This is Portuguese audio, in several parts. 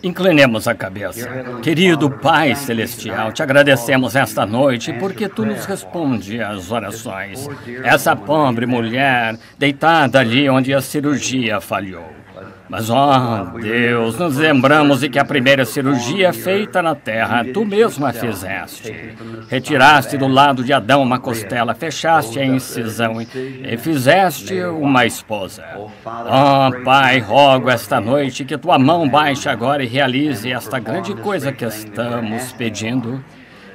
Inclinemos a cabeça. Querido Pai Celestial, te agradecemos esta noite porque Tu nos responde às orações. Essa pobre mulher deitada ali onde a cirurgia falhou. Mas, ó Deus, nos lembramos de que a primeira cirurgia feita na terra, Tu mesmo a fizeste. Retiraste do lado de Adão uma costela, fechaste a incisão e fizeste uma esposa. Ó Pai, rogo esta noite que Tua mão baixe agora e realize esta grande coisa que estamos pedindo.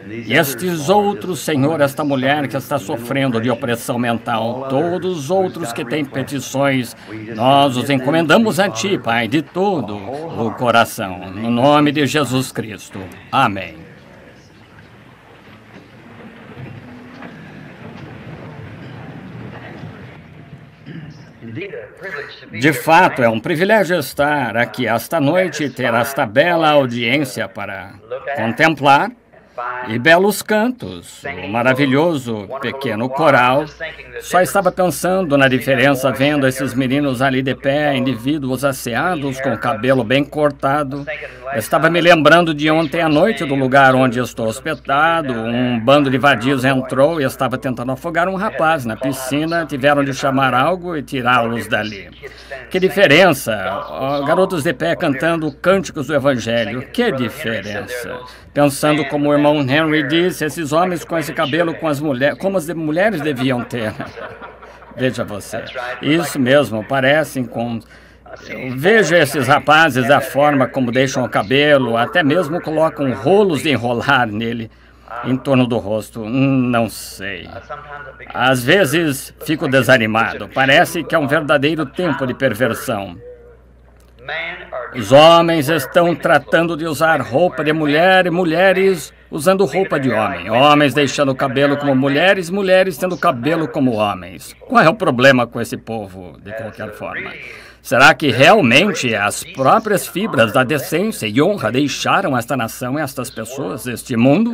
E estes outros, Senhor, esta mulher que está sofrendo de opressão mental, todos os outros que têm petições, nós os encomendamos a Ti, Pai, de todo o coração. No nome de Jesus Cristo. Amém. De fato, é um privilégio estar aqui esta noite e ter esta bela audiência para contemplar. E belos cantos, o maravilhoso pequeno coral. Só estava pensando na diferença vendo esses meninos ali de pé, indivíduos asseados, com o cabelo bem cortado. Estava me lembrando de ontem à noite do lugar onde estou hospedado. Um bando de vadios entrou e estava tentando afogar um rapaz na piscina. Tiveram de chamar algo e tirá-los dali. Que diferença! Garotos de pé cantando cânticos do Evangelho. Que diferença! Pensando como o irmão Henry disse, esses homens com esse cabelo como as mulheres deviam ter. Veja você. Isso mesmo, parecem com... Eu vejo esses rapazes, a forma como deixam o cabelo, até mesmo colocam rolos de enrolar nele, em torno do rosto. Não sei. Às vezes fico desanimado. Parece que é um verdadeiro tempo de perversão. Os homens estão tratando de usar roupa de mulher e mulheres usando roupa de homem. Homens deixando o cabelo como mulheres, mulheres tendo cabelo como homens. Qual é o problema com esse povo, de qualquer forma? Será que realmente as próprias fibras da decência e honra deixaram esta nação, estas pessoas, este mundo?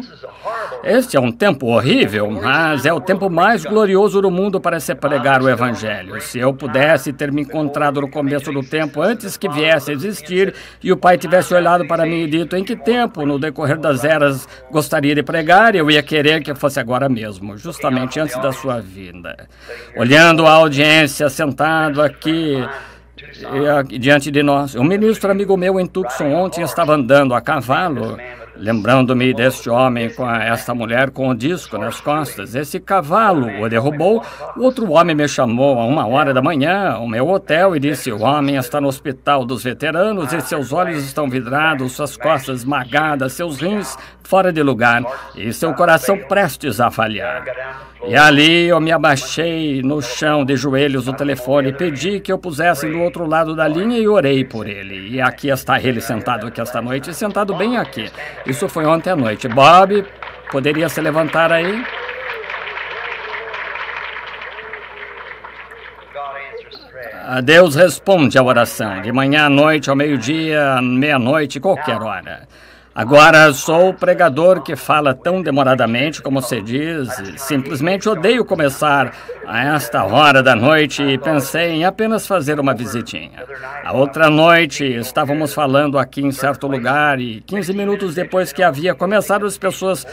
Este é um tempo horrível, mas é o tempo mais glorioso do mundo para se pregar o Evangelho. Se eu pudesse ter me encontrado no começo do tempo, antes que viesse a existir, e o Pai tivesse olhado para mim e dito em que tempo, no decorrer das eras, gostaria de pregar, eu ia querer que fosse agora mesmo, justamente antes da sua vinda. Olhando a audiência, sentado aqui diante de nós. Um ministro amigo meu em Tucson ontem estava andando a cavalo, lembrando-me deste homem com esta mulher com o disco nas costas. Esse cavalo o derrubou. Outro homem me chamou a 1h da manhã ao meu hotel e disse: o homem está no hospital dos veteranos e seus olhos estão vidrados, suas costas esmagadas, seus rins fora de lugar e seu coração prestes a falhar. E ali eu me abaixei no chão de joelhos no telefone, pedi que eu pusesse do outro lado da linha e orei por ele. E aqui está ele sentado aqui esta noite, sentado bem aqui. Isso foi ontem à noite. Bob, poderia se levantar aí? Deus responde à oração, de manhã à noite, ao meio-dia, à meia-noite, qualquer hora. Agora, sou o pregador que fala tão demoradamente, como se diz. Simplesmente odeio começar a esta hora da noite e pensei em apenas fazer uma visitinha. A outra noite, estávamos falando aqui em certo lugar e 15 minutos depois que havia começado, as pessoas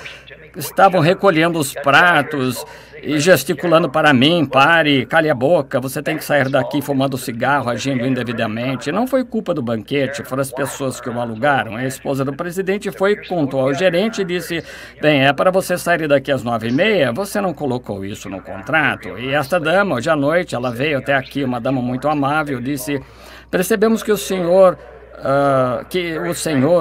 estavam recolhendo os pratos e gesticulando para mim: pare, cale a boca, você tem que sair daqui fumando cigarro, agindo indevidamente. Não foi culpa do banquete, foram as pessoas que o alugaram. A esposa do presidente foi, contou ao gerente e disse: bem, é para você sair daqui às 9h30, você não colocou isso no contrato. E esta dama, hoje à noite, ela veio até aqui, uma dama muito amável, disse: percebemos que o senhor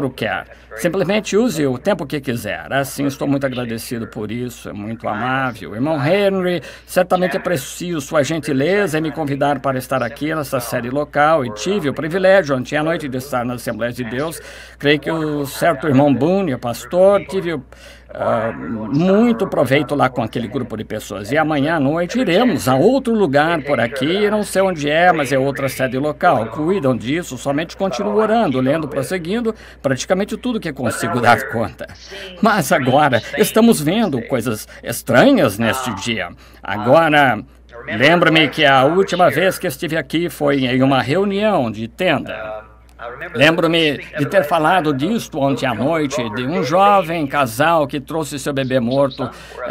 o quer. Simplesmente use o tempo que quiser. Assim, estou muito agradecido por isso, é muito amável. Irmão Henry, certamente aprecio sua gentileza em me convidar para estar aqui nessa série local e tive o privilégio ontem à noite de estar na Assembleia de Deus. Creio que o certo irmão Boone, o pastor, tive muito proveito lá com aquele grupo de pessoas. E amanhã à noite iremos a outro lugar por aqui, não sei onde é, mas é outra sede local. Cuidam disso, somente continuo orando, lendo, prosseguindo, praticamente tudo que consigo dar conta. Mas agora, estamos vendo coisas estranhas neste dia. Agora, lembro-me que a última vez que estive aqui foi em uma reunião de tenda. Lembro-me de ter falado disto ontem à noite, de um jovem casal que trouxe seu bebê morto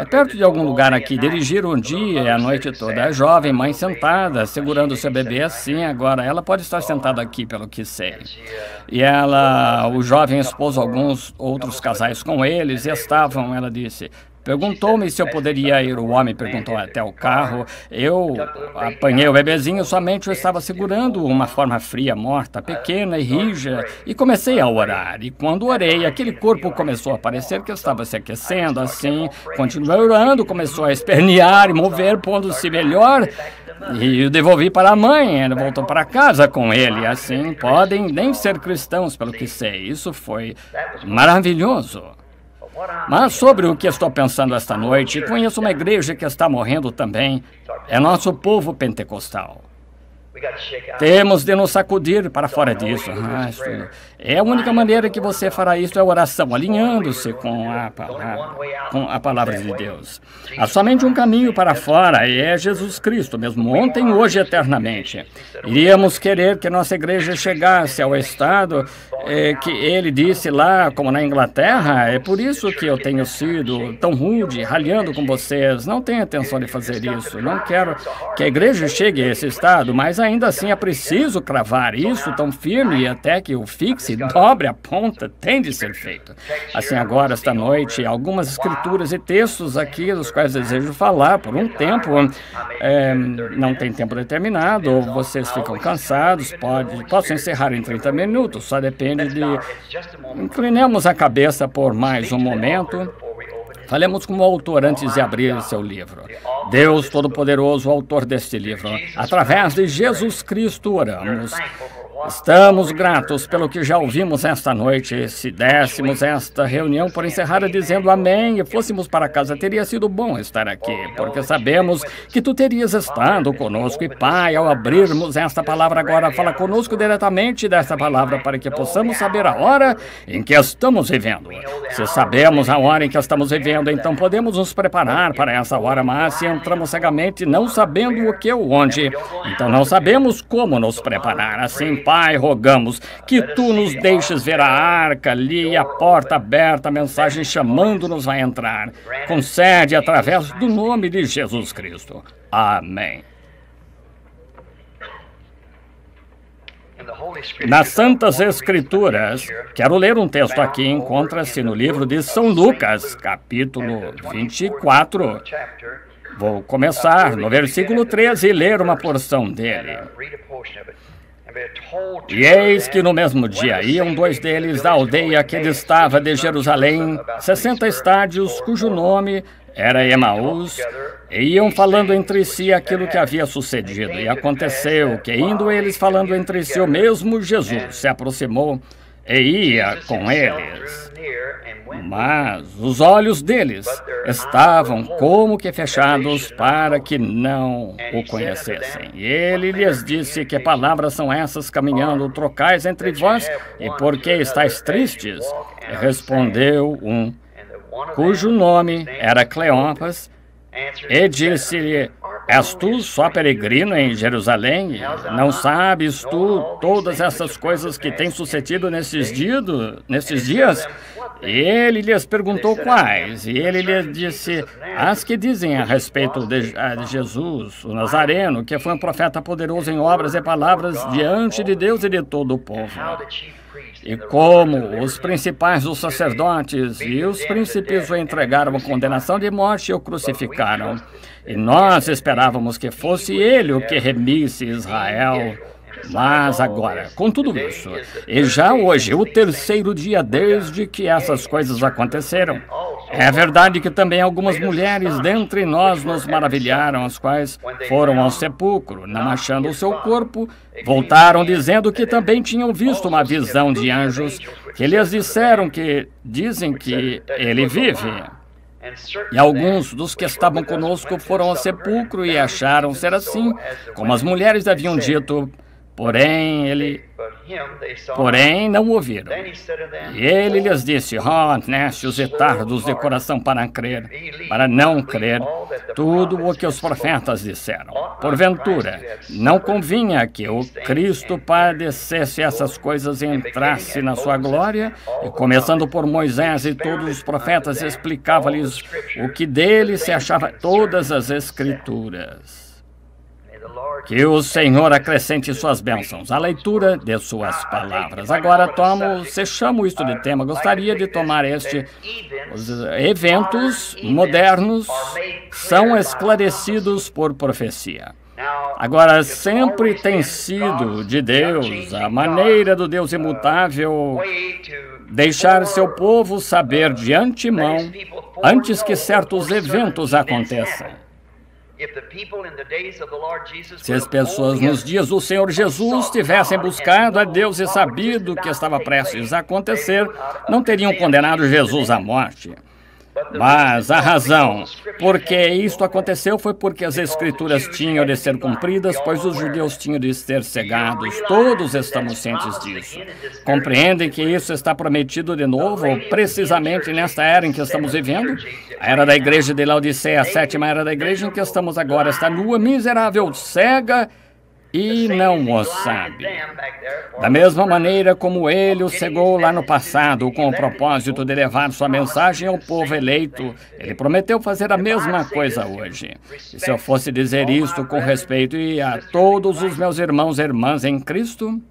perto de algum lugar aqui. Dirigiram um dia e a noite toda. A jovem mãe sentada, segurando seu bebê assim. Agora, ela pode estar sentada aqui, pelo que sei. E o jovem esposo, alguns outros casais com eles, estavam, ela disse... Perguntou-me se eu poderia ir, o homem perguntou, até o carro. Eu apanhei o bebezinho, somente eu estava segurando uma forma fria, morta, pequena e rija, e comecei a orar. E quando orei, aquele corpo começou a parecer que estava se aquecendo, assim, continuei orando, começou a espernear e mover, pondo-se melhor, e o devolvi para a mãe, ela voltou para casa com ele, assim, podem nem ser cristãos, pelo que sei. Isso foi maravilhoso. Mas sobre o que estou pensando esta noite, conheço uma igreja que está morrendo também. É nosso povo pentecostal. Temos de nos sacudir para fora disso. É a única maneira que você fará isso é oração, alinhando-se com a palavra de Deus. Há somente um caminho para fora, e é Jesus Cristo, mesmo ontem, hoje e eternamente. Iríamos querer que nossa igreja chegasse ao estado que ele disse lá, como na Inglaterra. É por isso que eu tenho sido tão rude, ralhando com vocês. Não tenho intenção de fazer isso. Não quero que a igreja chegue a esse estado, mas ainda assim é preciso cravar isso tão firme até que o fixe, dobre a ponta, tem de ser feito. Assim, agora, esta noite, algumas escrituras e textos aqui, dos quais desejo falar por um tempo. Não tem tempo determinado, ou vocês ficam cansados, posso encerrar em 30 minutos, só depende de... Inclinemos a cabeça por mais um momento. Falemos com o autor antes de abrir seu livro. Deus Todo-Poderoso, autor deste livro, através de Jesus Cristo oramos. Estamos gratos pelo que já ouvimos esta noite. Se dessemos esta reunião por encerrada dizendo amém e fôssemos para casa, teria sido bom estar aqui, porque sabemos que tu terias estado conosco. E Pai, ao abrirmos esta palavra agora, fala conosco diretamente desta palavra para que possamos saber a hora em que estamos vivendo. Se sabemos a hora em que estamos vivendo, então podemos nos preparar para essa hora, mas se entramos cegamente não sabendo o que ou onde, então não sabemos como nos preparar. Assim, Pai, rogamos que tu nos deixes ver a arca ali, a porta aberta, a mensagem chamando-nos a entrar. Concede através do nome de Jesus Cristo. Amém. Nas Santas Escrituras, quero ler um texto aqui, encontra-se no livro de São Lucas, capítulo 24. Vou começar no versículo 13 e ler uma porção dele. E eis que no mesmo dia iam dois deles da aldeia que distava de Jerusalém, 60 estádios, cujo nome era Emaús, e iam falando entre si aquilo que havia sucedido. E aconteceu que, indo eles falando entre si, o mesmo Jesus se aproximou e ia com eles. Mas os olhos deles estavam como que fechados para que não o conhecessem. E ele lhes disse: que palavras são essas caminhando trocais entre vós? E por que estáis tristes? E respondeu um, cujo nome era Cleopas, e disse-lhe: és tu só peregrino em Jerusalém? Não sabes tu todas essas coisas que têm sucedido nesses dias? E ele lhes perguntou quais, e ele lhes disse: as que dizem a respeito de Jesus, o Nazareno, que foi um profeta poderoso em obras e palavras diante de Deus e de todo o povo. E como os principais dos sacerdotes e os príncipes o entregaram a condenação de morte e o crucificaram. E nós esperávamos que fosse ele o que remisse Israel. Mas agora, com tudo isso, e já hoje, o terceiro dia desde que essas coisas aconteceram, é verdade que também algumas mulheres dentre nós nos maravilharam, as quais foram ao sepulcro, não achando o seu corpo, voltaram dizendo que também tinham visto uma visão de anjos, que lhes dizem que ele vive. E alguns dos que estavam conosco foram ao sepulcro e acharam ser assim, como as mulheres haviam dito, Porém não ouviram. E ele lhes disse: nécios e tardos de coração para não crer tudo o que os profetas disseram. Porventura, não convinha que o Cristo padecesse essas coisas e entrasse na sua glória? E começando por Moisés e todos os profetas, explicava-lhes o que dele se achava todas as Escrituras. Que o Senhor acrescente suas bênçãos à leitura de suas palavras. Agora chamo isto de tema. Gostaria de tomar os eventos modernos são esclarecidos por profecia. Agora, sempre tem sido de Deus, a maneira do Deus imutável, deixar seu povo saber de antemão, antes que certos eventos aconteçam. Se as pessoas nos dias do Senhor Jesus tivessem buscado a Deus e sabido que estava prestes a acontecer, não teriam condenado Jesus à morte. Mas a razão por que isto aconteceu foi porque as Escrituras tinham de ser cumpridas, pois os judeus tinham de ser cegados. Todos estamos cientes disso. Compreendem que isso está prometido de novo, precisamente nesta era em que estamos vivendo? A era da igreja de Laodiceia, a sétima era da igreja em que estamos agora, está nua, miserável, cega e não o sabe. Da mesma maneira como ele o cegou lá no passado, com o propósito de levar sua mensagem ao povo eleito, ele prometeu fazer a mesma coisa hoje. E se eu fosse dizer isto com respeito a todos os meus irmãos e irmãs em Cristo,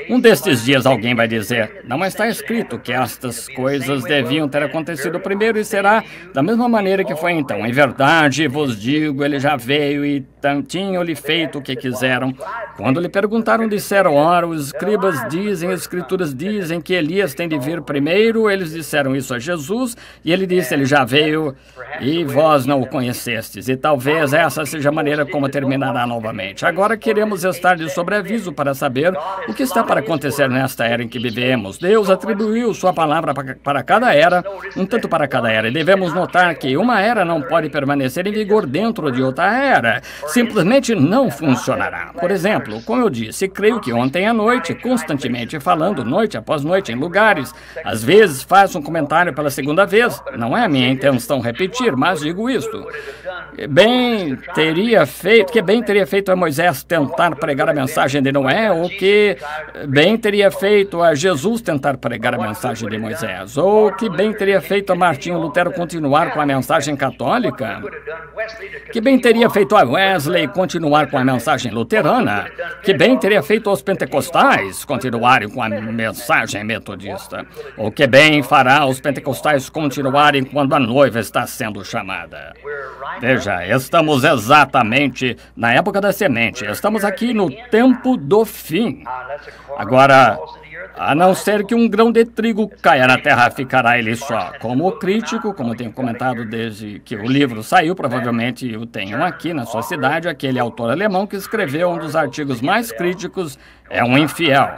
um destes dias alguém vai dizer: não está escrito que estas coisas deviam ter acontecido primeiro e será da mesma maneira que foi então. Em verdade vos digo, ele já veio e tinham-lhe feito o que quiseram. Quando lhe perguntaram, disseram: ora, os escribas dizem, as Escrituras dizem que Elias tem de vir primeiro. Eles disseram isso a Jesus e ele disse: ele já veio e vós não o conhecestes. E talvez essa seja a maneira como terminará novamente. Agora queremos estar de sobreaviso para saber o que está para acontecer nesta era em que vivemos. Deus atribuiu sua palavra para cada era, um tanto para cada era. E devemos notar que uma era não pode permanecer em vigor dentro de outra era. Simplesmente não funcionará. Por exemplo, como eu disse, creio que ontem à noite, constantemente falando, noite após noite, em lugares, às vezes faço um comentário pela segunda vez. Não é a minha intenção repetir, mas digo isto. Que bem teria feito a Moisés tentar pregar a mensagem de Noé, ou que bem teria feito a Jesus tentar pregar a mensagem de Moisés, ou que bem teria feito a Martinho Lutero continuar com a mensagem católica, que bem teria feito a Wesley continuar com a mensagem luterana, que bem teria feito aos pentecostais continuarem com a mensagem metodista, ou que bem fará os pentecostais continuarem quando a noiva está sendo chamada. Veja, estamos exatamente na época da semente, estamos aqui no tempo do fim. Agora, a não ser que um grão de trigo caia na terra, ficará ele só. Como crítico, como eu tenho comentado desde que o livro saiu, provavelmente o tenham aqui na sua cidade, aquele autor alemão que escreveu um dos artigos mais críticos, é um infiel.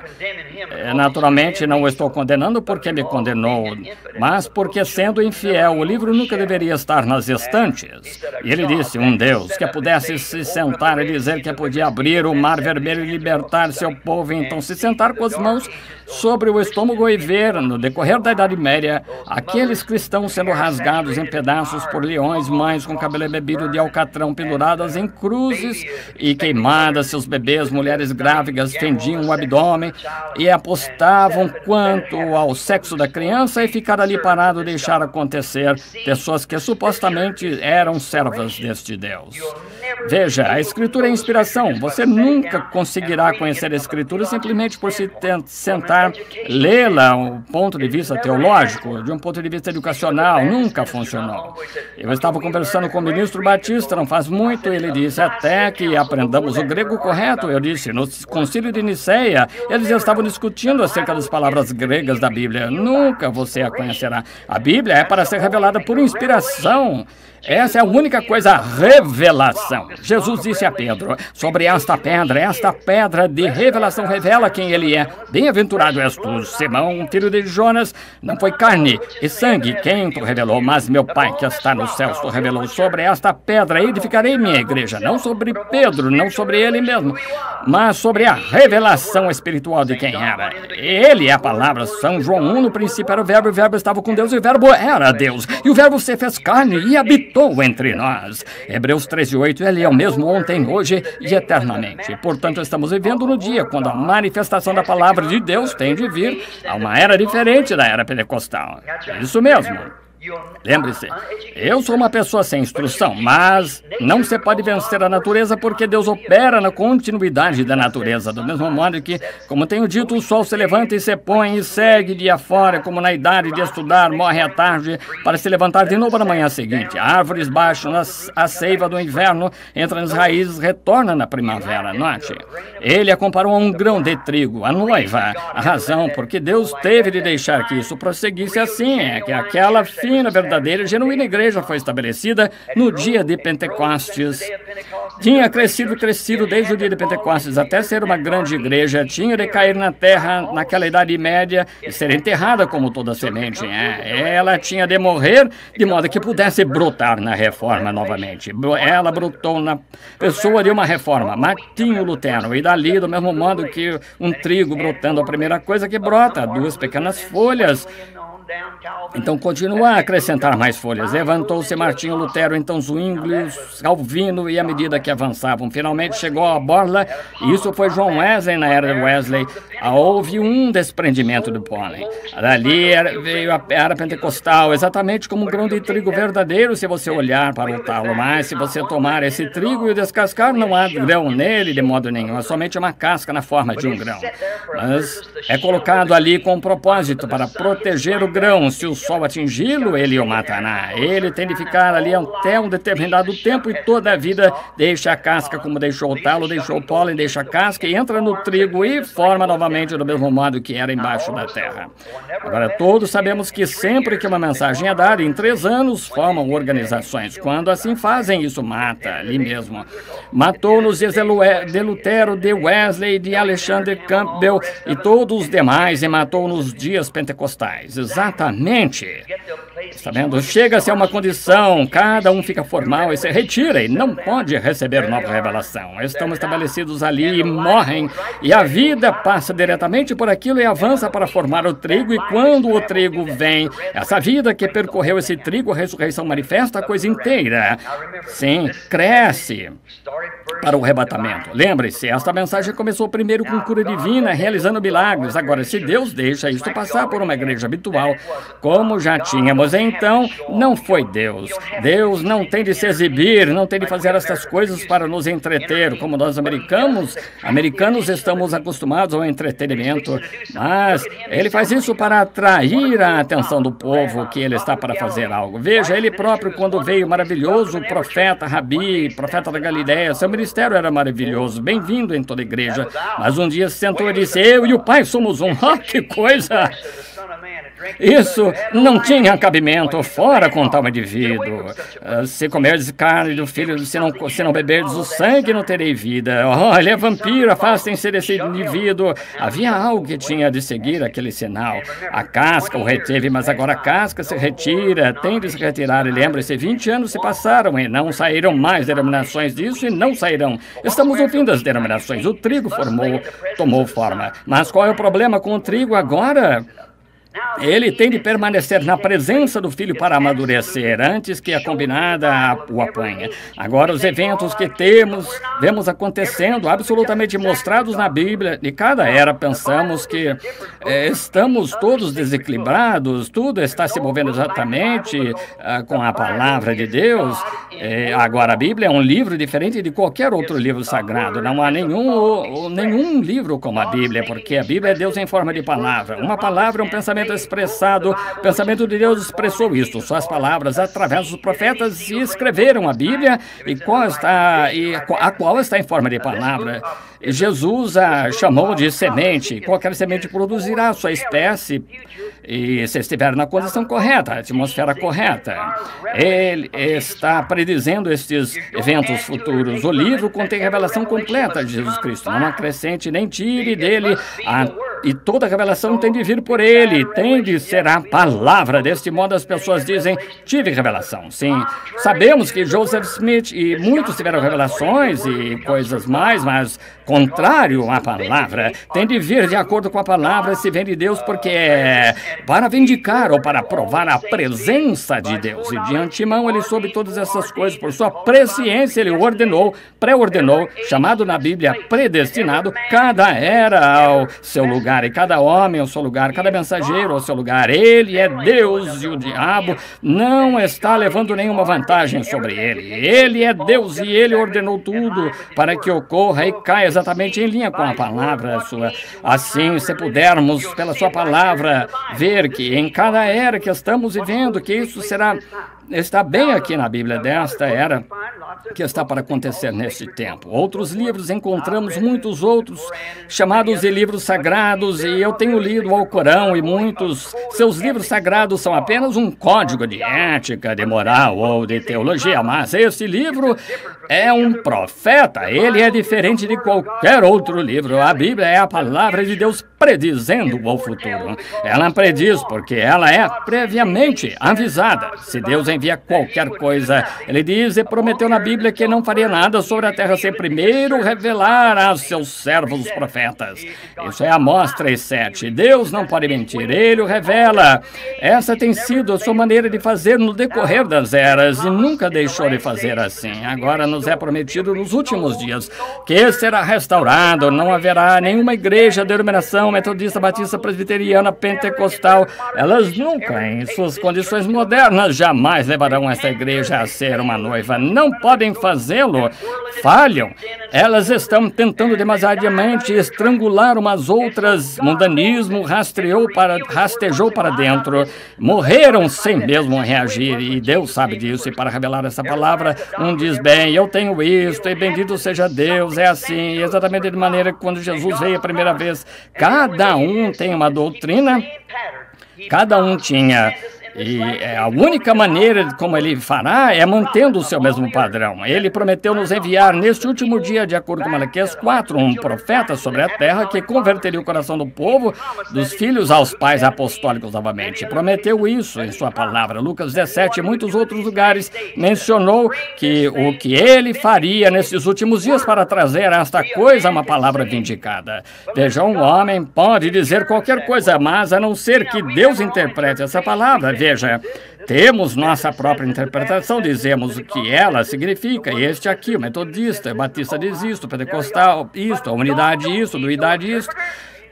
Naturalmente, não o estou condenando porque me condenou, mas porque, sendo infiel, o livro nunca deveria estar nas estantes. E ele disse: um Deus que pudesse se sentar e dizer que podia abrir o mar vermelho e libertar seu povo, e então se sentar com as mãos sobre o estômago e ver, no decorrer da Idade Média, aqueles cristãos sendo rasgados em pedaços por leões, mães com cabelo embebido de alcatrão penduradas em cruzes e queimadas, seus bebês, mulheres grávidas fendiam o abdômen e apostavam quanto ao sexo da criança e ficar ali parado e deixar acontecer, pessoas que supostamente eram servas deste Deus. Veja, a Escritura é inspiração. Você nunca conseguirá conhecer a Escritura simplesmente por se sentar, lê-la do ponto de vista teológico, de um ponto de vista educacional. Nunca funcionou. Eu estava conversando com o ministro Batista não faz muito, ele disse: até que aprendamos o grego correto. Eu disse: no Concílio de Niceia, eles estavam discutindo acerca das palavras gregas da Bíblia. Nunca você a conhecerá. A Bíblia é para ser revelada por inspiração. Essa é a única coisa, a revelação. Jesus disse a Pedro, sobre esta pedra de revelação revela quem ele é. Bem-aventurado és tu, Simão, filho de Jonas. Não foi carne e sangue quem tu revelou, mas meu Pai que está nos céus tu revelou. Sobre esta pedra edificarei minha igreja. Não sobre Pedro, não sobre ele mesmo, mas sobre a revelação espiritual de quem era. Ele é a palavra. São João 1, no princípio era o verbo estava com Deus e o verbo era Deus. E o verbo se fez carne e habitou entre nós. Hebreus 13:8, ele é o mesmo ontem, hoje e eternamente. Portanto, estamos vivendo no dia quando a manifestação da palavra de Deus tem de vir a uma era diferente da era pentecostal. É isso mesmo. Lembre-se, eu sou uma pessoa sem instrução, mas não se pode vencer a natureza porque Deus opera na continuidade da natureza. Do mesmo modo que, como tenho dito, o sol se levanta e se põe e segue dia fora, como na idade de estudar, morre à tarde para se levantar de novo na manhã seguinte. Árvores baixam a seiva do inverno, entra nas raízes, retorna na primavera. Note, ele a comparou a um grão de trigo, a noiva. A razão porque Deus teve de deixar que isso prosseguisse assim é que aquela fina, verdadeira e genuína igreja foi estabelecida no dia de Pentecostes. Tinha crescido desde o dia de Pentecostes até ser uma grande igreja. Tinha de cair na terra naquela idade média e ser enterrada como toda semente. Ela tinha de morrer de modo que pudesse brotar na reforma novamente. Ela brotou na pessoa de uma reforma, Martinho Lutero. E dali, do mesmo modo que um trigo brotando, a primeira coisa que brota, duas pequenas folhas. Então continua a acrescentar mais folhas. Levantou-se Martinho Lutero, então Zwingli, Calvino, e à medida que avançavam, finalmente chegou a borla. Isso foi John Wesley na era de Wesley. Houve um desprendimento do pólen. Dali veio a era pentecostal, exatamente como um grão de trigo verdadeiro, se você olhar para o talo. Mas se você tomar esse trigo e descascar, não há grão nele de modo nenhum. É somente uma casca na forma de um grão. Mas é colocado ali com um propósito para proteger o grão. Se o sol atingi-lo, ele o matará. Ele tem de ficar ali até um determinado tempo e toda a vida deixa a casca como deixou o talo, deixou o pólen, deixa a casca e entra no trigo e forma novamente do mesmo modo que era embaixo da terra. Agora, todos sabemos que sempre que uma mensagem é dada, em 3 anos formam organizações. Quando assim fazem, isso mata ali mesmo. Matou nos dias de Lutero, de Wesley, de Alexander Campbell e todos os demais, e matou nos dias pentecostais. Exatamente. Está vendo? Chega-se a uma condição, cada um fica formal e se retira e não pode receber nova revelação. Estão estabelecidos ali e morrem, e a vida passa diretamente por aquilo e avança para formar o trigo, e quando o trigo vem, essa vida que percorreu esse trigo, a ressurreição manifesta a coisa inteira. Sim, cresce para o arrebatamento. Lembre-se, esta mensagem começou primeiro com cura divina, realizando milagres. Agora, se Deus deixa isto passar por uma igreja habitual, como já tínhamos, então não foi Deus. Deus não tem de se exibir, não tem de fazer essas coisas para nos entreter, como nós americanos estamos acostumados ao entretenimento, mas ele faz isso para atrair a atenção do povo que ele está para fazer algo. Veja, ele próprio, quando veio maravilhoso, profeta, rabi, profeta da Galileia, seu ministério era maravilhoso, bem-vindo em toda a igreja, mas um dia se sentou e disse, eu e o Pai somos um. Ah, que coisa! Isso não tinha cabimento, fora com tal indivíduo. Se comerdes carne do filho, se não beberdes o sangue, não terei vida. Oh, ele é vampiro, afastem-se desse indivíduo. Havia algo que tinha de seguir aquele sinal. A casca o reteve, mas agora a casca se retira, tem de se retirar. E lembre-se, 20 anos se passaram e não saíram mais denominações disso e não sairão. Estamos no fim das denominações. O trigo tomou forma. Mas qual é o problema com o trigo agora? Ele tem de permanecer na presença do Filho para amadurecer, antes que a combinada o apanhe. Agora, os eventos que vemos acontecendo, absolutamente mostrados na Bíblia, de cada era, pensamos que estamos todos desequilibrados, tudo está se movendo exatamente com a palavra de Deus. Agora, a Bíblia é um livro diferente de qualquer outro livro sagrado. Não há nenhum livro como a Bíblia, porque a Bíblia é Deus em forma de palavra. Uma palavra é um pensamento expressado, o pensamento de Deus expressou isto. Suas palavras, através dos profetas, escreveram a Bíblia, a qual está em forma de palavra. Jesus a chamou de semente. Qualquer semente produzirá a sua espécie, e se estiver na condição correta, a atmosfera correta. Ele está predizendo estes eventos futuros. O livro contém revelação completa de Jesus Cristo. Não acrescente nem tire dele, e toda revelação tem de vir por ele, tem de ser a palavra. Deste modo as pessoas dizem, tive revelação. Sim, sabemos que Joseph Smith e muitos tiveram revelações e coisas mais, mas contrário à palavra, tem de vir de acordo com a palavra, se vem de Deus, porque é para vindicar ou para provar a presença de Deus. E de antemão ele soube todas essas coisas, por sua presciência ele ordenou, pré-ordenou, chamado na Bíblia predestinado, cada era ao seu lugar e cada homem ao seu lugar, cada mensageiro ao seu lugar. Ele é Deus e o diabo não está levando nenhuma vantagem sobre ele. Ele é Deus e ele ordenou tudo para que ocorra e caia exatamente em linha com a palavra sua. Assim, se pudermos, pela sua palavra, ver que em cada era que estamos vivendo, que isso está bem aqui na Bíblia desta era que está para acontecer neste tempo. Outros livros, encontramos muitos outros chamados de livros sagrados, e eu tenho lido o Alcorão, e muitos seus livros sagrados são apenas um código de ética, de moral ou de teologia, mas esse livro é um profeta. Ele é diferente de qualquer outro livro. A Bíblia é a palavra de Deus predizendo o futuro. Ela prediz porque ela é previamente avisada. Se Deus envia qualquer coisa, ele diz e prometeu na Bíblia que não faria nada sobre a terra sem primeiro revelar a seus servos os profetas. Isso é Amós 3:7. Deus não pode mentir, ele o revela. Essa tem sido a sua maneira de fazer no decorrer das eras e nunca deixou de fazer assim. Agora nos é prometido nos últimos dias que será restaurado, não haverá nenhuma igreja, denominação metodista, batista, presbiteriana, pentecostal. Elas nunca, em suas condições modernas, jamais levarão essa igreja a ser uma noiva. Não podem fazê-lo. Falham. Elas estão tentando demasiadamente estrangular umas outras. Mundanismo rastejou para dentro. Morreram sem mesmo reagir. E Deus sabe disso. E para revelar essa palavra, um diz, bem, eu tenho isto, e bendito seja Deus. É assim, exatamente de maneira que quando Jesus veio a primeira vez, cada um tem uma doutrina, cada um tinha. E a única maneira como ele fará é mantendo o seu mesmo padrão. Ele prometeu nos enviar neste último dia, de acordo com Malaquias 4, um profeta sobre a terra que converteria o coração do povo, dos filhos aos pais apostólicos novamente. Prometeu isso em sua palavra. Lucas 17 e muitos outros lugares mencionou que o que ele faria nesses últimos dias para trazer esta coisa, uma palavra vindicada. Veja, um homem pode dizer qualquer coisa, mas a não ser que Deus interprete essa palavra. Veja, temos nossa própria interpretação, dizemos o que ela significa. Este aqui, o metodista, o batista diz isto, o pentecostal isto, a unidade isto, a duidade isto.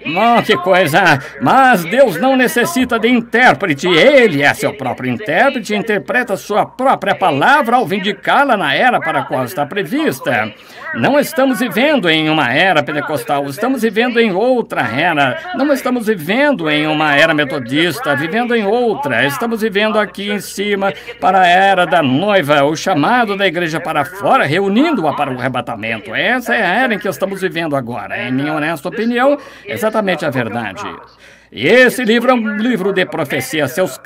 Oh, que coisa! Mas Deus não necessita de intérprete. Ele é seu próprio intérprete e interpreta sua própria palavra ao vindicá-la na era para a qual está prevista. Não estamos vivendo em uma era pentecostal, estamos vivendo em outra era. Não estamos vivendo em uma era metodista, vivendo em outra. Estamos vivendo aqui em cima para a era da noiva, o chamado da igreja para fora, reunindo-a para o arrebatamento. Essa é a era em que estamos vivendo agora. Em minha honesta opinião, exatamente a verdade. E esse livro é um livro de profecia. A seus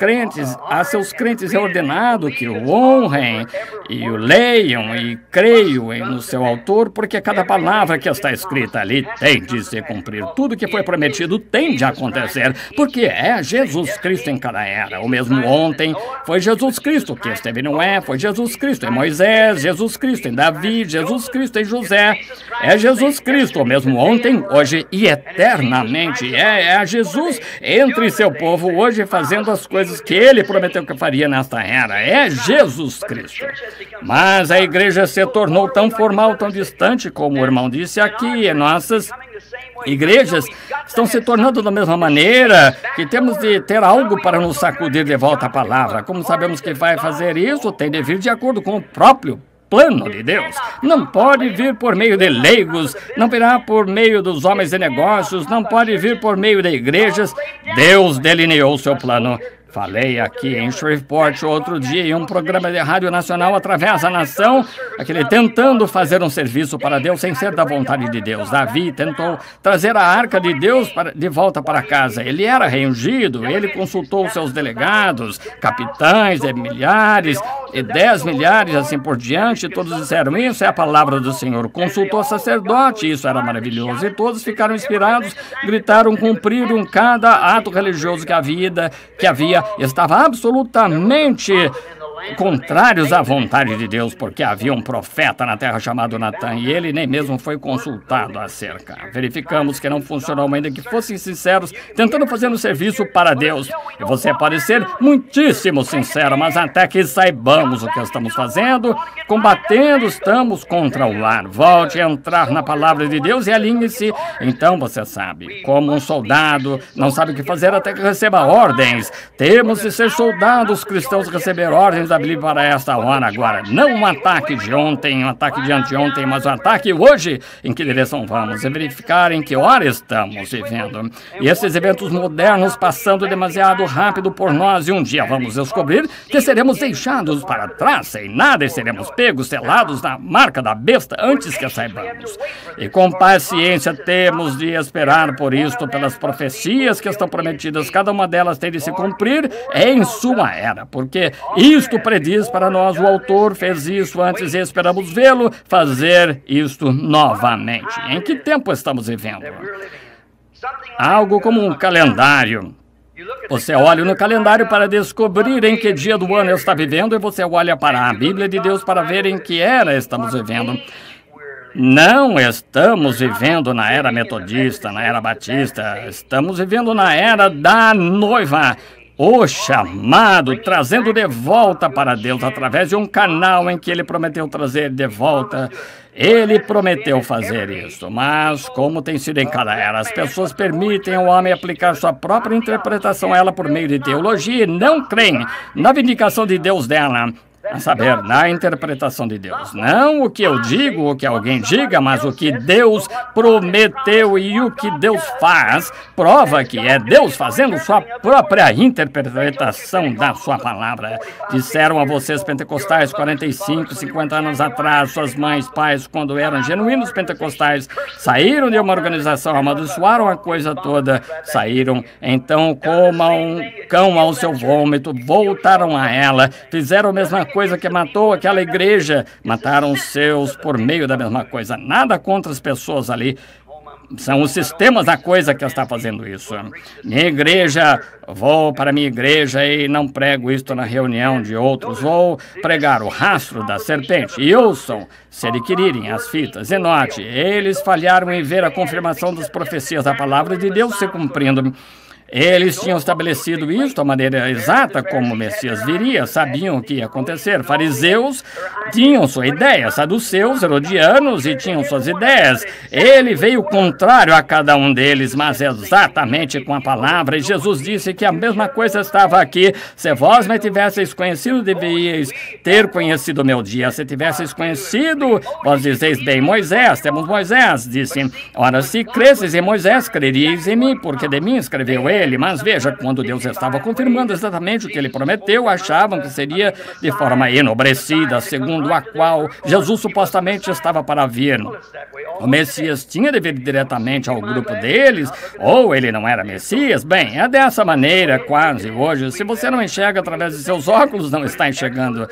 crentes é ordenado que o honrem e o leiam e creiam no seu autor, porque cada palavra que está escrita ali tem de se cumprir. Tudo que foi prometido tem de acontecer, porque é Jesus Cristo em cada era. O mesmo ontem foi Jesus Cristo que esteve em Noé, foi Jesus Cristo em Moisés, Jesus Cristo em Davi, Jesus Cristo em José. É Jesus Cristo, o mesmo ontem, hoje e eternamente. É Jesus entre seu povo hoje, fazendo as coisas que ele prometeu que faria nesta era. É Jesus Cristo. Mas a igreja se tornou tão formal, tão distante, como o irmão disse aqui. Nossas igrejas estão se tornando da mesma maneira, que temos de ter algo para nos sacudir de volta à palavra. Como sabemos que vai fazer isso, tem de vir de acordo com o próprio plano de Deus. Não pode vir por meio de leigos, não virá por meio dos homens de negócios, não pode vir por meio de igrejas. Deus delineou seu plano. Falei aqui em Shreveport outro dia em um programa de rádio nacional através da nação, aquele tentando fazer um serviço para Deus sem ser da vontade de Deus. Davi tentou trazer a arca de Deus de volta para casa. Ele era reungido, ele consultou seus delegados, capitães de milhares e 10 milhares, assim por diante. Todos disseram, isso é a palavra do Senhor. Consultou sacerdote, isso era maravilhoso. E todos ficaram inspirados, gritaram, cumpriram cada ato religioso que havia. Estava absolutamente contrários à vontade de Deus, porque havia um profeta na terra chamado Natã, e ele nem mesmo foi consultado acerca. Verificamos que não funcionou, ainda que fossem sinceros, tentando fazer um serviço para Deus. E você pode ser muitíssimo sincero, mas até que saibamos o que estamos fazendo, combatendo, estamos contra o lar. Volte a entrar na palavra de Deus e alinhe-se. Então você sabe, como um soldado não sabe o que fazer até que receba ordens. Temos de ser soldados cristãos, receber ordens da Bíblia para esta hora agora. Não um ataque de ontem, um ataque de anteontem, mas um ataque hoje. Em que direção vamos? E verificar em que hora estamos vivendo. E esses eventos modernos passando demasiado rápido por nós, e um dia vamos descobrir que seremos deixados para trás sem nada e seremos pegos, selados na marca da besta antes que saibamos. E com paciência temos de esperar por isto, pelas profecias que estão prometidas. Cada uma delas tem de se cumprir em sua era, porque isto prediz para nós, o autor fez isso antes e esperamos vê-lo fazer isto novamente. Em que tempo estamos vivendo? Algo como um calendário. Você olha no calendário para descobrir em que dia do ano está vivendo, e você olha para a Bíblia de Deus para ver em que era estamos vivendo. Não estamos vivendo na era metodista, na era batista, estamos vivendo na era da noiva. O chamado, trazendo de volta para Deus, através de um canal em que Ele prometeu trazer de volta. Ele prometeu fazer isso, mas como tem sido em cada era, as pessoas permitem ao homem aplicar sua própria interpretação a ela por meio de teologia e não creem na vindicação de Deus dela. A saber, na interpretação de Deus. Não o que eu digo, o que alguém diga, mas o que Deus prometeu, e o que Deus faz prova que é Deus fazendo sua própria interpretação da sua palavra. Disseram a vocês pentecostais 45, 50 anos atrás, suas mães, pais, quando eram genuínos pentecostais, saíram de uma organização, amaldiçoaram a coisa toda, saíram, então como um cão ao seu vômito, voltaram a ela, fizeram a mesma coisa que matou aquela igreja, mataram os seus por meio da mesma coisa. Nada contra as pessoas ali, são os sistemas da coisa que está fazendo isso. Minha igreja, vou para minha igreja e não prego isto na reunião de outros, vou pregar o rastro da serpente. E ouçam, se adquirirem as fitas, e note, eles falharam em ver a confirmação das profecias da palavra de Deus se cumprindo. Eles tinham estabelecido isso da maneira exata como o Messias viria, sabiam o que ia acontecer. Fariseus tinham sua ideia, saduceus, herodianos, e tinham suas ideias. Ele veio contrário a cada um deles, mas exatamente com a palavra. E Jesus disse que a mesma coisa estava aqui. Se vós me tivesseis conhecido, deveríeis ter conhecido o meu dia. Se tivesseis conhecido, vós dizeis bem, Moisés, temos Moisés, disse. Ora, se cresceis em Moisés, creríeis em mim, porque de mim escreveu ele. Mas veja, quando Deus estava confirmando exatamente o que ele prometeu, achavam que seria de forma enobrecida, segundo a qual Jesus supostamente estava para vir. O Messias tinha de vir diretamente ao grupo deles, ou ele não era Messias? Bem, é dessa maneira quase hoje. Se você não enxerga através de seus óculos, não está enxergando.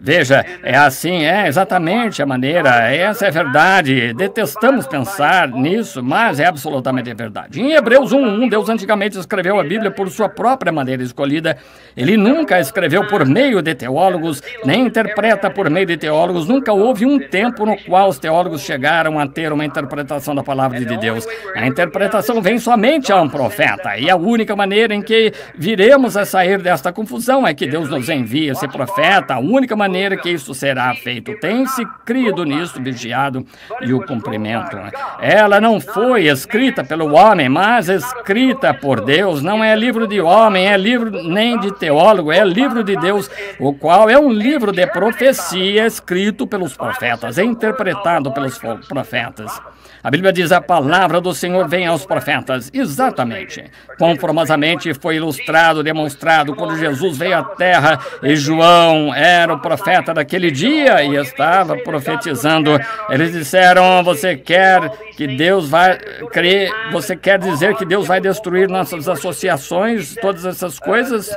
Veja, é assim, é exatamente a maneira, essa é a verdade. Detestamos pensar nisso, mas é absolutamente verdade. Em Hebreus 1:1, Deus antigamente escreveu a Bíblia por sua própria maneira escolhida. Ele nunca escreveu por meio de teólogos, nem interpreta por meio de teólogos. Nunca houve um tempo no qual os teólogos chegaram a ter uma interpretação da palavra de Deus. A interpretação vem somente a um profeta. E a única maneira em que viremos a sair desta confusão é que Deus nos envie esse profeta. A única maneira que isso será feito. Tem-se crido nisso, vigiado e o cumprimento. Ela não foi escrita pelo homem, mas escrita por Deus. Deus, não é livro de homem, é livro nem de teólogo, é livro de Deus, o qual é um livro de profecia escrito pelos profetas, interpretado pelos profetas. A Bíblia diz: a palavra do Senhor vem aos profetas. Exatamente. Conformosamente foi ilustrado, demonstrado quando Jesus veio à terra e João era o profeta daquele dia e estava profetizando. Eles disseram: você quer que Deus vai crer, você quer dizer que Deus vai destruir nossas associações, todas essas coisas?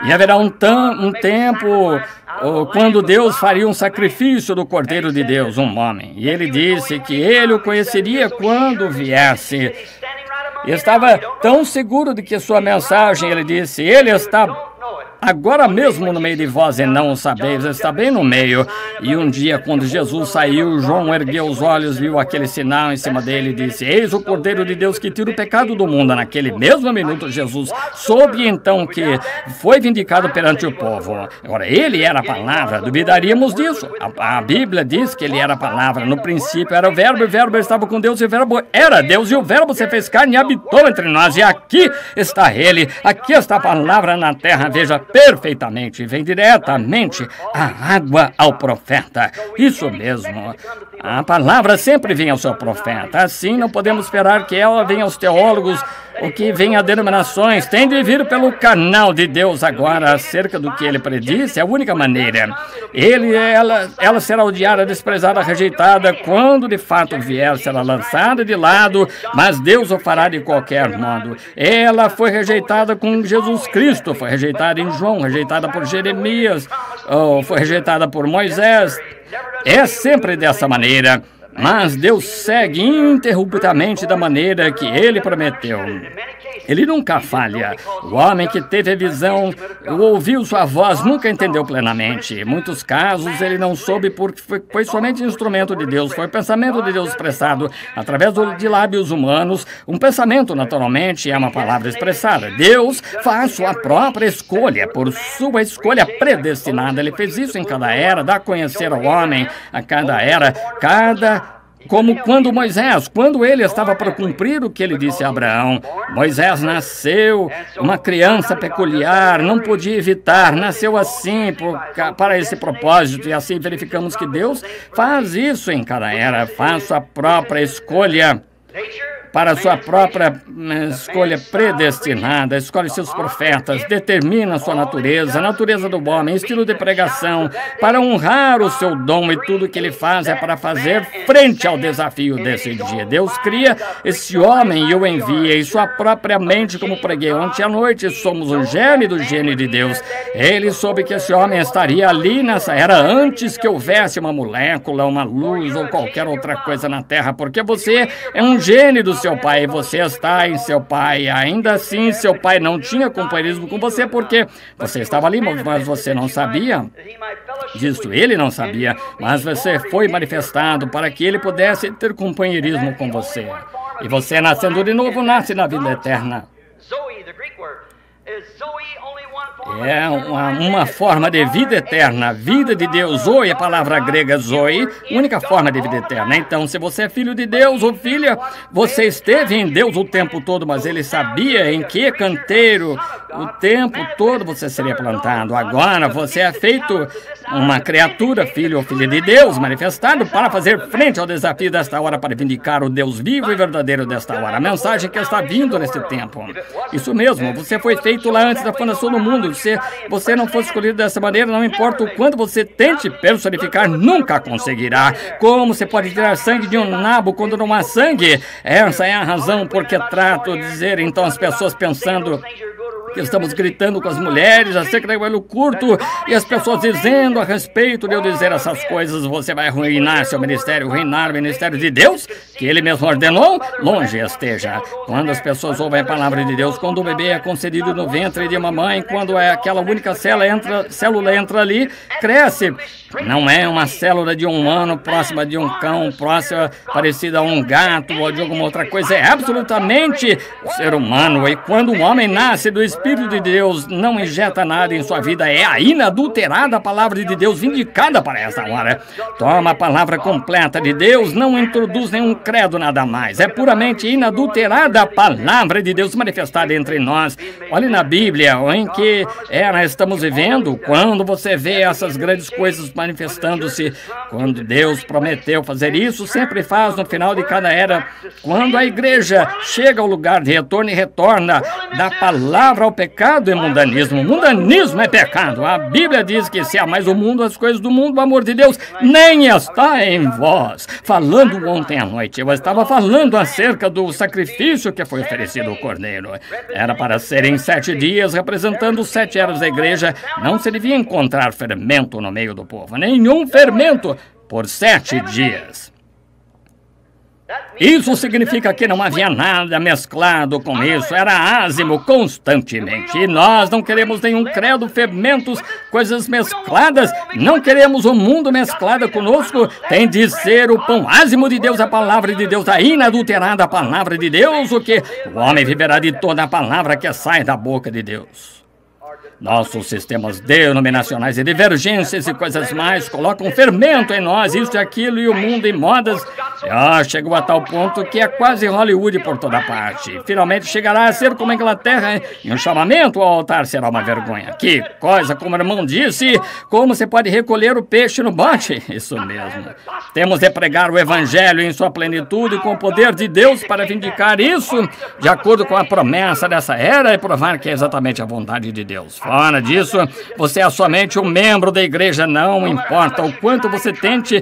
E haverá um tempo quando Deus faria um sacrifício do Cordeiro de Deus, um homem. E ele disse que ele o conheceria quando viesse. E estava tão seguro de que sua mensagem, ele disse: ele está agora mesmo no meio de vós e não o sabeis, está bem no meio. E um dia, quando Jesus saiu, João ergueu os olhos, viu aquele sinal em cima dele e disse: eis o Cordeiro de Deus que tira o pecado do mundo. Naquele mesmo minuto, Jesus soube então que foi vindicado perante o povo. Agora, ele era a palavra, duvidaríamos disso. A Bíblia diz que ele era a palavra. No princípio era o verbo, e o verbo estava com Deus, e o verbo era Deus, e o verbo se fez carne e habitou entre nós. E aqui está ele, aqui está a palavra na terra. Veja perfeitamente, vem diretamente a água ao profeta. Isso mesmo. A palavra sempre vem ao seu profeta. Assim, não podemos esperar que ela venha aos teólogos ou que venha a denominações. Tem de vir pelo canal de Deus agora acerca do que ele predisse. É a única maneira. Ela será odiada, desprezada, rejeitada. Quando de fato vier, será lançada de lado, mas Deus o fará de qualquer modo. Ela foi rejeitada com Jesus Cristo, foi rejeitada em João, rejeitada por Jeremias, foi rejeitada por Moisés. É sempre dessa maneira, mas Deus segue ininterruptamente da maneira que ele prometeu. Ele nunca falha. O homem que teve a visão, ouviu sua voz, nunca entendeu plenamente. Em muitos casos, ele não soube porque foi somente instrumento de Deus. Foi o pensamento de Deus expressado através de lábios humanos. Um pensamento, naturalmente, é uma palavra expressada. Deus faz sua própria escolha, por sua escolha predestinada. Ele fez isso em cada era, dá a conhecer ao homem a cada era, como quando Moisés, quando ele estava para cumprir o que ele disse a Abraão. Moisés nasceu uma criança peculiar, não podia evitar, nasceu assim para esse propósito. E assim verificamos que Deus faz isso em cada era, faz sua própria escolha, para a sua própria escolha predestinada, escolhe seus profetas, determina a sua natureza, a natureza do homem, estilo de pregação, para honrar o seu dom, e tudo que ele faz é para fazer frente ao desafio desse dia. Deus cria esse homem e o envia, e sua própria mente, como preguei ontem à noite, somos o germe do gênio de Deus. Ele soube que esse homem estaria ali nessa era antes que houvesse uma molécula, uma luz ou qualquer outra coisa na Terra, porque você é um gênio do seu pai, você está em seu pai. Ainda assim, seu pai não tinha companheirismo com você, porque você estava ali, mas você não sabia disso. Ele não sabia, mas você foi manifestado para que ele pudesse ter companheirismo com você. E você, nascendo de novo, nasce na vida eterna. É uma forma de vida eterna, vida de Deus. Zoe, a palavra grega Zoe, única forma de vida eterna. Então, se você é filho de Deus ou filha, você esteve em Deus o tempo todo, mas ele sabia em que canteiro o tempo todo você seria plantado. Agora, você é feito uma criatura, filho ou filha de Deus, manifestado para fazer frente ao desafio desta hora, para vindicar o Deus vivo e verdadeiro desta hora. A mensagem que está vindo nesse tempo. Isso mesmo, você foi feito lá antes da fundação do mundo. Se você não for escolhido dessa maneira, não importa o quanto você tente personificar, nunca conseguirá. Como você pode tirar sangue de um nabo quando não há sangue? Essa é a razão por que trato de dizer, então, as pessoas pensando que estamos gritando com as mulheres acerca do cabelo curto, e as pessoas dizendo a respeito de eu dizer essas coisas, você vai arruinar seu ministério, ruinar o ministério de Deus, que ele mesmo ordenou, longe esteja. Quando as pessoas ouvem a palavra de Deus, quando o bebê é concedido no ventre de uma mãe, quando é aquela única célula entra ali, cresce. Não é uma célula de um humano próxima de um cão, próxima, parecida a um gato ou de alguma outra coisa. É absolutamente o ser humano. E quando um homem nasce do Espírito Espírito de Deus não injeta nada em sua vida, é a inadulterada palavra de Deus vindicada para essa hora. Toma a palavra completa de Deus, não introduz nenhum credo, nada mais. É puramente inadulterada a palavra de Deus manifestada entre nós. Olhe na Bíblia, em que era estamos vivendo, quando você vê essas grandes coisas manifestando-se, quando Deus prometeu fazer isso, sempre faz no final de cada era, quando a igreja chega ao lugar de retorno e retorna da palavra ao pecado e mundanismo. Mundanismo é pecado. A Bíblia diz que se amais o mundo, as coisas do mundo, o amor de Deus nem está em vós. Falando ontem à noite, eu estava falando acerca do sacrifício que foi oferecido ao Cordeiro. Era para ser em 7 dias, representando os 7 eras da igreja. Não se devia encontrar fermento no meio do povo, nenhum fermento por 7 dias. Isso significa que não havia nada mesclado com isso, era ázimo constantemente. E nós não queremos nenhum credo, fermentos, coisas mescladas, não queremos um mundo mesclado conosco. Tem de ser o pão ázimo de Deus, a palavra de Deus, a inadulterada palavra de Deus, o que o homem viverá de toda a palavra que sai da boca de Deus. Nossos sistemas denominacionais e divergências e coisas mais colocam fermento em nós, isso e aquilo, e o mundo em modas. Chegou a tal ponto que é quase Hollywood por toda parte. Finalmente chegará a ser como a Inglaterra, e um chamamento ao altar será uma vergonha. Que coisa, como o irmão disse, como você pode recolher o peixe no bote? Isso mesmo. Temos de pregar o evangelho em sua plenitude com o poder de Deus para vindicar isso, de acordo com a promessa dessa era, e provar que é exatamente a vontade de Deus. Fora disso, você é somente um membro da igreja, não importa o quanto você tente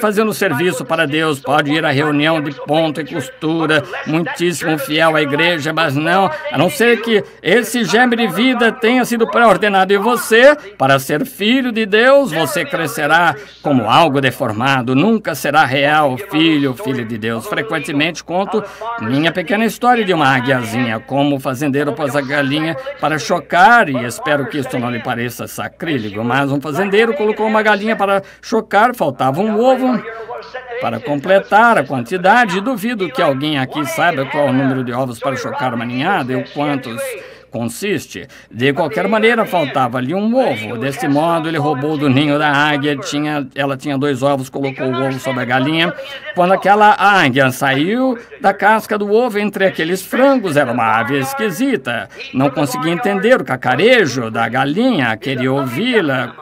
fazer um serviço para Deus, pode ir à reunião de ponto e costura, muitíssimo fiel à igreja, mas não, a não ser que esse germe de vida tenha sido pré-ordenado em você, para ser filho de Deus, você crescerá como algo deformado, nunca será real filho de Deus. Frequentemente conto minha pequena história de uma águiazinha, como o fazendeiro pôs a galinha para chocar, e espero que isso não lhe pareça sacrílego, mas um fazendeiro colocou uma galinha para chocar, faltava um ovo para completar a quantidade. Duvido que alguém aqui saiba qual é o número de ovos para chocar uma ninhada e o quantos consiste. De qualquer maneira, faltava-lhe um ovo. Desse modo, ele roubou do ninho da águia. Ela tinha 2 ovos, colocou o ovo sobre a galinha. Quando aquela águia saiu da casca do ovo entre aqueles frangos, era uma ave esquisita. Não conseguia entender o cacarejo da galinha, queria ouvi-la.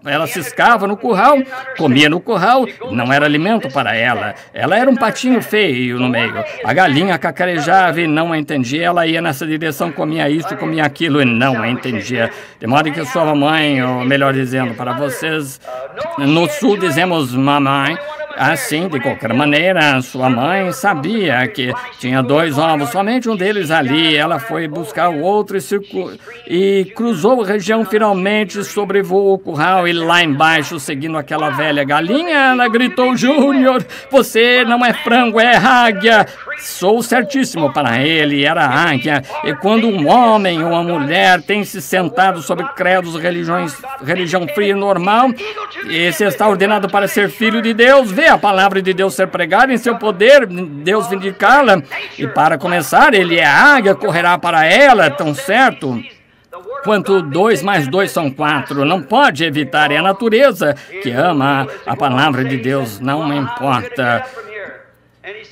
Ela ciscava no curral, comia no curral, não era alimento para ela. Ela era um patinho feio no meio. A galinha cacarejava e não a entendia. Ela ia nessa direção, comia isso, comia aquilo e não a entendia. De modo que sua mamãe, ou melhor dizendo, para vocês, no sul dizemos mamãe. Assim, de qualquer maneira, sua mãe sabia que tinha 2 ovos, somente um deles ali. Ela foi buscar o outro e cruzou a região, finalmente sobrevoou o curral, e lá embaixo, seguindo aquela velha galinha, ela gritou: Júnior, você não é frango, é águia. Sou certíssimo para ele, era águia. E quando um homem ou uma mulher tem se sentado sobre credos, religião fria e normal, esse está ordenado para ser filho de Deus, vê a palavra de Deus ser pregada em seu poder, Deus vindicá-la, e para começar, ele é águia, correrá para ela, tão certo quanto 2 mais 2 são 4, não pode evitar, é a natureza que ama a palavra de Deus, não importa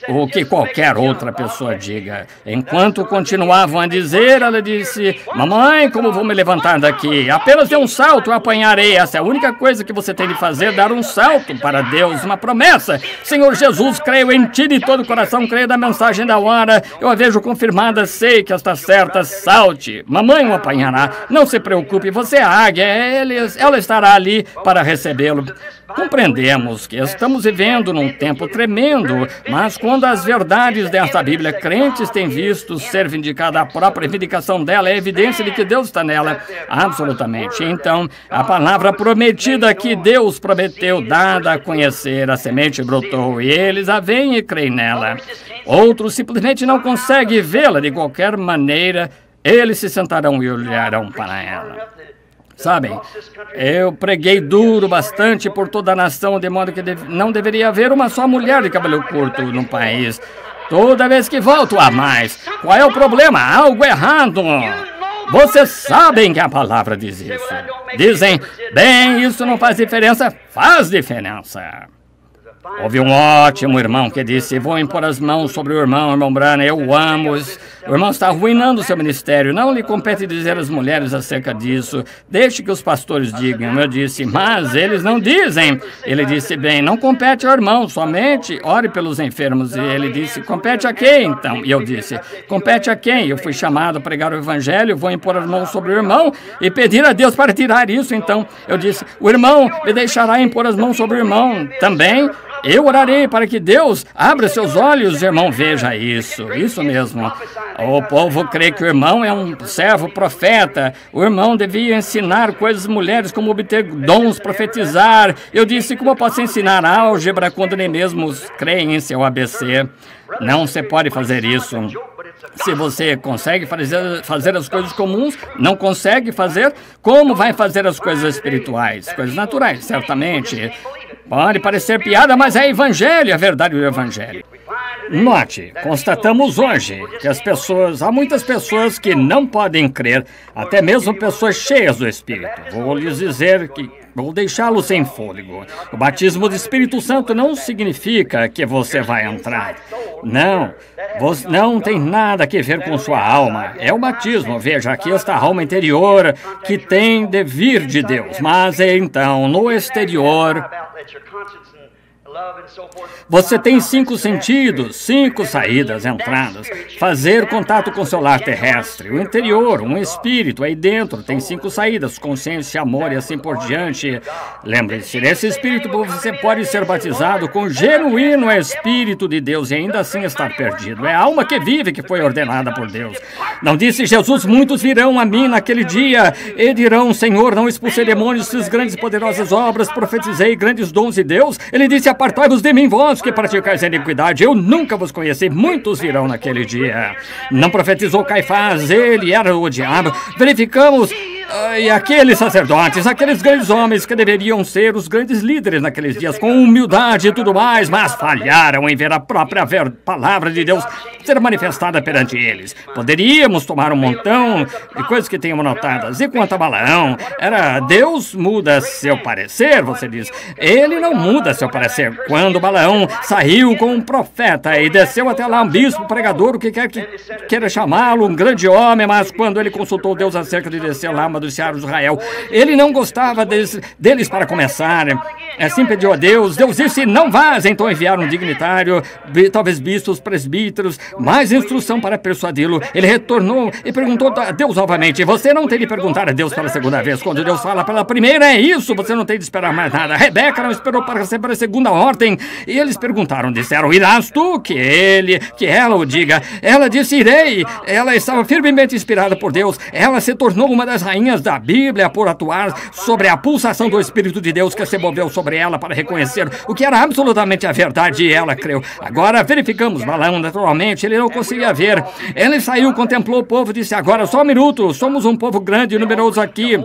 o que qualquer outra pessoa diga. Enquanto continuavam a dizer, ela disse: mamãe, como vou me levantar daqui? Apenas dê um salto, eu apanharei. Essa é a única coisa que você tem de fazer, dar um salto para Deus, uma promessa. Senhor Jesus, creio em ti de todo o coração, creio na mensagem da hora, eu a vejo confirmada, sei que está certa, salte. Mamãe o apanhará, não se preocupe, você é a águia, ela estará ali para recebê-lo. Compreendemos que estamos vivendo num tempo tremendo, mas quando as verdades desta Bíblia, crentes têm visto ser vindicada, a própria vindicação dela é evidência de que Deus está nela, absolutamente. Então, a palavra prometida que Deus prometeu, dada a conhecer, a semente brotou, e eles a veem e creem nela. Outros simplesmente não conseguem vê-la de qualquer maneira, eles se sentarão e olharão para ela. Sabem, eu preguei duro bastante por toda a nação, de modo que não deveria haver uma só mulher de cabelo curto no país. Toda vez que volto há mais. Qual é o problema? Algo errado. Vocês sabem que a palavra diz isso. Dizem, bem, isso não faz diferença. Faz diferença. Houve um ótimo irmão que disse, vou impor as mãos sobre o irmão Branham, eu amo. O irmão está arruinando o seu ministério, não lhe compete dizer às mulheres acerca disso, deixe que os pastores digam. Eu disse, mas eles não dizem. Ele disse, bem, não compete ao irmão, somente ore pelos enfermos. E ele disse, compete a quem então? E eu disse, compete a quem? Eu fui chamado a pregar o evangelho, vou impor as mãos sobre o irmão e pedir a Deus para tirar isso. Então eu disse, o irmão me deixará impor as mãos sobre o irmão também. Eu orarei para que Deus abra seus olhos, irmão, veja isso mesmo. O povo crê que o irmão é um servo profeta, o irmão devia ensinar coisas mulheres, como obter dons, profetizar. Eu disse, como eu posso ensinar álgebra quando nem mesmo creem em seu ABC? Não se pode fazer isso. Se você consegue fazer as coisas comuns, não consegue fazer, como vai fazer as coisas espirituais? Coisas naturais, certamente. Pode parecer piada, mas é evangelho, é verdade do evangelho. Note, constatamos hoje que há muitas pessoas que não podem crer, até mesmo pessoas cheias do Espírito. Vou lhes dizer que vou deixá-los sem fôlego. O batismo do Espírito Santo não significa que você vai entrar. Não tem nada a ver com sua alma. É o batismo. Veja, aqui está a alma interior que tem de vir de Deus. Mas então, no exterior, você tem 5 sentidos, 5 saídas, entradas. Fazer contato com seu lar terrestre. O interior, um espírito, aí dentro, tem 5 saídas. Consciência, amor e assim por diante. Lembre-se, nesse espírito você pode ser batizado com o genuíno Espírito de Deus e ainda assim estar perdido. É a alma que vive que foi ordenada por Deus. Não disse Jesus, muitos virão a mim naquele dia e dirão, Senhor, não expulsei demônios, fiz grandes e poderosas obras, profetizei grandes dons de Deus. Ele disse, apartai-vos de mim, vós que praticais a iniquidade, eu nunca vos conheci. Muitos virão naquele dia. Não profetizou Caifás, ele era o diabo. Verificamos, e aqueles sacerdotes, aqueles grandes homens que deveriam ser os grandes líderes naqueles dias, com humildade e tudo mais, mas falharam em ver a própria palavra de Deus ser manifestada perante eles. Poderíamos tomar um montão de coisas que tenham notadas. E quanto a Balaão, Deus muda seu parecer, você diz. Ele não muda seu parecer. Quando Balaão saiu com um profeta e desceu até lá um bispo, pregador, o que quer que queira chamá-lo, um grande homem, mas quando ele consultou Deus acerca de descer lá, amaduriciar Israel, ele não gostava deles para começar. Assim pediu a Deus. Deus disse, não vás. Então enviaram um dignitário, talvez bispos, presbíteros, mais instrução para persuadi-lo. Ele retornou e perguntou a Deus novamente. Você não tem de perguntar a Deus pela segunda vez. Quando Deus fala pela primeira, é isso. Você não tem de esperar mais nada. Rebeca não esperou para receber a segunda ordem. E eles perguntaram, disseram, irás tu? Que ela o diga. Ela disse, irei. Ela estava firmemente inspirada por Deus. Ela se tornou uma das rainhas da Bíblia por atuar sobre a pulsação do Espírito de Deus que se moveu sobre ela para reconhecer o que era absolutamente a verdade e ela creu. Agora verificamos Balaão, naturalmente, ele não conseguia ver. Ele saiu, contemplou o povo e disse, agora só um minuto, somos um povo grande e numeroso aqui.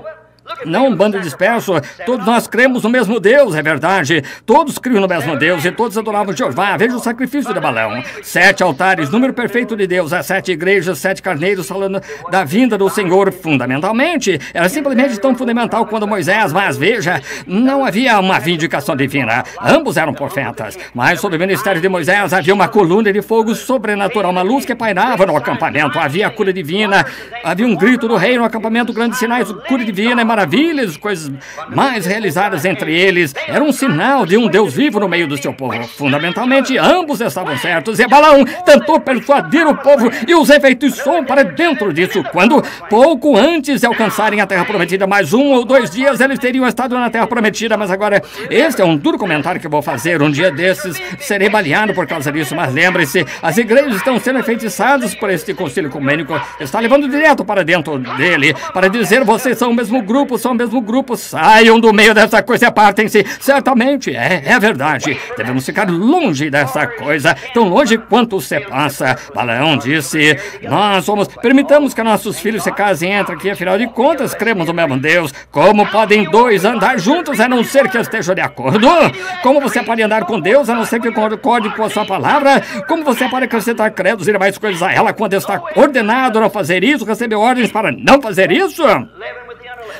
Não um bando disperso, todos nós cremos no mesmo Deus, é verdade. Todos criam no mesmo Deus e todos adoravam Jeová. Veja o sacrifício de Balaão. 7 altares, número perfeito de Deus, as 7 igrejas, 7 carneiros falando da vinda do Senhor. Fundamentalmente, era simplesmente tão fundamental quanto Moisés, mas veja, não havia uma vindicação divina. Ambos eram profetas, mas sob o ministério de Moisés havia uma coluna de fogo sobrenatural, uma luz que pairava no acampamento. Havia a cura divina, havia um grito do rei no acampamento, grandes sinais, cura divina e maravilhas, coisas mais realizadas entre eles. Era um sinal de um Deus vivo no meio do seu povo. Fundamentalmente, ambos estavam certos. E Balaão tentou persuadir o povo e os enfeitiçou para dentro disso. Quando, pouco antes de alcançarem a Terra Prometida, mais 1 ou 2 dias, eles teriam estado na Terra Prometida. Mas agora, este é um duro comentário que eu vou fazer. Um dia desses, serei baleado por causa disso. Mas lembre-se, as igrejas estão sendo enfeitiçadas por este concílio ecumênico. Está levando direto para dentro dele, para dizer, vocês são o mesmo grupo grupos são o mesmo grupo. Saiam do meio dessa coisa e apartem-se. Certamente, é verdade. Devemos ficar longe dessa coisa, tão longe quanto você passa. Balaão disse, permitamos que nossos filhos se casem entre aqui, afinal de contas, cremos no mesmo Deus. Como podem dois andar juntos a não ser que estejam de acordo? Como você pode andar com Deus a não ser que concorde com a sua palavra? Como você pode acrescentar credos e mais coisas a ela quando está ordenado a não fazer isso, receber ordens para não fazer isso?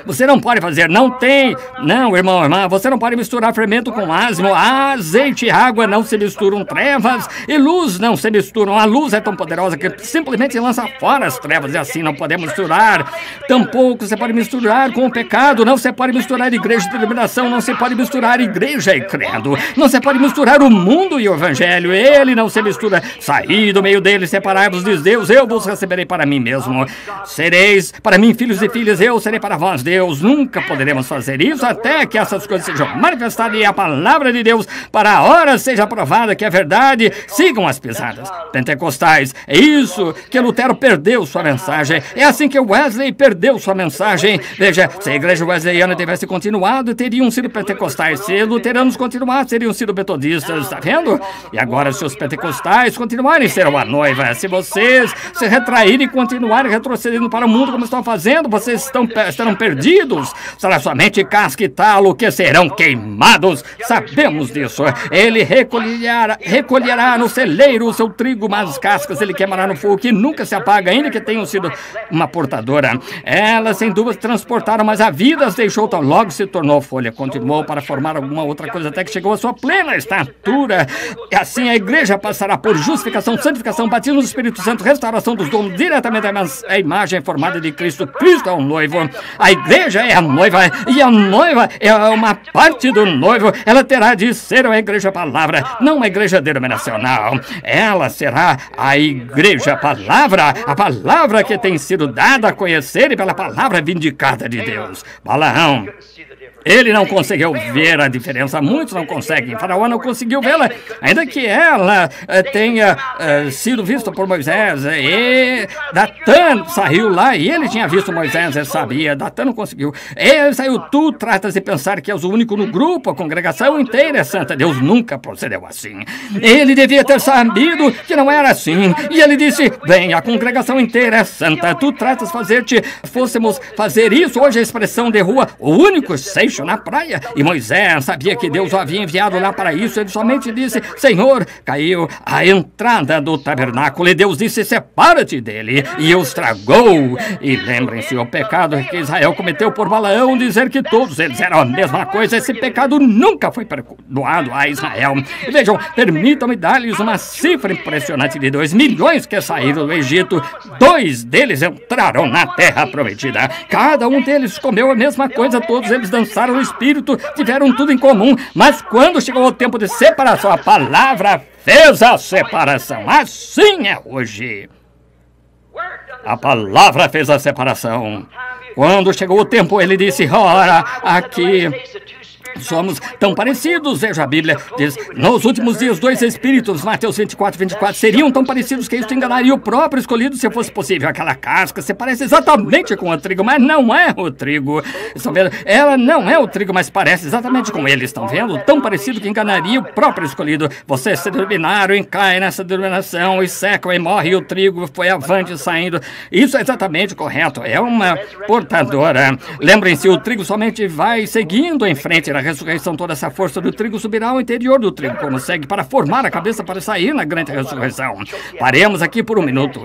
Você não pode fazer, não, irmão, irmã, você não pode misturar fermento com asmo, azeite e água não se misturam, trevas e luz não se misturam, a luz é tão poderosa que simplesmente lança fora as trevas e assim não podemos misturar, tampouco você pode misturar com o pecado, não se pode misturar igreja e denominação, não se pode misturar igreja e credo, não se pode misturar o mundo e o evangelho, ele não se mistura, saí do meio dele, separai-vos de Deus, eu vos receberei para mim mesmo, sereis para mim filhos e filhas, eu serei para vós Deus, nunca poderemos fazer isso até que essas coisas sejam manifestadas e a palavra de Deus para a hora seja provada que é verdade, sigam as pisadas pentecostais, é isso que Lutero perdeu sua mensagem, é assim que Wesley perdeu sua mensagem, veja, se a igreja wesleyana tivesse continuado, teriam sido pentecostais, se luteranos continuassem, teriam sido metodistas, está vendo? E agora se os pentecostais continuarem, serão a noiva, se vocês se retraírem e continuarem retrocedendo para o mundo como estão fazendo, vocês estarão perdidos, será somente casca e talo que serão queimados, sabemos disso, ele recolherá no celeiro o seu trigo, mas as cascas ele queimará no fogo que nunca se apaga, ainda que tenham sido uma portadora, elas sem dúvida transportaram, mas a vida as deixou, tão logo se tornou folha, continuou para formar alguma outra coisa até que chegou à sua plena estatura, e assim a igreja passará por justificação, santificação, batismo do Espírito Santo, restauração dos dons, diretamente à imagem formada de Cristo, Cristo é o noivo, a igreja é a noiva, e a noiva é uma parte do noivo, ela terá de ser uma igreja palavra, não uma igreja denominacional, ela será a igreja palavra, a palavra que tem sido dada a conhecer e pela palavra vindicada de Deus. Balaão, ele não conseguiu ver a diferença, muitos não conseguem, Faraó não conseguiu vê-la, ainda que ela tenha sido vista por Moisés, e Datã saiu lá e ele tinha visto Moisés, ele sabia, Datã não conseguiu, ele saiu, tu tratas de pensar que és o único no grupo, a congregação inteira é santa, Deus nunca procedeu assim, ele devia ter sabido que não era assim, e ele disse, bem, a congregação inteira é santa, tu tratas fôssemos fazer isso, hoje a expressão de rua, o único seixo na praia, e Moisés sabia que Deus o havia enviado lá para isso, ele somente disse, Senhor, caiu a entrada do tabernáculo, e Deus disse, separa-te dele, e o estragou, e lembrem-se, o pecado que Israel cometeu por Balaão, dizer que todos eles eram a mesma coisa, esse pecado nunca foi perdoado a Israel, e vejam, permitam-me dar-lhes uma cifra impressionante de 2 milhões que saíram do Egito, 2 deles entraram na terra prometida, cada um deles comeu a mesma coisa, todos eles dançaram no Espírito, tiveram tudo em comum, mas quando chegou o tempo de separação, a palavra fez a separação, assim é hoje. A palavra fez a separação. Quando chegou o tempo, ele disse, ora, aqui somos tão parecidos, veja a Bíblia, diz, nos últimos dias 2 espíritos, Mateus 24, seriam tão parecidos que isso enganaria o próprio escolhido se fosse possível. Aquela casca se parece exatamente com o trigo, mas não é o trigo. Estão vendo? Ela não é o trigo, mas parece exatamente com ele. Estão vendo? Tão parecido que enganaria o próprio escolhido. Vocês se denominaram e caem nessa denominação e secam e morre, e o trigo foi avante saindo. Isso é exatamente correto. É uma portadora. Lembrem-se, o trigo somente vai seguindo em frente na ressurreição, toda essa força do trigo subirá ao interior do trigo, como segue, para formar a cabeça para sair na grande ressurreição. Paremos aqui por um minuto.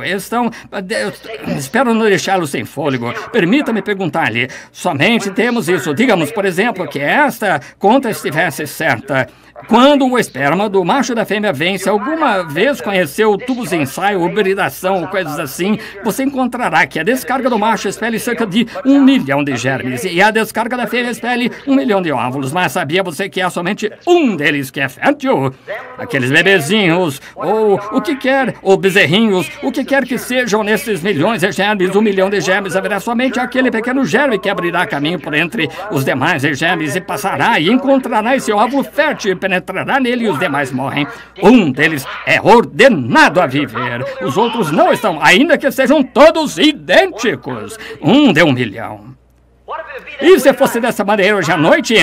Espero não deixá-lo sem fôlego. Permita-me perguntar-lhe, somente temos isso. Digamos, por exemplo, que esta conta estivesse certa. Quando o esperma do macho da fêmea vence, alguma vez conheceu tubos de ensaio, hibridação ou coisas assim, você encontrará que a descarga do macho expele cerca de 1 milhão de germes e a descarga da fêmea expele 1 milhão de óvulos. Mas sabia você que há somente um deles que é fértil? Aqueles bebezinhos, ou o que quer, ou bezerrinhos, o que quer que sejam nesses milhões de germes, 1 milhão de germes, haverá somente aquele pequeno germe que abrirá caminho por entre os demais germes e passará e encontrará esse óvulo fértil, penetrará nele e os demais morrem. Um deles é ordenado a viver, os outros não estão, ainda que sejam todos idênticos. Um de 1 milhão. E se fosse dessa maneira hoje à noite?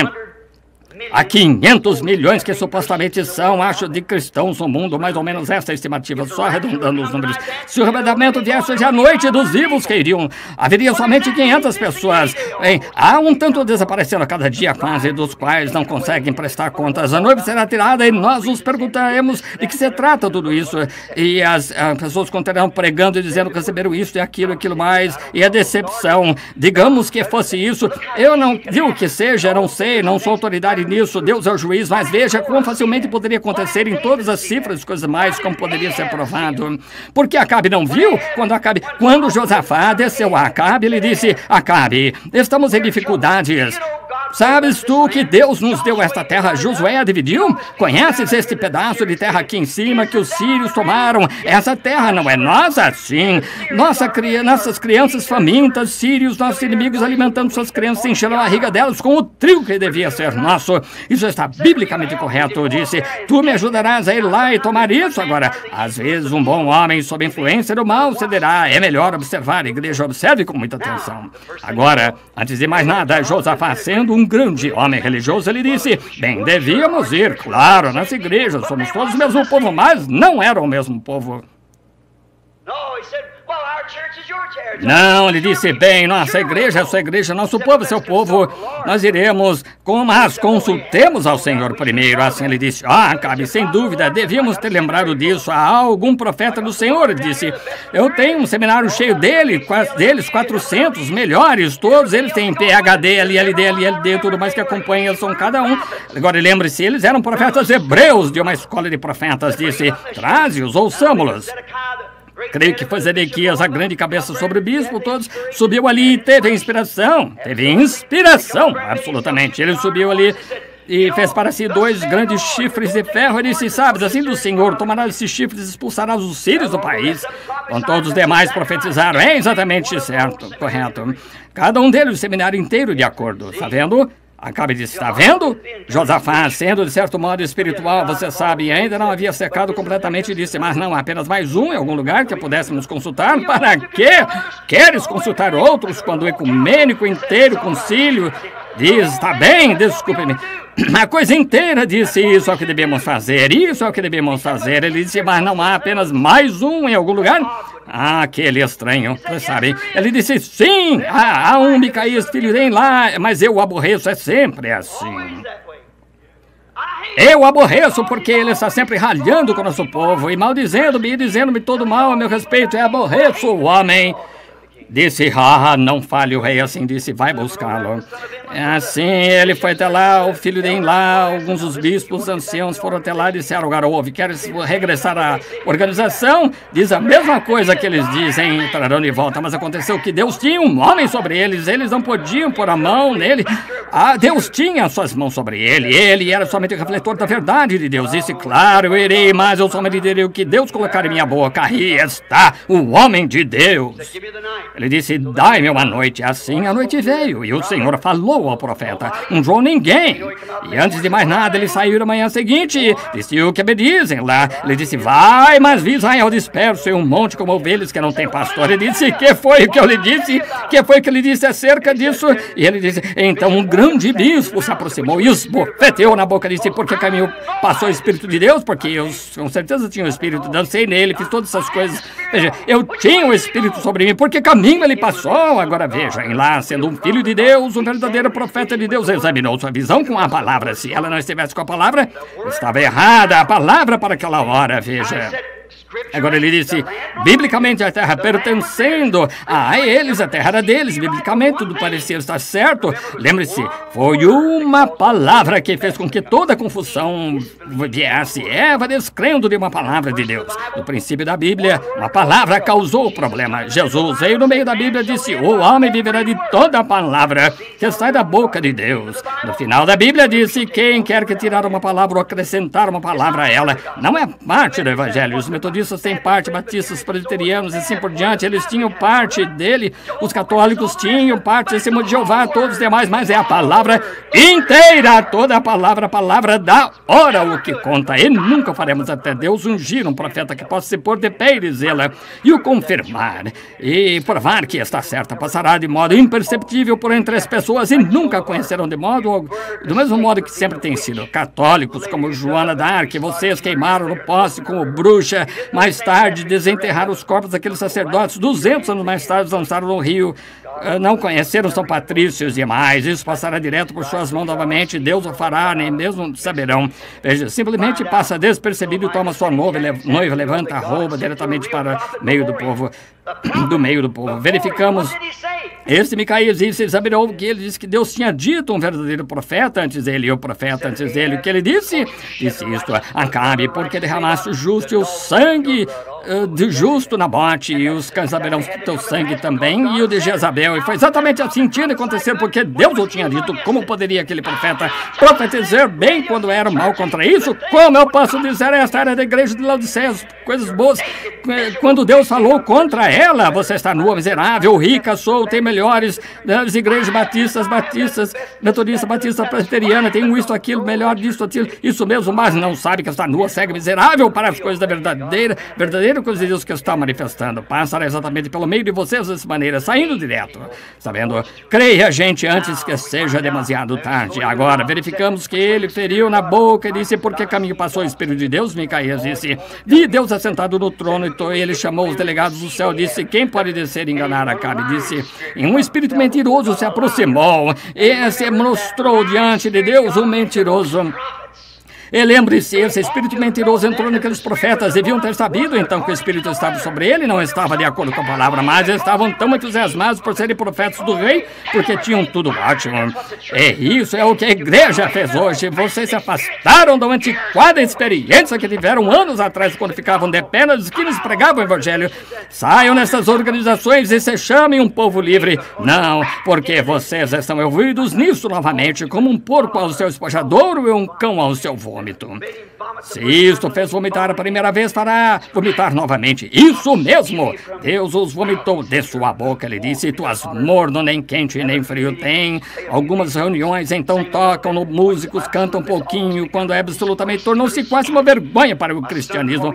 Há 500 milhões que supostamente são, acho, de cristãos no mundo, mais ou menos essa estimativa, só arredondando os números. Se o arrebatamento viesse hoje à noite, dos vivos que iriam, haveria somente 500 pessoas. Bem, há um tanto desaparecendo a cada dia, quase, dos quais não conseguem prestar contas. A noiva será tirada e nós nos perguntaremos de que se trata tudo isso. E as pessoas continuarão pregando e dizendo que receberam isso e aquilo mais, e a decepção. Digamos que fosse isso, eu não vi o que seja, não sei, não sou autoridade nisso, Deus é o juiz, mas veja como facilmente poderia acontecer em todas as cifras, coisas mais, como poderia ser provado. Porque Acabe não viu? Quando Josafá desceu a Acabe, ele disse: Acabe, estamos em dificuldades. Sabes tu que Deus nos deu esta terra? Josué a dividiu? Conheces este pedaço de terra aqui em cima que os sírios tomaram? Essa terra não é nossa? Sim. Nossas crianças famintas, sírios, nossos inimigos alimentando suas crianças, enchendo a barriga delas com o trigo que devia ser nosso. Isso está biblicamente correto, disse. Tu me ajudarás a ir lá e tomar isso agora. Às vezes um bom homem sob influência do mal cederá. É melhor observar, a igreja observe com muita atenção. Agora, antes de mais nada, Josafá, sendo um grande homem religioso, ele disse: bem, devíamos ir, claro, nas igrejas, somos todos o mesmo povo, mas não eram o mesmo povo. Não, ele disse: bem, nossa igreja é sua igreja, nosso povo é seu povo, nós iremos, mas consultemos ao Senhor primeiro. Assim ele disse: Acabe, sem dúvida, devíamos ter lembrado disso. Há algum profeta do Senhor? Ele disse: eu tenho um seminário cheio deles, 400 melhores, todos eles têm PhD, LLD, tudo mais que acompanha, são cada um. Agora lembre-se, eles eram profetas hebreus de uma escola de profetas, disse: traze-os, ouçamos-los. Creio que foi Zedequias, a grande cabeça sobre o bispo, todos subiu ali e teve inspiração, absolutamente. Ele subiu ali e fez para si 2 grandes chifres de ferro e disse: sabes, assim do Senhor, tomarás esses chifres e expulsarás os sírios do país. Quando todos os demais profetizaram, é exatamente certo, correto. Cada um deles, o seminário inteiro de acordo, está vendo? Acabe de estar vendo? Josafá, sendo de certo modo espiritual, você sabe, ainda não havia secado completamente, disse: mas não, apenas mais um em algum lugar que pudéssemos consultar. Para quê? Queres consultar outros quando o ecumênico inteiro, concílio, diz: está bem, desculpe-me. A coisa inteira disse: isso é o que devemos fazer, isso é o que devemos fazer. Ele disse: mas não há apenas mais um em algum lugar? Aquele estranho, vocês sabem. Ele disse: sim, há um Micaías, filho de lá, mas eu o aborreço, é sempre assim. Eu aborreço porque ele está sempre ralhando com o nosso povo e maldizendo-me e dizendo-me todo mal a meu respeito. Eu aborreço o homem. Disse: não fale o rei assim, disse: vai buscá-lo. Assim, ele foi até lá, o filho de Enlá, alguns dos bispos anciãos foram até lá e disseram: agora ouve, queres regressar à organização? Diz a mesma coisa que eles dizem, entrarão de volta, mas aconteceu que Deus tinha um homem sobre eles não podiam pôr a mão nele. Deus tinha suas mãos sobre ele era somente o refletor da verdade de Deus. Disse: claro, eu irei, mas eu somente direi o que Deus colocar em minha boca. Aí está o homem de Deus. Ele disse: dai-me uma noite. Assim a noite veio, e o Senhor falou ao profeta: não viu ninguém. E antes de mais nada, ele saiu na manhã seguinte, disse o que me dizem lá. Ele disse: vai, mas vi Israel disperso em um monte como ovelhas que não tem pastor. Ele disse: que foi o que eu lhe disse? Que foi o que ele disse acerca disso? E ele disse: então um grande bispo se aproximou e os bofeteou na boca. Disse: porque caminho passou o Espírito de Deus? Porque eu com certeza tinha o Espírito, dancei nele, fiz todas essas coisas. Veja, eu tinha o Espírito sobre mim, porque caminho ele passou. Agora veja, em lá, sendo um filho de Deus, um verdadeiro profeta de Deus, examinou sua visão com a palavra. Se ela não estivesse com a palavra, estava errada a palavra para aquela hora, veja. Agora ele disse: biblicamente a terra pertencendo a eles, a terra era deles, biblicamente tudo parecia estar certo. Lembre-se, foi uma palavra que fez com que toda a confusão viesse. Eva descrendo de uma palavra de Deus. No princípio da Bíblia, uma palavra causou o problema. Jesus veio no meio da Bíblia e disse: o homem viverá de toda a palavra que sai da boca de Deus. No final da Bíblia disse: quem quer que tirar uma palavra ou acrescentar uma palavra a ela, não é parte do Evangelho. Isso me metodistas têm parte, batistas, presbiterianos e assim por diante, eles tinham parte dele, os católicos tinham parte, Testemunho de Jeová, todos os demais, mas é a palavra inteira, toda a palavra da hora o que conta. E nunca faremos até Deus ungir um profeta que possa se pôr de pé e dizê-la e o confirmar e provar que está certa. Passará de modo imperceptível por entre as pessoas e nunca conhecerão do mesmo modo que sempre tem sido. Católicos como Joana d'Arc, vocês queimaram no poste como bruxa, mais tarde desenterraram os corpos daqueles sacerdotes, 200 anos mais tarde lançaram no rio. Não conheceram São Patrícios e mais. Isso passará direto por suas mãos novamente. Deus o fará, nem mesmo saberão. Veja, simplesmente passa despercebido e toma sua noiva, levanta a roupa diretamente para meio do povo. Verificamos. Este Micaías disse, examinou que ele disse que Deus tinha dito um verdadeiro profeta antes dele, e o profeta antes dele. O que ele disse? Disse isto: Acabe, porque derramaste o justo e o sangue de justo na bote, e os cães saberão o teu sangue também, e o de Jezabel. E foi exatamente assim que tinha de acontecer, porque Deus o tinha dito. Como poderia aquele profeta profetizar bem quando era mal contra isso? Como eu posso dizer esta era da igreja de Laodiceia, as coisas boas, quando Deus falou contra ela? Você está nua, miserável, rica, sou, tem melhores das igrejas batistas, metodistas, batistas, presbiteriana, tem isto, aquilo, melhor disso, aquilo, isso mesmo, mas não sabe que está nua, cega, miserável para as coisas da verdadeira coisa de Deus que está manifestando. Passará exatamente pelo meio de vocês dessa maneira, saindo direto, sabendo, creia, gente, antes que seja demasiado tarde. Agora, verificamos que ele feriu na boca e disse, por que caminho passou o Espírito de Deus? Micaías disse, vi Deus assentado no trono, e ele chamou os delegados do céu, disse, quem pode descer e enganar Acabe? Disse, e um espírito mentiroso se aproximou e se mostrou diante de Deus um mentiroso. E lembre-se, esse espírito mentiroso entrou naqueles profetas, deviam ter sabido então que o espírito estava sobre ele, não estava de acordo com a palavra, mas estavam tão entusiasmados por serem profetas do rei, porque tinham tudo ótimo. E isso é o que a igreja fez hoje. Vocês se afastaram da antiquada experiência que tiveram anos atrás, quando ficavam de pé nas esquinas e pregavam o evangelho. Saiam nessas organizações e se chamem um povo livre. Não, porque vocês estão envolvidos nisso novamente, como um porco ao seu espojadouro e um cão ao seu vômito. Se isto fez vomitar a primeira vez, fará vomitar novamente. Isso mesmo! Deus os vomitou de sua boca, ele disse, tuas morno, nem quente, nem frio tem. Algumas reuniões então tocam no músicos, cantam um pouquinho, quando é absolutamente tornou-se quase uma vergonha para o cristianismo.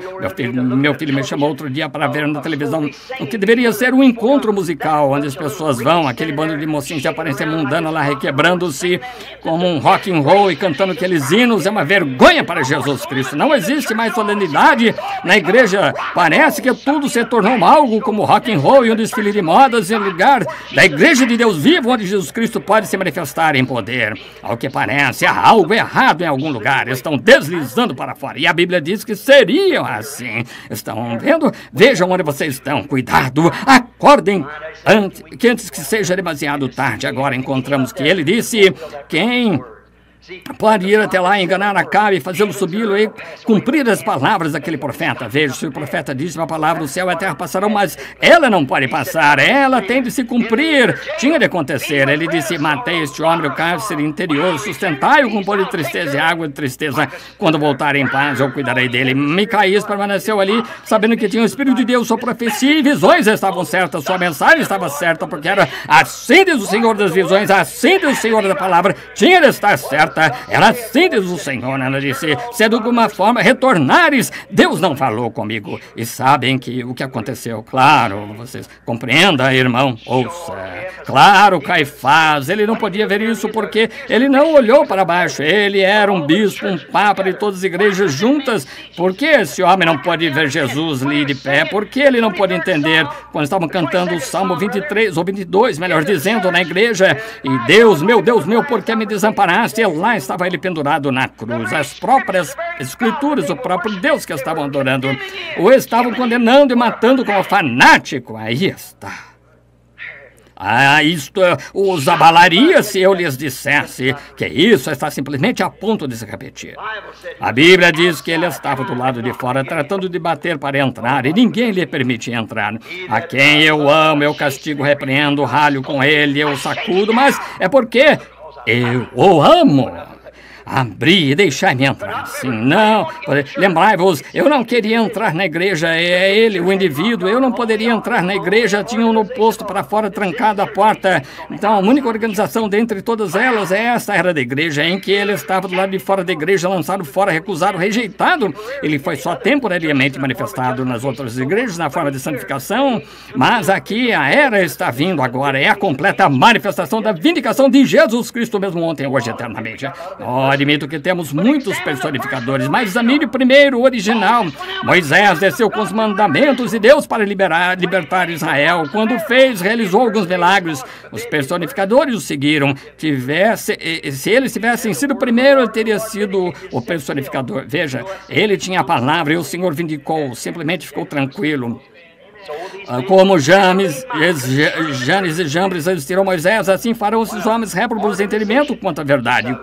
Meu filho me chamou outro dia para ver na televisão o que deveria ser um encontro musical, onde as pessoas vão, aquele bando de mocinhos de aparência mundana lá requebrando-se como um rock and roll e cantando aqueles hinos. É uma vergonha para Jesus Cristo. Não existe mais solenidade na igreja. Parece que tudo se tornou algo como rock and roll e um desfile de modas em lugar da igreja de Deus vivo, onde Jesus Cristo pode se manifestar em poder. Ao que parece, há algo errado em algum lugar. Estão deslizando para fora. E a Bíblia diz que seriam assim. Estão vendo? Vejam onde vocês estão. Cuidado. Acordem antes que seja demasiado tarde. Agora encontramos que ele disse, quem pode ir até lá, enganar Acabe, fazê-lo subi-lo e cumprir as palavras daquele profeta. Veja, se o profeta disse uma palavra, o céu e a terra passarão, mas ela não pode passar, ela tem de se cumprir. Tinha de acontecer. Ele disse, matei este homem, o cárcere interior, sustentai-o com pó de tristeza e água de tristeza. Quando voltar em paz, eu cuidarei dele. Micaías permaneceu ali, sabendo que tinha o Espírito de Deus, sua profecia e visões estavam certas, sua mensagem estava certa, porque era assim diz o Senhor das visões, assim diz o Senhor da palavra, tinha de estar certa. Ela assim diz o Senhor, ela disse, se de alguma forma retornares, Deus não falou comigo. E sabem que o que aconteceu, claro, vocês compreendam, irmão, ouça. Claro, Caifás, ele não podia ver isso porque ele não olhou para baixo. Ele era um bispo, um papa de todas as igrejas juntas. Por que esse homem não pode ver Jesus ali de pé? Por que ele não pode entender quando estavam cantando o Salmo 23, ou 22, melhor dizendo, na igreja? E Deus, meu, por que me desamparaste? Lá estava ele pendurado na cruz. As próprias escrituras, o próprio Deus que estavam adorando, o estavam condenando e matando como fanático. Aí está. Isto os abalaria se eu lhes dissesse que isso está simplesmente a ponto de se repetir. A Bíblia diz que ele estava do lado de fora tratando de bater para entrar e ninguém lhe permitia entrar. A quem eu amo, eu castigo, repreendo, ralho com ele, eu sacudo, mas é porque eu o amo. abri e deixai-me entrar. Sim, não. Lembrai-vos, eu não queria entrar na igreja, é ele, o indivíduo. Eu não poderia entrar na igreja, tinham no posto para fora, trancado a porta. Então, a única organização dentre todas elas é esta, era da igreja, em que ele estava do lado de fora da igreja, lançado fora, recusado, rejeitado. Ele foi só temporariamente manifestado nas outras igrejas, na forma de santificação, mas aqui a era está vindo agora, é a completa manifestação da vindicação de Jesus Cristo, mesmo ontem, hoje, eternamente. Admito que temos muitos personificadores, mas examine primeiro o original. Moisés desceu com os mandamentos de Deus para libertar Israel. Quando realizou alguns milagres, os personificadores o seguiram. Se eles tivessem sido o primeiro, ele teria sido o personificador. Veja, ele tinha a palavra e o Senhor vindicou, simplesmente ficou tranquilo. Como Janes e Jambres resistiram a Moisés, assim farão esses homens réprobos de entendimento quanto à verdade.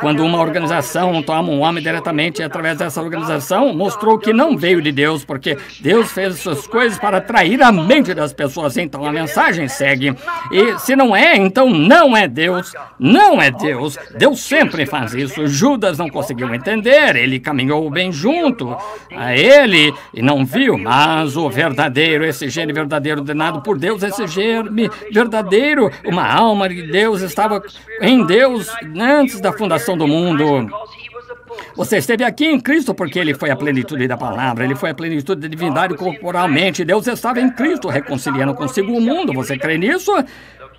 Quando uma organização toma um homem diretamente através dessa organização, mostrou que não veio de Deus, porque Deus fez essas coisas para atrair a mente das pessoas. Então a mensagem segue. E se não é, então não é Deus. Não é Deus. Deus sempre faz isso. Judas não conseguiu entender. Ele caminhou bem junto a ele e não viu, mas o verdadeiro, esse gene verdadeiro ordenado por Deus, esse gene verdadeiro, uma alma de Deus estava em Deus antes da fundação do mundo. Você esteve aqui em Cristo porque ele foi a plenitude da palavra, ele foi a plenitude da divindade corporalmente. Deus estava em Cristo, reconciliando consigo o mundo. Você crê nisso?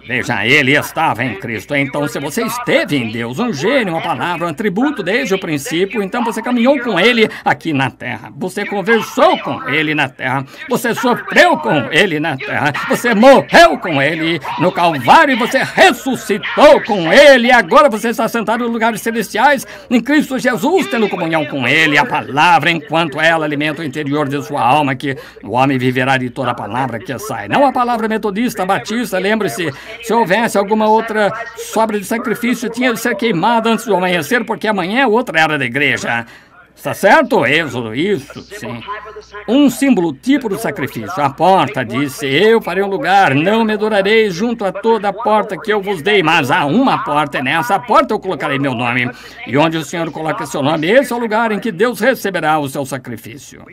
Veja, ele estava em Cristo. Então, se você esteve em Deus, um gênio, uma palavra, um atributo desde o princípio, então você caminhou com ele aqui na terra. Você conversou com ele na terra. Você sofreu com ele na terra. Você morreu com ele no Calvário e você ressuscitou com ele. E agora você está sentado em lugares celestiais em Cristo Jesus, tendo comunhão com ele. A palavra, enquanto ela alimenta o interior de sua alma, que o homem viverá de toda a palavra que sai. Não a palavra metodista, batista, lembre-se. Se houvesse alguma outra sobra de sacrifício, tinha de ser queimada antes do amanhecer, porque amanhã é outra era da igreja. Está certo? Êxodo, isso, sim. Um símbolo, tipo do sacrifício. A porta disse, eu farei um lugar, não me adorareis junto a toda a porta que eu vos dei, mas há uma porta, e nessa porta eu colocarei meu nome. E onde o Senhor coloca seu nome, esse é o lugar em que Deus receberá o seu sacrifício.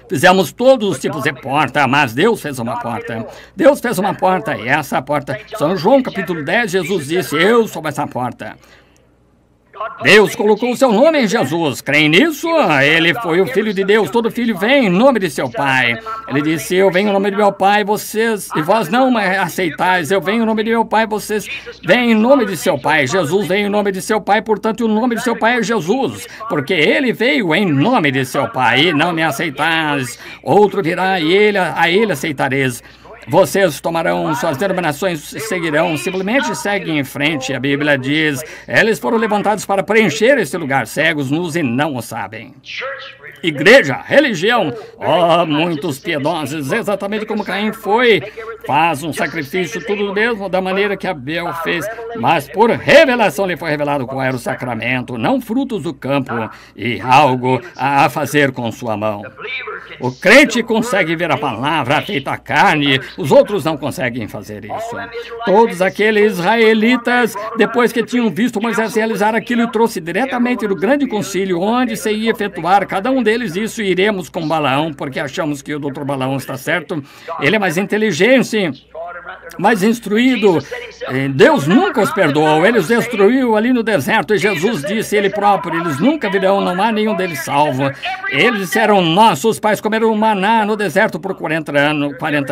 Fizemos todos os tipos de porta, mas Deus fez uma porta. Deus fez uma porta, e essa porta, São João capítulo 10, Jesus disse, eu sou essa porta. Deus colocou o seu nome em Jesus. Creem nisso? Ele foi o Filho de Deus. Todo filho vem em nome de seu Pai. Ele disse, eu venho em nome de meu Pai, e vós não me aceitais. Eu venho em nome de meu Pai, vocês vêm em nome de seu Pai. Jesus veio em nome de seu Pai, portanto o nome de seu Pai é Jesus. Porque ele veio em nome de seu Pai. E não me aceitais. Outro virá e a ele aceitareis. Vocês tomarão suas denominações e seguirão, simplesmente seguem em frente. A Bíblia diz, eles foram levantados para preencher esse lugar, cegos, nus e não o sabem. Igreja, religião, muitos piedosos, exatamente como Caim foi, faz um sacrifício, tudo mesmo da maneira que Abel fez, mas por revelação lhe foi revelado qual era o sacramento, não frutos do campo e algo a fazer com sua mão. O crente consegue ver a palavra feita a carne, os outros não conseguem fazer isso. Todos aqueles israelitas, depois que tinham visto Moisés realizar aquilo, trouxe diretamente do grande concílio, onde se ia efetuar cada um deles isso, iremos com Balaão, porque achamos que o doutor Balaão está certo. Ele é mais inteligente, mais instruído. Deus nunca os perdoou, ele os destruiu ali no deserto, e Jesus disse ele próprio, eles nunca virão, não há nenhum deles salvo. Eles disseram, nossos pais comeram maná no deserto por 40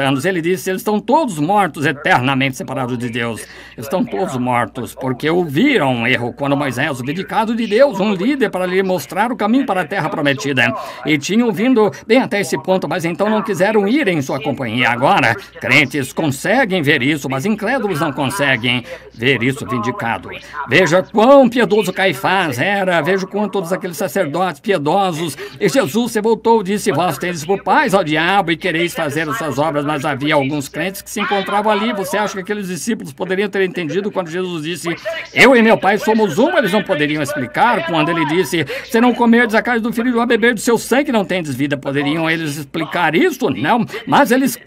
anos. Ele disse, eles estão todos mortos, eternamente separados de Deus. Estão todos mortos, porque ouviram um erro quando Moisés, o dedicado de Deus, um líder para lhe mostrar o caminho para a terra prometida. E tinham vindo bem até esse ponto, mas então não quiseram ir em sua companhia. Agora, crentes conseguem ver isso, mas incrédulos não conseguem ver isso vindicado. Veja quão piedoso Caifás era, veja quão todos aqueles sacerdotes piedosos. E Jesus se voltou e disse, vós tendes por pais ao diabo e quereis fazer as suas obras, mas havia alguns crentes que se encontravam ali. Você acha que aqueles discípulos poderiam ter entendido quando Jesus disse, eu e meu pai somos um? Eles não poderiam explicar. Quando ele disse, se não comerdes a carne do filho ou a beber do seu sangue, não tendes vida. Poderiam eles explicar isso? Não, mas eles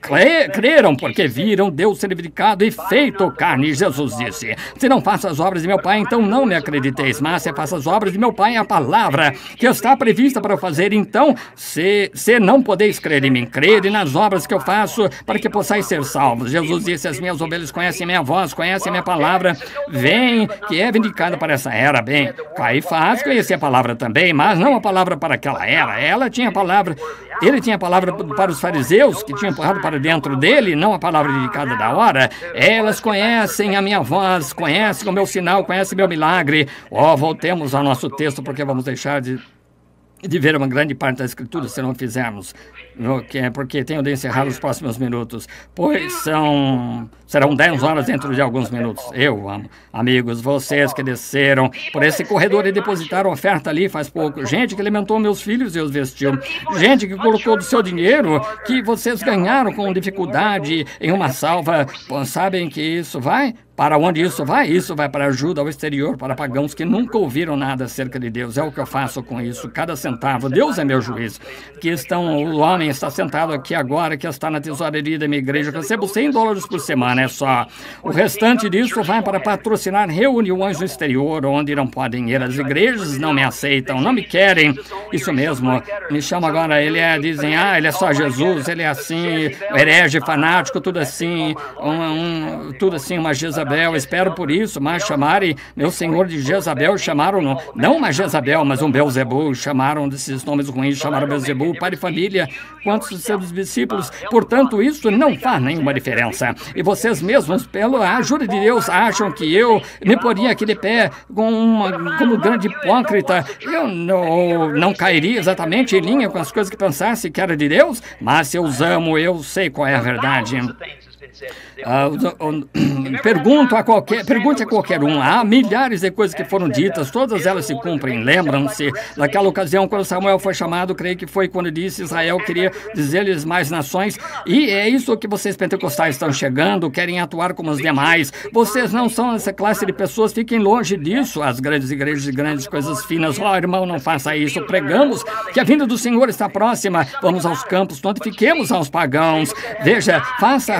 creram porque viram Deus Deus ser vindicado e feito carne. Jesus disse, se não faço as obras de meu Pai, então não me acrediteis, mas se faço as obras de meu Pai, a palavra que está prevista para eu fazer, então, se não podeis crer em mim, crede nas obras que eu faço, para que possais ser salvos. Jesus disse, as minhas ovelhas conhecem minha voz, conhecem minha palavra, vem, que é vindicada para essa era. Bem, Caifás conhecia a palavra também, mas não a palavra para aquela era. Ele tinha a palavra para os fariseus, que tinham empurrado para dentro dele, não a palavra dedicada da hora. Elas conhecem a minha voz, conhecem o meu sinal, conhecem o meu milagre. Voltemos ao nosso texto, porque vamos deixar de ver uma grande parte da Escritura se não fizermos, porque tenho de encerrar os próximos minutos, pois serão 10 horas dentro de alguns minutos. Eu amo. Amigos, vocês que desceram por esse corredor e depositaram oferta ali faz pouco, gente que alimentou meus filhos e os vestiu, gente que colocou do seu dinheiro que vocês ganharam com dificuldade em uma salva, sabem que isso vai? Para onde isso vai? Isso vai para ajuda ao exterior, para pagãos que nunca ouviram nada acerca de Deus. É o que eu faço com isso, cada centavo. Deus é meu juiz. O homem está sentado aqui agora, que está na tesouraria da minha igreja. Eu recebo $100 por semana, é só. O restante disso vai para patrocinar reuniões no exterior, onde não podem ir. As igrejas não me aceitam, não me querem. Isso mesmo, me chamam agora, dizem, ele é só Jesus, ele é assim, herege, fanático, tudo assim, uma Jezabel. Espero por isso, mas chamarem meu senhor de Jezabel, chamaram, não uma Jezabel, mas um Belzebu, chamaram desses nomes ruins, chamaram Belzebu, pai de família, quantos de seus discípulos, portanto, isso não faz nenhuma diferença. E vocês mesmos, pela ajuda de Deus, acham que eu me poria aqui de pé como um grande hipócrita, eu não cairia exatamente em linha com as coisas que pensasse que era de Deus, mas se eu os amo, eu sei qual é a verdade. Pergunte a qualquer um. Há milhares de coisas que foram ditas, todas elas se cumprem. Lembram-se daquela ocasião quando Samuel foi chamado, creio que foi quando disse Israel queria dizer-lhes mais nações, e é isso que vocês pentecostais estão chegando, querem atuar como os demais. Vocês não são essa classe de pessoas, fiquem longe disso, as grandes igrejas e grandes coisas finas. Irmão, não faça isso. Pregamos que a vinda do Senhor está próxima. Vamos aos campos, notifiquemos aos pagãos. Veja, faça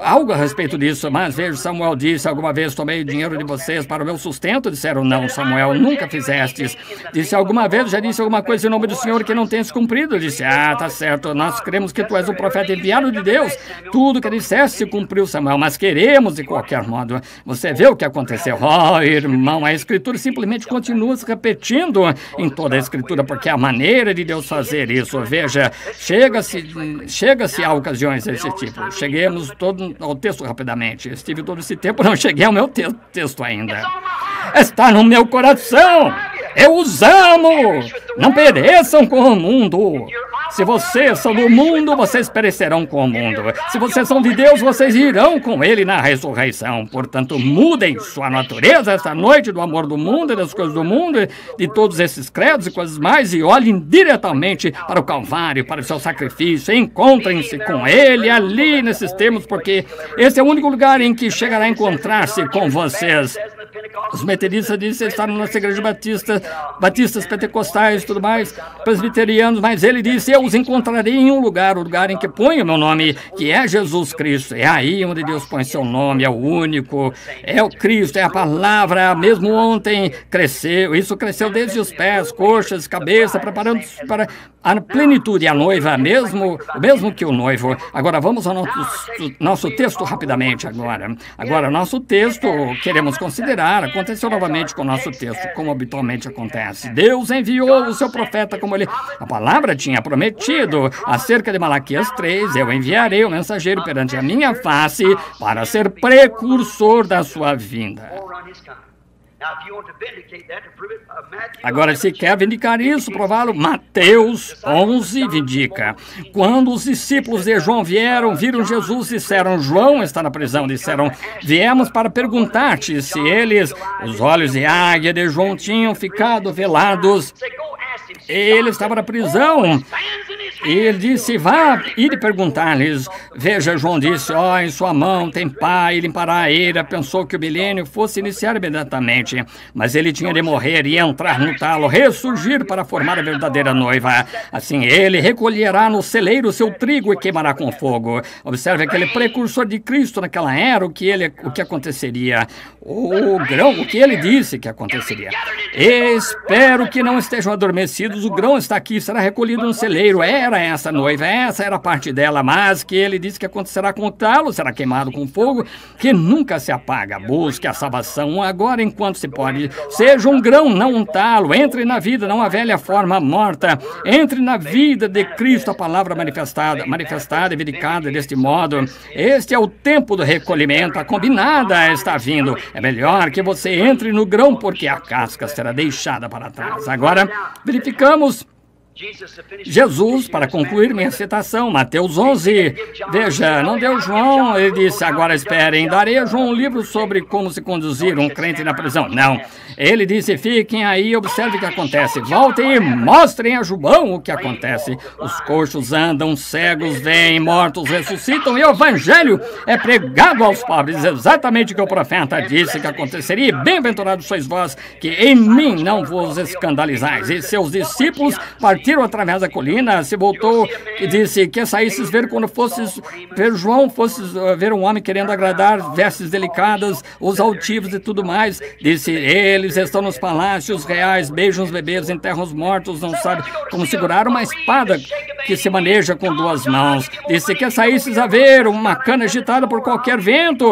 algo a respeito disso, mas veja, Samuel disse, alguma vez tomei o dinheiro de vocês para o meu sustento? Disseram, não, Samuel, nunca fizestes. Disse, alguma vez já disse alguma coisa em nome do Senhor que não tenhas cumprido? Disse, tá certo, nós cremos que tu és o profeta enviado de Deus. Tudo que disseste se cumpriu, Samuel, mas queremos de qualquer modo. Você vê o que aconteceu. Irmão, a Escritura simplesmente continua se repetindo em toda a Escritura, porque é a maneira de Deus fazer isso. Veja, chega-se a ocasiões desse tipo. Cheguemos todo ao texto rapidamente. Estive todo esse tempo, não cheguei ao meu texto ainda. Está no meu coração. Eu os amo. Não pereçam com o mundo. Se vocês são do mundo, vocês perecerão com o mundo. Se vocês são de Deus, vocês irão com Ele na ressurreição. Portanto, mudem sua natureza esta noite do amor do mundo e das coisas do mundo, de todos esses credos e coisas mais, e olhem diretamente para o Calvário, para o seu sacrifício. Encontrem-se com Ele ali nesses termos, porque esse é o único lugar em que chegará a encontrar-se com vocês. Os metodistas dizem que estavam nas igrejas batistas, pentecostais, tudo mais, presbiterianos, mas ele disse, eu os encontrarei em um lugar, o lugar em que ponho o meu nome, que é Jesus Cristo. É aí onde Deus põe seu nome, é o único, é o Cristo, é a palavra. Mesmo ontem cresceu, isso cresceu desde os pés, coxas, cabeça, preparando-se para a plenitude, a noiva, mesmo que o noivo. Agora vamos ao nosso texto rapidamente agora. Agora, nosso texto, queremos considerar, aconteceu novamente com o nosso texto, como habitualmente acontece. Deus enviou o seu profeta como a palavra tinha prometido. Acerca de Malaquias 3, eu enviarei o mensageiro perante a minha face para ser precursor da sua vinda. Agora, se quer vindicar isso, prová-lo, Mateus 11 vindica. Quando os discípulos de João viram Jesus, disseram, João está na prisão, disseram, viemos para perguntar-te se os olhos de águia de João tinham ficado velados. Ele estava na prisão. E ele disse, vá ir perguntar-lhes. Veja, João disse, ó, em sua mão tem pá e limpará a eira. Pensou que o milênio fosse iniciar imediatamente, mas ele tinha de morrer e entrar no talo, ressurgir para formar a verdadeira noiva. Assim ele recolherá no celeiro seu trigo e queimará com fogo. Observe aquele precursor de Cristo naquela era, o que aconteceria. O grão, o que ele disse que aconteceria. Espero que não estejam adormecidos, o grão está aqui, será recolhido no celeiro. Era essa noiva, essa era a parte dela, mas que ele disse que acontecerá com o talo, será queimado com fogo, que nunca se apaga. Busque a salvação agora enquanto se pode. Seja um grão, não um talo. Entre na vida, não a velha forma morta. Entre na vida de Cristo, a palavra manifestada e verificada deste modo. Este é o tempo do recolhimento, a combinada está vindo. É melhor que você entre no grão, porque a casca será deixada para trás. Agora, verificamos Jesus, para concluir minha citação, Mateus 11. Veja, não deu João, ele disse, agora esperem, darei a João um livro sobre como se conduzir um crente na prisão. Não, ele disse, fiquem aí e observem o que acontece. Voltem e mostrem a João o que acontece. Os coxos andam, cegos vêm, mortos ressuscitam, e o evangelho é pregado aos pobres. Exatamente o que o profeta disse que aconteceria. Bem-aventurados sois vós, que em mim não vos escandalizais. E seus discípulos partiram através da colina, se voltou e disse que saísses ver quando fosses ver João, fosses ver um homem querendo agradar, vestes delicadas, os altivos e tudo mais. Disse, eles estão nos palácios reais, beijam os bebês, enterram os mortos, não sabe como segurar uma espada que se maneja com duas mãos. Disse que saísses a ver uma cana agitada por qualquer vento.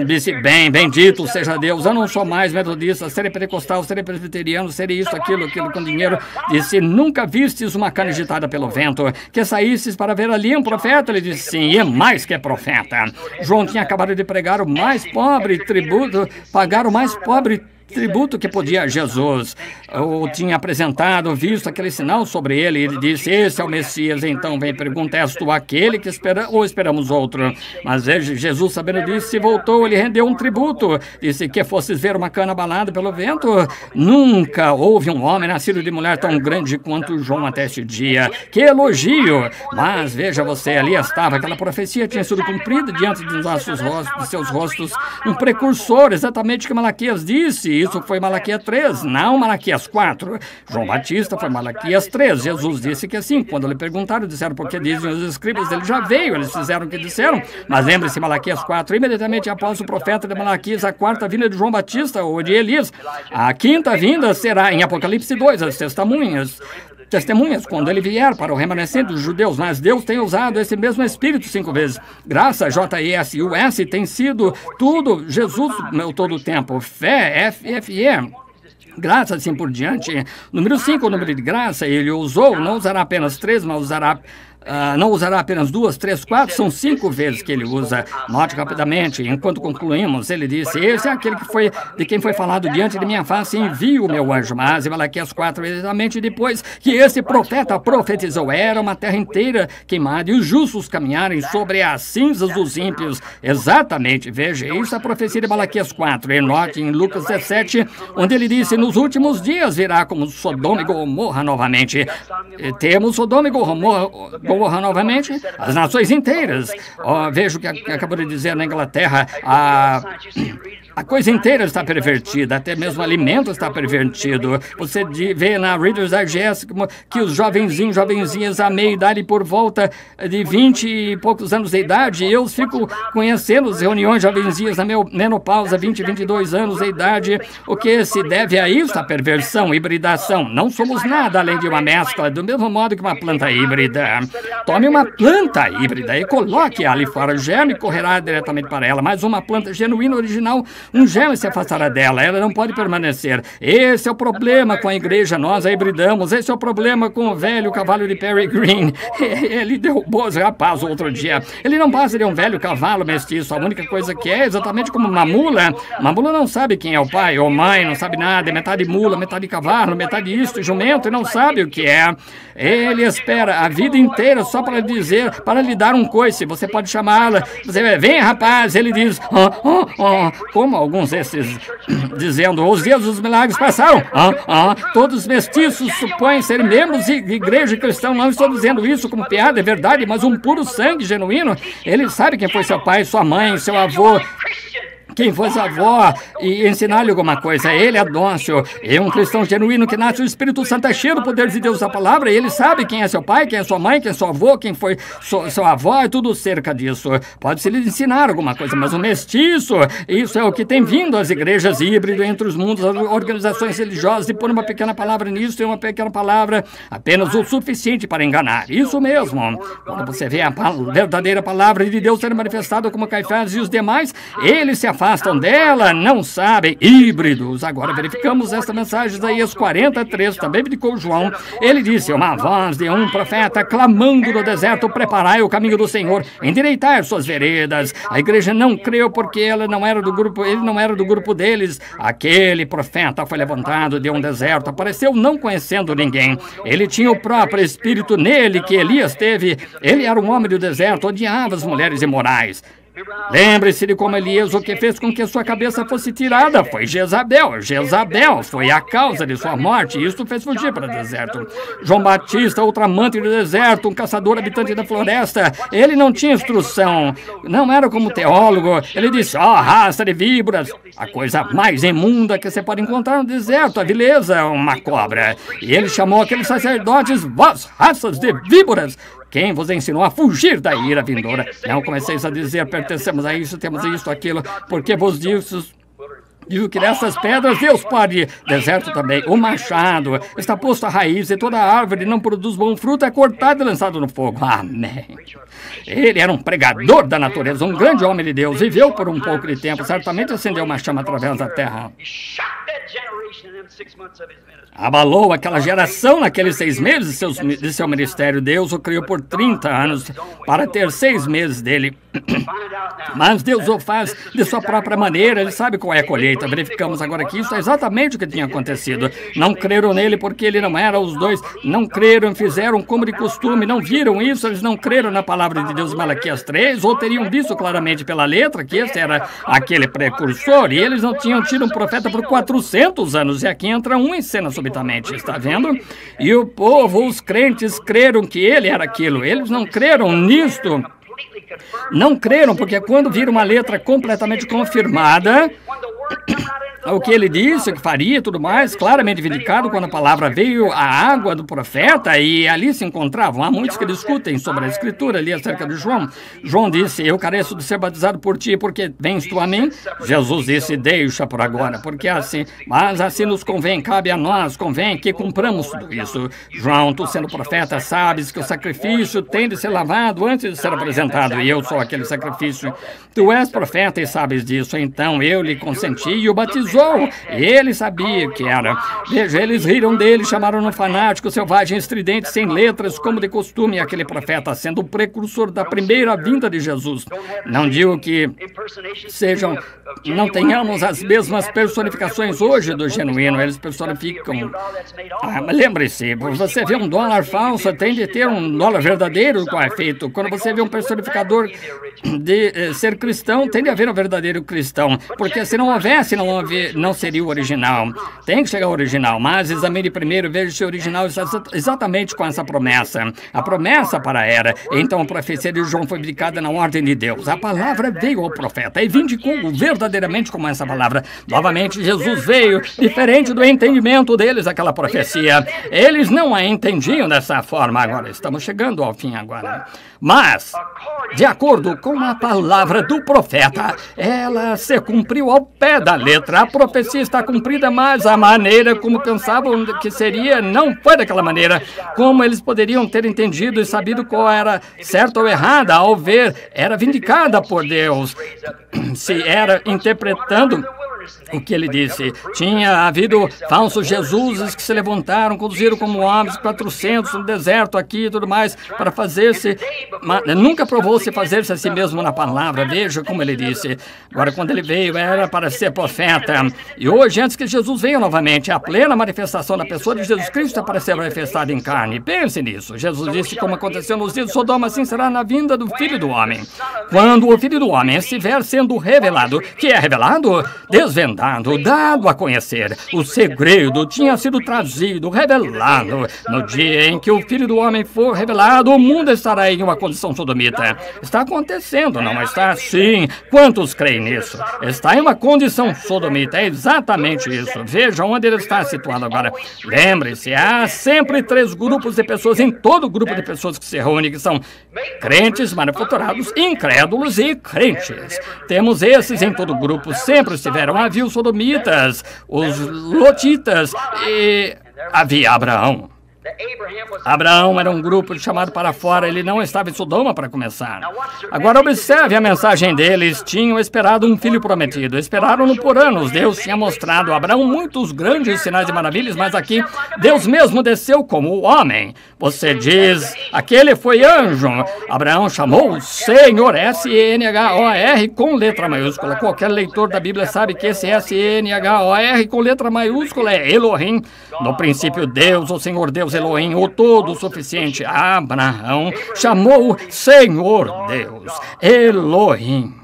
Disse, bendito seja Deus, eu não sou mais metodista, serei pentecostal, serei presbiteriano, serei isso, aquilo com dinheiro. Disse, nunca vistes uma cana agitada pelo vento, que saísses para ver ali um profeta? Ele disse, sim, e mais que profeta. João tinha acabado de pregar o mais pobre tributo, pagar o mais pobre tributo que podia a Jesus. Eu tinha apresentado, visto aquele sinal sobre ele. Ele disse, esse é o Messias. Então vem pergunta, és tu aquele que espera ou esperamos outro? Mas Jesus, sabendo disso, se voltou, ele rendeu um tributo. Disse que fosses ver uma cana abalada pelo vento. Nunca houve um homem nascido de mulher tão grande quanto João até este dia. Que elogio! Mas veja você, ali estava, aquela profecia tinha sido cumprida diante dos nossos rostos, de seus rostos, um precursor, exatamente o que Malaquias disse. Isso foi Malaquias 3, não Malaquias 4. João Batista foi Malaquias 3. Jesus disse que sim. Quando lhe perguntaram, disseram porque dizem os escribas, ele já veio, eles fizeram o que disseram. Mas lembre-se, Malaquias 4, imediatamente após o profeta de Malaquias, a quarta vinda de João Batista, ou de Elias. A quinta vinda será em Apocalipse 2, as testemunhas, quando ele vier para o remanescente dos judeus, mas Deus tem usado esse mesmo Espírito 5 vezes. Graça, J-E-S-U-S, tem sido tudo, Jesus, todo o tempo. Fé, F-F-E. Graça, assim por diante. Número 5, o número de graça, ele usou, não usará apenas 3, mas usará... não usará apenas 2, 3, 4, são 5 vezes que ele usa. Note rapidamente, enquanto concluímos, ele disse, esse é aquele que foi, de quem foi falado diante de minha face, envio o meu anjo. Mas em Malaquias 4, exatamente depois que esse profeta profetizou, era uma terra inteira queimada e os justos caminharem sobre as cinzas dos ímpios. Exatamente, veja, isso é a profecia de Malaquias 4. E note em Lucas 17, onde ele disse, nos últimos dias virá como Sodoma e Gomorra novamente. Temos Sodoma e Gomorra novamente, as nações inteiras. Veja o que acabou de dizer na Inglaterra, a coisa inteira está pervertida, até mesmo o alimento está pervertido. Você vê na Reader's Digest que os jovenzinhas à meia-idade, por volta de 20 e poucos anos de idade, eu fico conhecendo as reuniões jovenzinhas na menopausa, 20, 22 anos de idade. O que se deve a isso? A perversão, hibridação. Não somos nada além de uma mescla, do mesmo modo que uma planta híbrida. Tome uma planta híbrida e coloque-a ali fora. O germe correrá diretamente para ela, mas uma planta genuína, original, um germe se afastará dela, ela não pode permanecer. Esse é o problema com a igreja, nós a hibridamos. Esse é o problema com o velho cavalo de Peregrine. Ele derrubou os rapazes outro dia. Ele não passa de um velho cavalo mestiço. A única coisa que é exatamente como uma mula. Uma mula não sabe quem é o pai ou mãe, não sabe nada. É metade mula, metade cavalo, metade isto, jumento, e não sabe o que é. Ele espera a vida inteira só para dizer, para lhe dar um coice. Você pode chamá-la. Você vem, rapaz. Ele diz, como? como alguns desses dizendo, os dias dos milagres passaram. Todos os mestiços supõem serem membros de igreja cristã. Não estou dizendo isso como piada, é verdade, mas um puro sangue genuíno. Ele sabe quem foi seu pai, sua mãe, seu avô, quem fosse avó, e ensinar-lhe alguma coisa. Ele é dócil, é um cristão genuíno que nasce, o Espírito Santo é cheio do poder de Deus da palavra, e ele sabe quem é seu pai, quem é sua mãe, quem é seu avô, quem foi seu avó, e tudo cerca disso. Pode-se lhe ensinar alguma coisa, mas o mestiço, isso é o que tem vindo às igrejas híbridas entre os mundos, as organizações religiosas, e pôr uma pequena palavra nisso e uma pequena palavra, apenas o suficiente para enganar. Isso mesmo. Quando você vê a verdadeira palavra de Deus sendo manifestada como Caifás e os demais, eles se afastam dela, não sabem, híbridos. Agora verificamos esta mensagem, Isaías 43, também verificou João. Ele disse, uma voz de um profeta clamando no deserto, preparai o caminho do Senhor, endireitai suas veredas. A igreja não creu porque ele não era do grupo deles. Aquele profeta foi levantado de um deserto, apareceu não conhecendo ninguém. Ele tinha o próprio Espírito nele que Elias teve. Ele era um homem do deserto, odiava as mulheres imorais. Lembre-se de como Elias, o que fez com que sua cabeça fosse tirada foi Jezabel. Jezabel foi a causa de sua morte, e isso fez fugir para o deserto. João Batista, outro amante do deserto, um caçador habitante da floresta, ele não tinha instrução, não era como teólogo. Ele disse, raça de víboras, a coisa mais imunda que você pode encontrar no deserto, a vileza, uma cobra. E ele chamou aqueles sacerdotes, vós, raças de víboras, quem vos ensinou a fugir da ira vindoura? Não comeceis a dizer, pertencemos a isso, temos isso, aquilo, porque vos digo que nessas pedras Deus pode. Deserto também. O machado está posto à raiz e toda árvore não produz bom fruto, é cortado e lançado no fogo. Amém. Ele era um pregador da natureza, um grande homem de Deus. Viveu por um pouco de tempo, certamente acendeu uma chama através da terra. Abalou aquela geração naqueles 6 meses de seu ministério. Deus o criou por 30 anos para ter 6 meses dele. Mas Deus o faz de sua própria maneira. Ele sabe qual é a colheita. Verificamos agora que isso é exatamente o que tinha acontecido. Não creram nele porque ele não era. Os dois não creram, fizeram como de costume, não viram isso. Eles não creram na palavra de Deus, Malaquias 3, ou teriam visto claramente pela letra que esse era aquele precursor. E eles não tinham tido um profeta por 400 anos. E aqui entra um em cena subitamente, está vendo? E o povo, os crentes, creram que ele era aquilo. Eles não creram nisto. Não creram, porque quando viram uma letra completamente confirmada, o que ele disse, que faria e tudo mais, claramente vindicado quando a palavra veio, a água do profeta, e ali se encontravam. Há muitos que discutem sobre a escritura ali acerca de João. João disse, eu careço de ser batizado por ti, porque vens tu a mim? Jesus disse, deixa por agora, porque assim, mas assim nos convém, cabe a nós, convém que cumpramos tudo isso. João, tu sendo profeta, sabes que o sacrifício tem de ser lavado antes de ser apresentado, e eu sou aquele sacrifício. Tu és profeta e sabes disso, então eu lhe consenti e o batizou. Ele sabia o que era. Veja, eles riram dele, chamaram-no fanático, selvagem, estridente, sem letras, como de costume, aquele profeta sendo o precursor da primeira vinda de Jesus. Não digo que não tenhamos as mesmas personificações hoje do genuíno, eles personificam. Lembre-se, você vê um dólar falso, tem de ter um dólar verdadeiro do qual é feito. Quando você vê um personificador de ser cristão, tem de haver um verdadeiro cristão, porque se não houvesse, não seria o original. Tem que chegar ao original, mas examine primeiro, veja se o original está exatamente com essa promessa. A promessa para a era. Então a profecia de João foi vindicada na ordem de Deus. A palavra veio ao profeta e vindicou verdadeiramente como essa palavra. Novamente, Jesus veio, diferente do entendimento deles, aquela profecia. Eles não a entendiam dessa forma. Agora, estamos chegando ao fim agora. Mas, de acordo com a palavra do profeta, ela se cumpriu ao pé da letra. A profecia está cumprida, mas a maneira como pensavam que seria não foi daquela maneira. Como eles poderiam ter entendido e sabido qual era certa ou errada, ao ver, era vindicada por Deus. Se era interpretando o que ele disse. Tinha havido falsos jesuses que se levantaram, conduziram como homens 400 no deserto aqui e tudo mais, para fazer-se... Nunca provou-se fazer-se a si mesmo na palavra. Veja como ele disse. Agora, quando ele veio, era para ser profeta. E hoje, antes que Jesus venha novamente, a plena manifestação da pessoa de Jesus Cristo é para ser manifestada em carne. Pense nisso. Jesus disse como aconteceu nos dias de Sodoma, assim será na vinda do Filho do Homem. Quando o Filho do Homem estiver sendo revelado, que é revelado, desvendado, dado a conhecer, o segredo tinha sido trazido, revelado. No dia em que o Filho do Homem for revelado, o mundo estará em uma condição sodomita. Está acontecendo, não está? Sim. Quantos creem nisso? Está em uma condição sodomita. É exatamente isso. Veja onde ele está situado agora. Lembre-se, há sempre 3 grupos de pessoas em todo grupo de pessoas que se reúnem, que são crentes, manufaturados, incrédulos e crentes. Temos esses em todo grupo, sempre estiveram. Havia os sodomitas, os lotitas e havia Abraão. Abraão era um grupo chamado para fora, ele não estava em Sodoma para começar. Agora observe a mensagem deles, tinham esperado um filho prometido, esperaram-no por anos. Deus tinha mostrado a Abraão muitos grandes sinais e maravilhas, mas aqui Deus mesmo desceu como homem. Você diz, aquele foi anjo. Abraão chamou o Senhor, S-E-N-H-O-R com letra maiúscula. Qualquer leitor da Bíblia sabe que esse S-E-N-H-O-R com letra maiúscula é Elohim. No princípio Deus, o Senhor Deus Elohim, o todo-suficiente. Abraão chamou Senhor Deus, Elohim.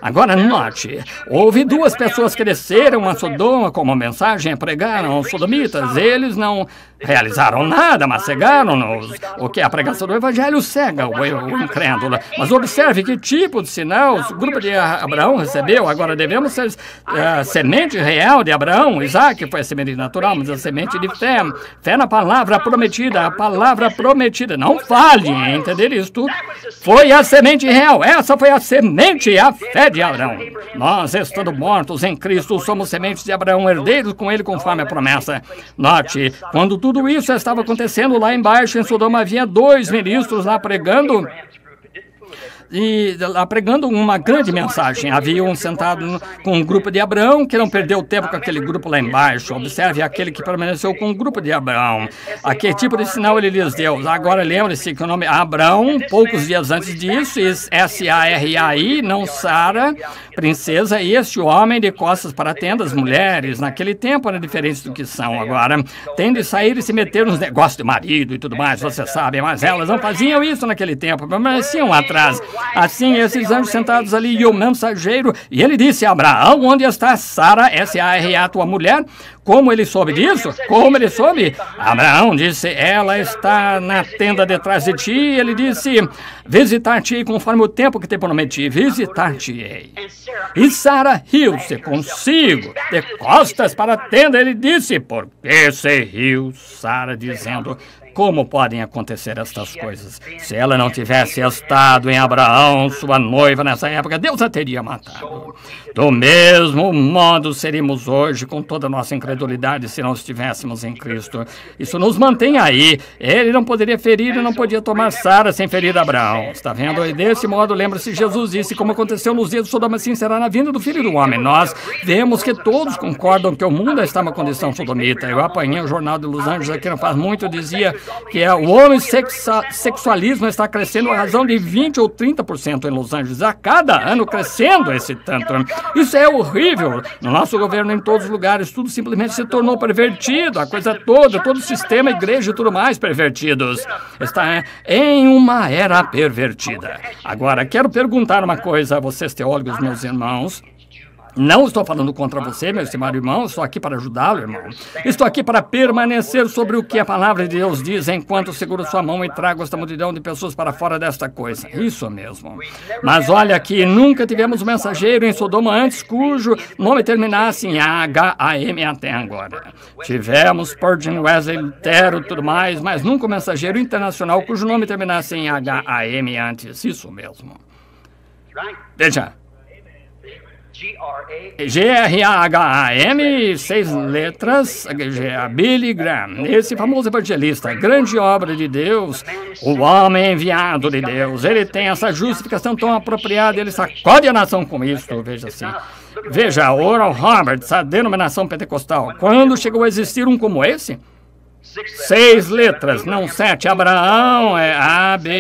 Agora note, houve 2 pessoas que desceram a Sodoma como mensagem, pregaram aos sodomitas. Eles não realizaram nada, mas cegaram-nos. O que é a pregação do Evangelho cega o incrédulo. Mas observe que tipo de sinal o grupo de Abraão recebeu. Agora devemos ser a semente real de Abraão. Isaac foi a semente natural, mas a semente de fé. Fé na palavra prometida, a palavra prometida. Não falhe em entender isto. Foi a semente real. Essa foi a semente, a fé de Abraão. Nós, estando mortos em Cristo, somos sementes de Abraão, herdeiros com ele conforme a promessa. Note, quando tudo isso estava acontecendo lá embaixo em Sodoma, havia 2 ministros lá pregando uma grande mensagem. Havia um sentado com um grupo de Abraão que não perdeu tempo com aquele grupo lá embaixo. Observe aquele que permaneceu com o grupo de Abraão. A que tipo de sinal ele lhes deu? Agora lembre-se que o nome Abraão, poucos dias antes disso, S-A-R-A-I, não Sara, princesa, e este homem de costas para tendas, mulheres, naquele tempo era diferente do que são agora. Tem de sair e se meter nos negócios de marido e tudo mais, você sabe, mas elas não faziam isso naquele tempo, permaneciam atrás. Assim, esses anjos sentados ali e o mensageiro, e ele disse a Abraão, onde está Sara, S-A-R-A, tua mulher? Como ele soube disso? Como ele soube? Abraão disse, ela está na tenda detrás de ti. Ele disse, visitar-te-ei conforme o tempo que te prometi, visitar-te-ei. E Sara riu-se consigo, de costas para a tenda. Ele disse, por que se riu? Sara dizendo, como podem acontecer estas coisas? Se ela não tivesse estado em Abraão, sua noiva, nessa época, Deus a teria matado. Do mesmo modo seríamos hoje, com toda a nossa incredulidade, se não estivéssemos em Cristo. Isso nos mantém aí. Ele não poderia ferir e não podia tomar Sara sem ferir Abraão. Está vendo? E desse modo, lembra-se, Jesus disse, como aconteceu nos dias de Sodoma, assim será na vinda do Filho do Homem. Nós vemos que todos concordam que o mundo está em uma condição sodomita. Eu apanhei o jornal de Los Angeles aqui não faz muito, dizia que o homossexualismo está crescendo a razão de 20 ou 30% em Los Angeles, a cada ano crescendo esse tanto. Isso é horrível. No nosso governo, em todos os lugares, tudo simplesmente se tornou pervertido, a coisa toda, todo o sistema, igreja e tudo mais pervertidos. Está em uma era pervertida. Agora, quero perguntar uma coisa a vocês, teólogos, meus irmãos. Não estou falando contra você, meu estimado irmão, estou aqui para ajudá-lo, irmão. Estou aqui para permanecer sobre o que a palavra de Deus diz, enquanto seguro sua mão e trago esta multidão de pessoas para fora desta coisa. Isso mesmo. Mas olha aqui, nunca tivemos um mensageiro em Sodoma antes cujo nome terminasse em H-A-M até agora. Tivemos Spurgeon, Wesley, Lutero e tudo mais, mas nunca um mensageiro internacional cujo nome terminasse em H-A-M antes. Isso mesmo. Veja. G-R-A-H-A-M, 6 letras, Billy Graham, esse famoso evangelista, grande obra de Deus, o homem enviado de Deus. Ele tem essa justificação tão apropriada, ele sacode a nação com isso, veja assim. Veja, Oral Roberts, a denominação pentecostal. Quando chegou a existir um como esse? 6 letras, não 7. Abraão é A-B-R-A-A-O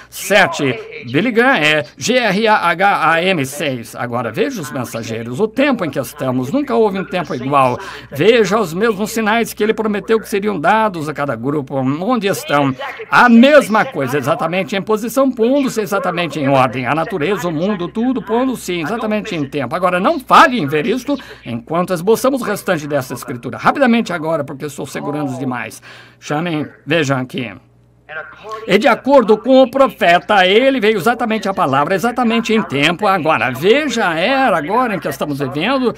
7. Billy Graham é G-R-A-H-A-M 6. Agora, veja os mensageiros, o tempo em que estamos. Nunca houve um tempo igual. Veja os mesmos sinais que ele prometeu que seriam dados a cada grupo. Onde estão? A mesma coisa, exatamente em posição, pondo-se exatamente em ordem. A natureza, o mundo, tudo pondo-se exatamente em tempo. Agora, não falhe em ver isto enquanto esboçamos o restante dessa escritura. Rapidamente agora, porque estou segurando demais. Chamem, vejam aqui. E de acordo com o profeta, ele veio exatamente a palavra, exatamente em tempo. Agora, veja a era agora em que estamos vivendo.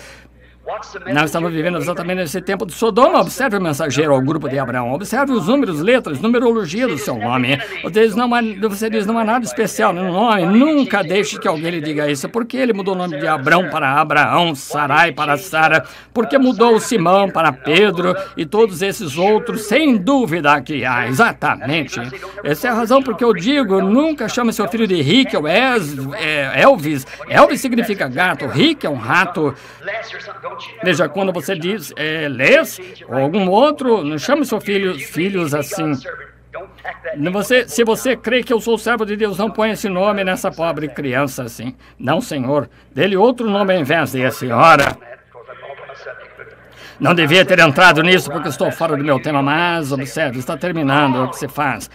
Nós estamos vivendo exatamente nesse tempo de Sodoma. Observe o mensageiro ao grupo de Abraão. Observe os números, letras, numerologia do seu nome. Você diz, não há nada especial no nome. Nunca deixe que alguém lhe diga isso. Por que ele mudou o nome de Abrão para Abraão, Sarai para Sara? Por que mudou Simão para Pedro e todos esses outros? Sem dúvida que há, exatamente. Essa é a razão porque eu digo, nunca chame seu filho de Rick ou Elvis. Elvis significa gato, Rick é um rato. Veja, quando você diz Les ou algum outro, não chame seus filhos assim. Se você crê que eu sou servo de Deus, não ponha esse nome nessa pobre criança assim. Não, Senhor. Dê-lhe outro nome ao invés desse. Ora, não devia ter entrado nisso porque estou fora do meu tema, mas observe, está terminando o que se faz.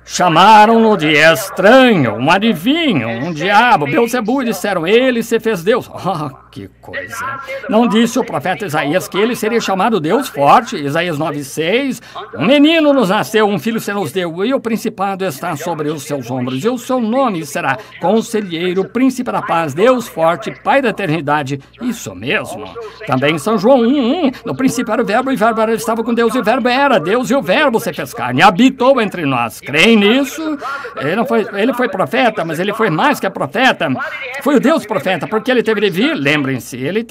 Chamaram-no de estranho, um adivinho, um diabo, Beelzebul, e disseram, ele se fez Deus. Oh, que coisa. Não disse o profeta Isaías que ele seria chamado Deus forte? Isaías 9:6. Um menino nos nasceu, um filho se nos deu, e o principado está sobre os seus ombros. E o seu nome será Conselheiro, Príncipe da Paz, Deus forte, Pai da eternidade. Isso mesmo. Também em São João 1:1. No princípio era o verbo, e o verbo estava com Deus, e o verbo era Deus, e o verbo se fez carne, habitou entre nós. Creem nisso? Ele foi profeta, mas ele foi mais que profeta. Foi o Deus profeta, porque ele teve de vir, lembrem-se, ele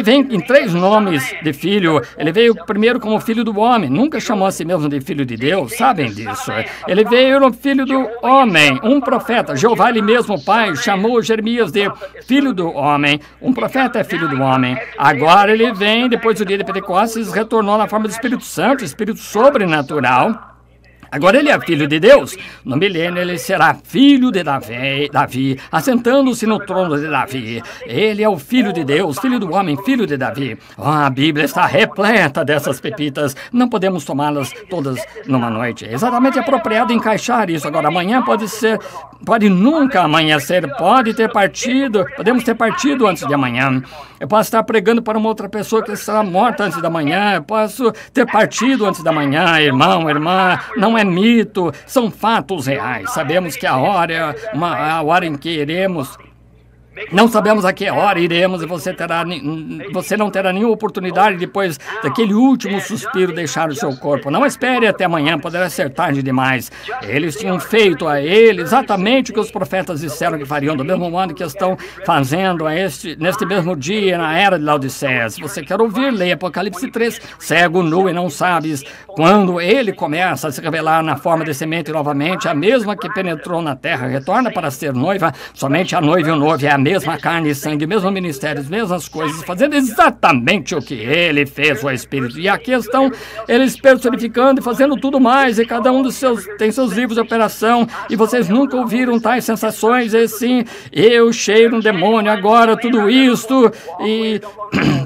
vem em 3 nomes de filho. Ele veio primeiro como filho do homem, nunca chamou a si mesmo de filho de Deus, sabem disso. Ele veio no filho do homem, um profeta. Jeová, ele mesmo, pai, chamou Jeremias de filho do homem. Um profeta é filho do homem. Agora ele vem, depois do dia de Pentecostes, retornou na forma do Espírito Santo, Espírito sobrenatural. Agora ele é filho de Deus. No milênio ele será filho de Davi, assentando-se no trono de Davi. Ele é o filho de Deus, filho do homem, filho de Davi. Oh, a Bíblia está repleta dessas pepitas. Não podemos tomá-las todas numa noite. É exatamente apropriado encaixar isso. Agora, amanhã pode nunca amanhecer, pode ter partido, podemos ter partido antes de amanhã. Eu posso estar pregando para uma outra pessoa que estará morta antes da manhã. Eu posso ter partido antes da manhã, irmão, irmã. Não é mito, são fatos reais. Sabemos que a hora é a hora em que iremos. Não sabemos a que hora iremos e você não terá nenhuma oportunidade depois daquele último suspiro deixar o seu corpo. Não espere até amanhã, poderá ser tarde demais. Eles tinham feito a ele exatamente o que os profetas disseram que fariam, do mesmo modo que estão fazendo neste mesmo dia, na era de Laodiceia. Se você quer ouvir, leia Apocalipse 3. Cego, nu e não sabes. Quando ele começa a se revelar na forma de semente novamente, a mesma que penetrou na terra, retorna para ser noiva, somente a noiva e o noivo é a mesma carne e sangue, mesmo ministério, as mesmas coisas, fazendo exatamente o que ele fez, o Espírito. E aqui estão eles personificando e fazendo tudo mais, e cada um tem seus livros de operação, e vocês nunca ouviram tais sensações, e assim, eu cheiro um demônio, agora tudo isto, e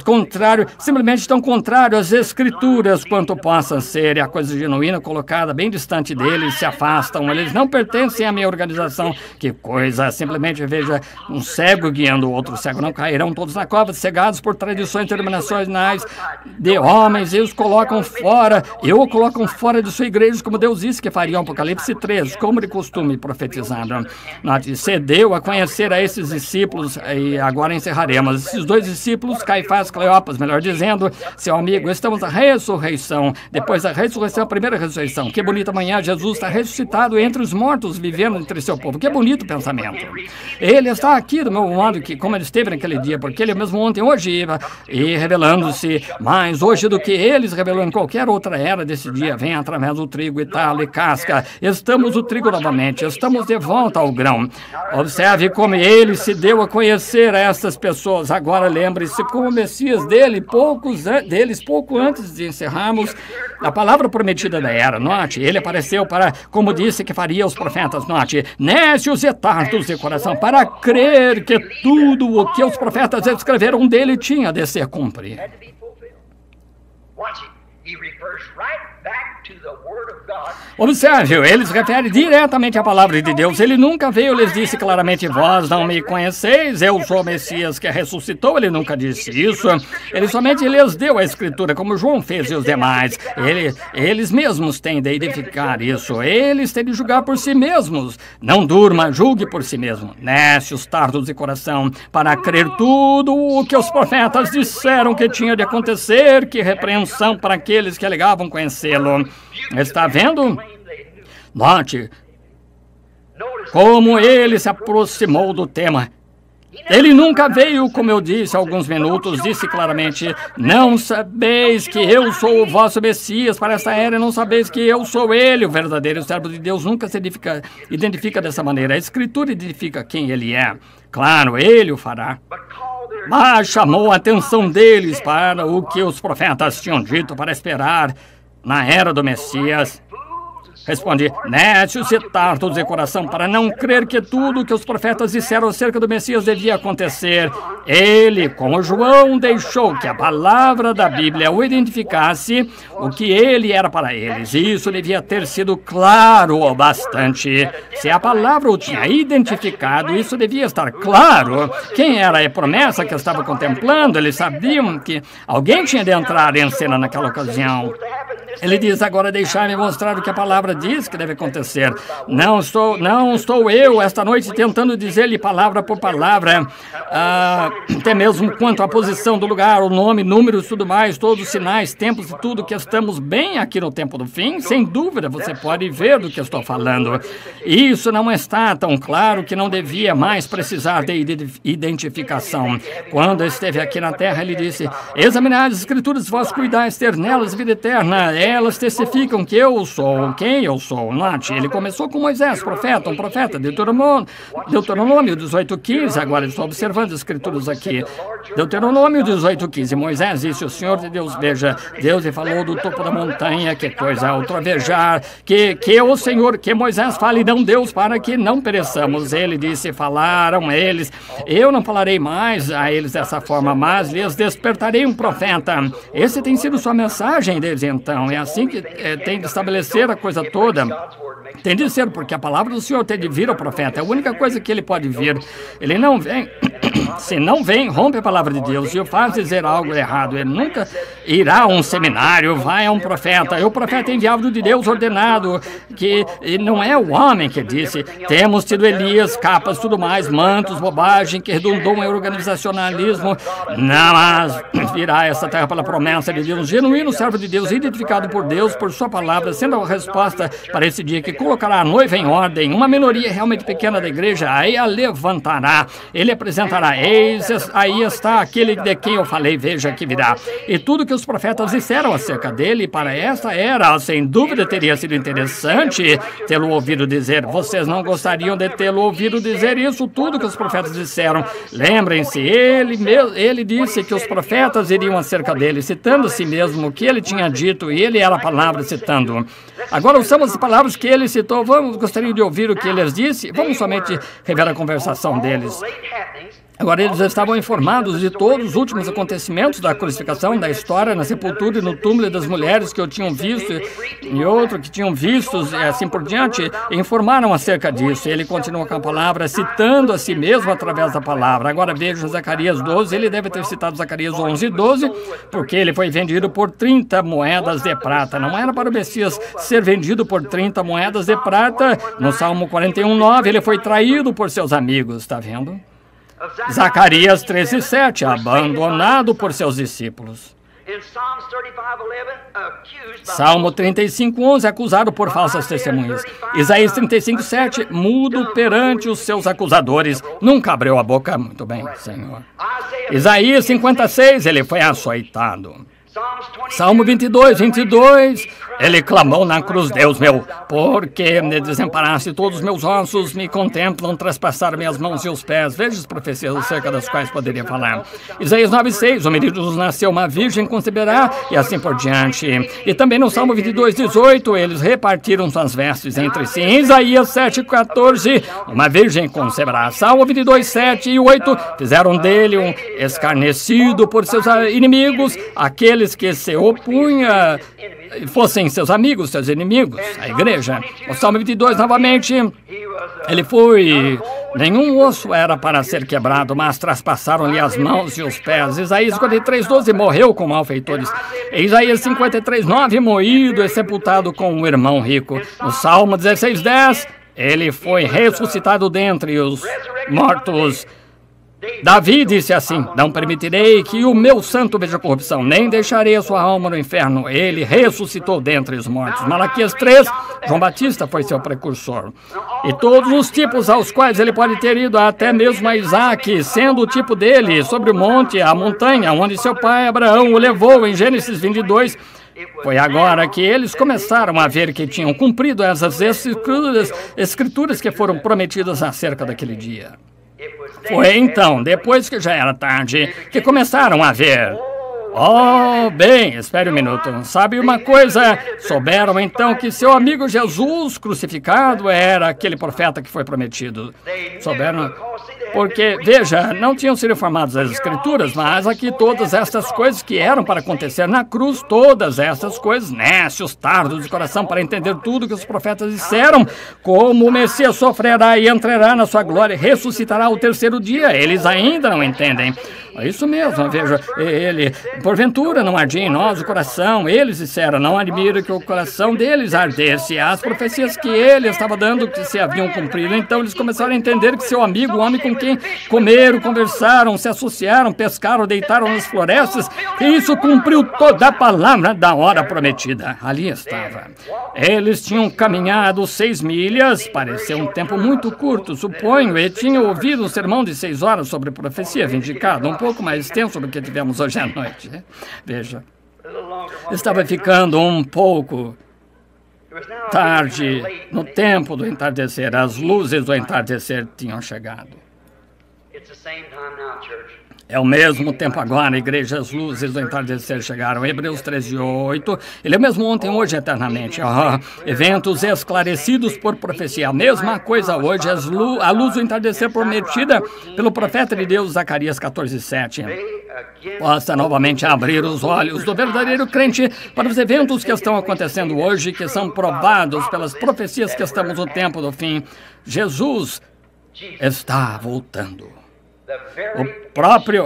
contrário, simplesmente estão contrário às Escrituras, quanto possa ser, e a coisa genuína colocada bem distante deles, se afastam, eles não pertencem à minha organização. Que coisa, simplesmente veja um cego guiando o outro cego, não cairão todos na cova, cegados por tradições denominacionais de homens, e os colocam fora, o colocam fora de sua igreja, como Deus disse que faria. Apocalipse 3, como de costume profetizado. Cedeu a conhecer a esses discípulos, e agora encerraremos. Esses 2 discípulos, Caifás, Cleopas, melhor dizendo, seu amigo, estamos na ressurreição, depois da ressurreição, a primeira ressurreição. Que bonita manhã, Jesus está ressuscitado entre os mortos, vivendo entre seu povo. Que bonito pensamento. Ele está aqui do meu mesmo modo que como ele esteve naquele dia, porque ele é mesmo ontem, hoje e revelando-se mais hoje do que eles revelou em qualquer outra era desse dia, vem através do trigo e talo e casca. Estamos o trigo novamente, estamos de volta ao grão. Observe como ele se deu a conhecer a estas pessoas. Agora lembre-se como o Messias deles pouco antes de encerrarmos a palavra prometida da era. Note, ele apareceu para, como disse que faria os profetas, note, nécios e tardos de coração, para crer que tudo o que os profetas escreveram dele tinha de ser cumprido. Observe, ele se refere diretamente à palavra de Deus. Ele nunca veio, lhes disse claramente, vós não me conheceis, eu sou o Messias que ressuscitou. Ele nunca disse isso. Ele somente lhes deu a escritura, como João fez e os demais. Eles mesmos têm de edificar isso. Eles têm de julgar por si mesmos. Não durma, julgue por si mesmo. Nécios, tardos de coração, para crer tudo o que os profetas disseram que tinha de acontecer, que repreensão para aqueles que alegavam conhecê-lo. Está vendo? Note como ele se aproximou do tema. Ele nunca veio, como eu disse há alguns minutos, disse claramente, não sabeis que eu sou o vosso Messias para esta era, não sabeis que eu sou ele, o verdadeiro servo de Deus. Nunca se identifica dessa maneira. A Escritura identifica quem ele é. Claro, ele o fará. Mas chamou a atenção deles para o que os profetas tinham dito para esperar na era do Messias. Respondi, nécios e tardos de coração, para não crer que tudo o que os profetas disseram acerca do Messias devia acontecer. Ele, como João, deixou que a palavra da Bíblia o identificasse o que ele era para eles. E isso devia ter sido claro o bastante. Se a palavra o tinha identificado, isso devia estar claro. Quem era a promessa que estava contemplando? Eles sabiam que alguém tinha de entrar em cena naquela ocasião. Ele diz, agora deixai-me mostrar o que a palavra diz que deve acontecer. Não estou eu esta noite tentando dizer-lhe palavra por palavra, até mesmo quanto à posição do lugar, o nome, números, tudo mais, todos os sinais, tempos e tudo, que estamos bem aqui no tempo do fim. Sem dúvida, você pode ver do que estou falando. Isso não está tão claro que não devia mais precisar de identificação. Quando esteve aqui na terra, ele disse, examinai as escrituras, vós cuidais ter nelas vida eterna. Elas testificam que eu sou quem eu sou. Note, ele começou com Moisés, um profeta, Deuteronômio 18:15. Agora estou observando as escrituras aqui. Deuteronômio 18:15. Moisés disse, o Senhor de Deus, veja, Deus lhe falou do topo da montanha, que coisa ao trovejar, que o Senhor, que Moisés fale, não Deus, para que não pereçamos. Ele disse, falaram eles, eu não falarei mais a eles dessa forma, mas lhes despertarei um profeta. Esse tem sido sua mensagem desde então. É assim que tem de estabelecer a coisa toda. Tem de ser, porque a palavra do Senhor tem de vir ao profeta. É a única coisa que ele pode vir. Ele não vem. Se não vem, rompe a palavra de Deus e o faz dizer algo errado. Ele nunca irá a um seminário, vai a um profeta. É o profeta enviado de Deus ordenado, que não é o homem que disse. Temos tido Elias, capas, tudo mais, mantos, bobagem, que redundou em organizacionalismo. Não, mas virá essa terra pela promessa de Deus. Um genuíno servo de Deus, identificado por Deus, por sua palavra, sendo a resposta para esse dia que colocará a noiva em ordem. Uma minoria realmente pequena da igreja, aí a levantará. Ele apresentará, eis, aí está aquele de quem eu falei, veja que virá. E tudo que os profetas disseram acerca dele para esta era, sem dúvida teria sido interessante tê-lo ouvido dizer. Vocês não gostariam de tê-lo ouvido dizer isso, tudo que os profetas disseram. Lembrem-se, ele disse que os profetas iriam acerca dele, citando a si mesmo o que ele tinha dito, e ele era a palavra citando. Agora usamos as palavras que ele citou. Gostaria de ouvir o que ele disse? Vamos somente rever a conversação deles. Agora, eles estavam informados de todos os últimos acontecimentos da crucificação, da história, na sepultura e no túmulo das mulheres que eu tinham visto e outro que tinham visto, e assim por diante, informaram acerca disso. Ele continua com a palavra, citando a si mesmo através da palavra. Agora veja Zacarias 12, ele deve ter citado Zacarias 11:12, porque ele foi vendido por 30 moedas de prata. Não era para o Messias ser vendido por 30 moedas de prata. No Salmo 41:9, ele foi traído por seus amigos, está vendo? Zacarias 13:7, abandonado por seus discípulos. Salmo 35:11, acusado por falsas testemunhas. Isaías 35:7, mudo perante os seus acusadores, nunca abriu a boca. Muito bem, Senhor. Isaías 56, ele foi açoitado. Salmo 22, ele clamou na cruz, Deus meu, porque me desamparaste, todos os meus ossos me contemplam, traspassaram minhas mãos e os pés. Veja as profecias acerca das quais poderia falar. Isaías 9:6, o menino nos nasceu, uma virgem conceberá, e assim por diante. E também no Salmo 22:18, eles repartiram suas vestes entre si. Em Isaías 7:14, uma virgem conceberá. Salmo 22:7 e 8, fizeram dele um escarnecido por seus inimigos, aqueles que se opunham fossem seus amigos, seus inimigos, a igreja. O Salmo 22, novamente, ele foi... Nenhum osso era para ser quebrado, mas traspassaram-lhe as mãos e os pés. Isaías 53:12, morreu com malfeitores. Isaías 53:9, moído e sepultado com um irmão rico. No Salmo 16:10, ele foi ressuscitado dentre os mortos. Davi disse assim, não permitirei que o meu santo veja corrupção, nem deixarei a sua alma no inferno. Ele ressuscitou dentre os mortos. Malaquias 3, João Batista foi seu precursor. E todos os tipos aos quais ele pode ter ido, até mesmo a Isaac, sendo o tipo dele, sobre o monte, a montanha, onde seu pai Abraão o levou, em Gênesis 22, foi agora que eles começaram a ver que tinham cumprido essas escrituras que foram prometidas acerca daquele dia. Foi então, depois que já era tarde, que começaram a ver. Oh, bem, espere um minuto. Sabe uma coisa? Souberam então que seu amigo Jesus crucificado era aquele profeta que foi prometido. Souberam porque, veja, não tinham sido informados as escrituras, mas aqui todas estas coisas que eram para acontecer na cruz, todas estas coisas, nécios, tardos de coração para entender tudo que os profetas disseram, como o Messias sofrerá e entrará na sua glória, ressuscitará ao terceiro dia. Eles ainda não entendem. É isso mesmo, veja, ele, porventura não ardia em nós o coração, eles disseram, não admira que o coração deles ardesse, as profecias que ele estava dando que se haviam cumprido, então eles começaram a entender que seu amigo, o homem com quem comeram, conversaram, se associaram, pescaram, deitaram nas florestas, e isso cumpriu toda a palavra da hora prometida. Ali estava. Eles tinham caminhado 6 milhas, pareceu um tempo muito curto, suponho, e tinham ouvido um sermão de 6 horas sobre profecia vindicada, um pouco mais extenso do que tivemos hoje à noite. Veja, estava ficando um pouco tarde no tempo do entardecer. As luzes do entardecer tinham chegado. É o mesmo tempo agora, igreja, as luzes do entardecer chegaram. Hebreus 13:8. Ele é o mesmo ontem, hoje, eternamente. Eventos esclarecidos por profecia. A mesma coisa hoje, a luz do entardecer prometida pelo profeta de Deus, Zacarias 14:7. Possa novamente abrir os olhos do verdadeiro crente para os eventos que estão acontecendo hoje, que são provados pelas profecias que estamos no tempo do fim. Jesus está voltando. O próprio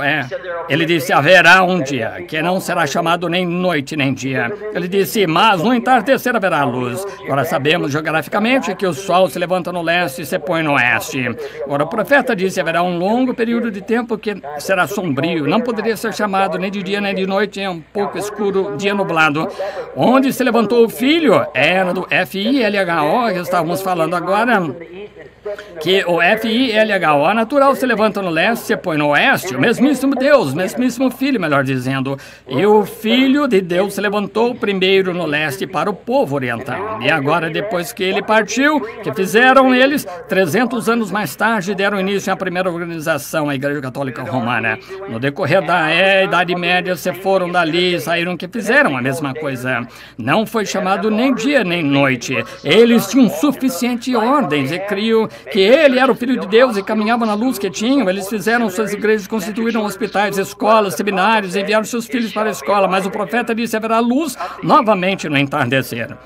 ele disse, haverá um dia que não será chamado nem noite nem dia. Ele disse, mas no entardecer haverá luz. Agora sabemos geograficamente que o sol se levanta no leste e se põe no oeste. Agora o profeta disse, haverá um longo período de tempo que será sombrio. Não poderia ser chamado nem de dia nem de noite, é um pouco escuro, dia nublado. Onde se levantou o filho era do FILHO, que estávamos falando agora. Que o FILHO natural se levanta no leste, se põe no oeste, o mesmíssimo Deus, o mesmíssimo Filho, melhor dizendo. E o Filho de Deus se levantou primeiro no leste para o povo oriental. E agora, depois que ele partiu, que fizeram eles? 300 anos mais tarde, deram início à primeira organização, a Igreja Católica Romana. No decorrer da Idade Média, se foram dali e saíram que fizeram a mesma coisa. Não foi chamado nem dia nem noite. Eles tinham suficiente ordens e criam que ele era o Filho de Deus e caminhava na luz que tinham. Eles fizeram suas igrejas, constituíram hospitais, escolas, seminários, enviaram seus filhos para a escola, mas o profeta disse, haverá luz novamente no entardecer.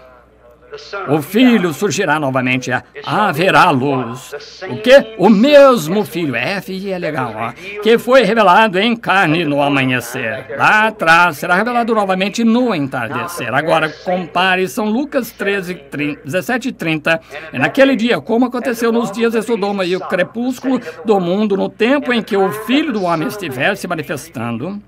O Filho surgirá novamente, haverá luz. O quê? O mesmo Filho, FILHO, que foi revelado em carne no amanhecer. Lá atrás, será revelado novamente no entardecer. Agora, compare São Lucas 17:30. E naquele dia, como aconteceu nos dias de Sodoma e o crepúsculo do mundo, no tempo em que o Filho do Homem estiver se manifestando,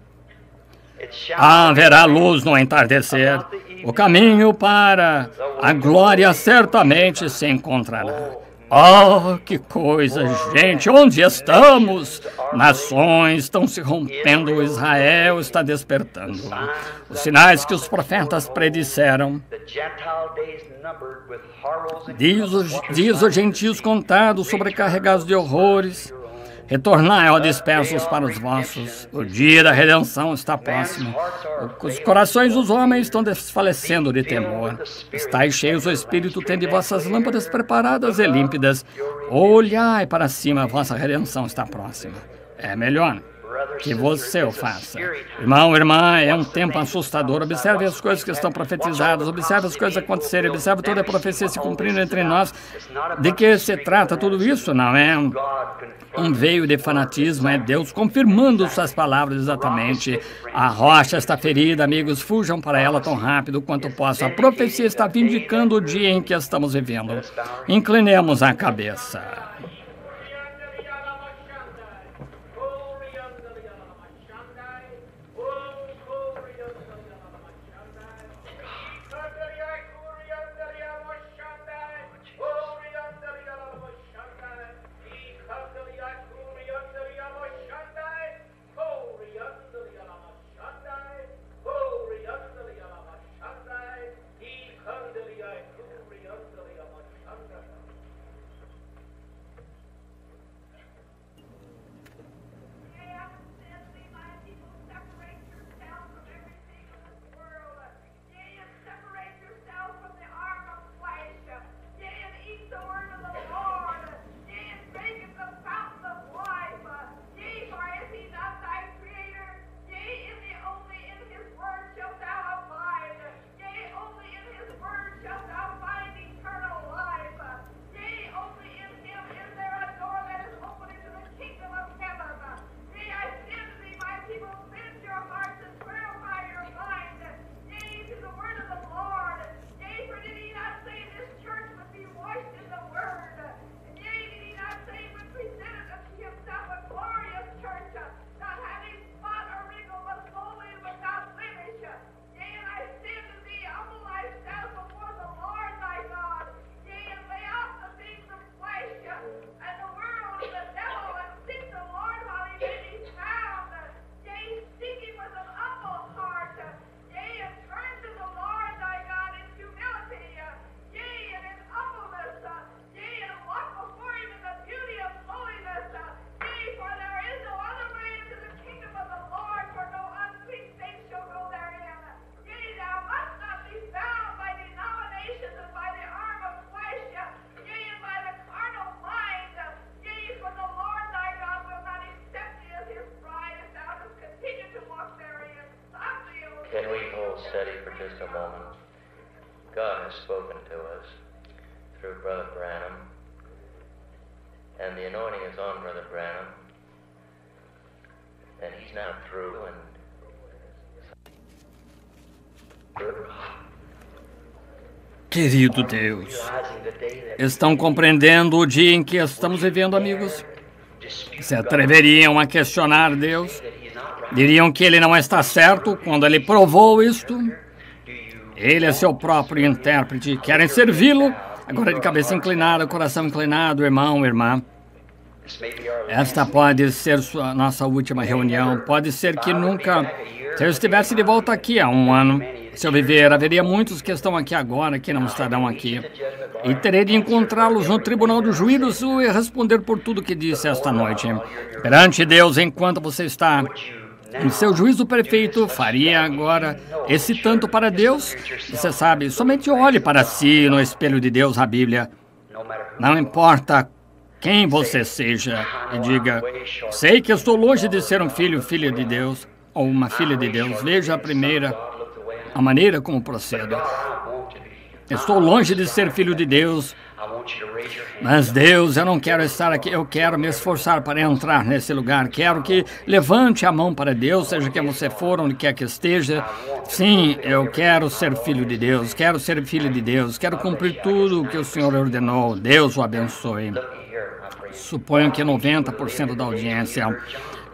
Haverá luz no entardecer. O caminho para a glória certamente se encontrará. Oh, que coisa, gente! Onde estamos? Nações estão se rompendo, Israel está despertando. Os sinais que os profetas predisseram. Diz os gentios contados, sobrecarregados de horrores. Retornai, ó dispersos, para os vossos. O dia da redenção está próximo. Os corações dos homens estão desfalecendo de temor. Estais cheios do Espírito, tende vossas lâmpadas preparadas e límpidas. Olhai para cima, a vossa redenção está próxima. É melhor que você o faça. Irmão, irmã, é um tempo assustador. Observe as coisas que estão profetizadas, observe as coisas acontecerem, observe toda a profecia se cumprindo entre nós. De que se trata tudo isso? Não é um veio de fanatismo, é Deus confirmando suas palavras exatamente. A rocha está ferida, amigos, fujam para ela tão rápido quanto possam. A profecia está vindicando o dia em que estamos vivendo. Inclinemos a cabeça. Can we hold steady for just a moment? God has spoken to us through Brother Branham, and the anointing is on Brother Branham, and he's now through, and Querido Deus, estão compreendendo o dia em que estamos vivendo, amigos? Se atreveriam a questionar Deus? Diriam que ele não está certo quando ele provou isto? Ele é seu próprio intérprete. Querem servi-lo? Agora de cabeça inclinada, coração inclinado, irmão, irmã. Esta pode ser nossa última reunião. Pode ser que nunca... Se eu estivesse de volta aqui há um ano, se eu viver, haveria muitos que estão aqui agora que não estarão aqui. E terei de encontrá-los no tribunal do juízo e responder por tudo que disse esta noite. Perante Deus, enquanto você está em seu juízo perfeito, faria agora esse tanto para Deus? Você sabe, somente olhe para si no espelho de Deus, a Bíblia. Não importa quem você seja, e diga: sei que estou longe de ser um filho, filha de Deus, ou uma filha de Deus. Veja a maneira como procedo. Estou longe de ser filho de Deus, mas Deus, eu não quero estar aqui, eu quero me esforçar para entrar nesse lugar. Quero que levante a mão para Deus, seja quem você for, onde quer que esteja. Sim, eu quero ser filho de Deus, quero ser filho de Deus, quero cumprir tudo o que o Senhor ordenou. Deus o abençoe. Suponho que 90% da audiência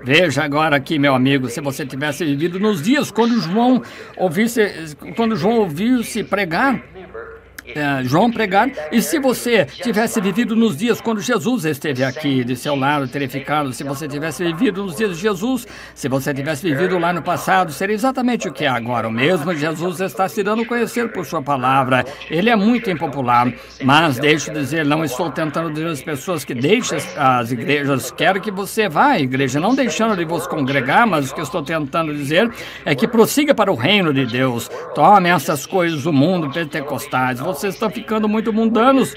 Veja agora aqui, meu amigo, se você tivesse vivido nos dias quando João ouvisse pregar, João pregar, e se você tivesse vivido nos dias quando Jesus esteve aqui de seu lado, teria ficado. Se você tivesse vivido nos dias de Jesus, se você tivesse vivido lá no passado, seria exatamente o que é agora. O mesmo Jesus está se dando a conhecer por sua palavra. Ele é muito impopular, mas deixo dizer, não estou tentando dizer às pessoas que deixem as igrejas. Quero que você vá à igreja, não deixando de vos congregar, mas o que eu estou tentando dizer é que prossiga para o reino de Deus. Tome essas coisas do mundo pentecostais. Vocês estão ficando muito mundanos,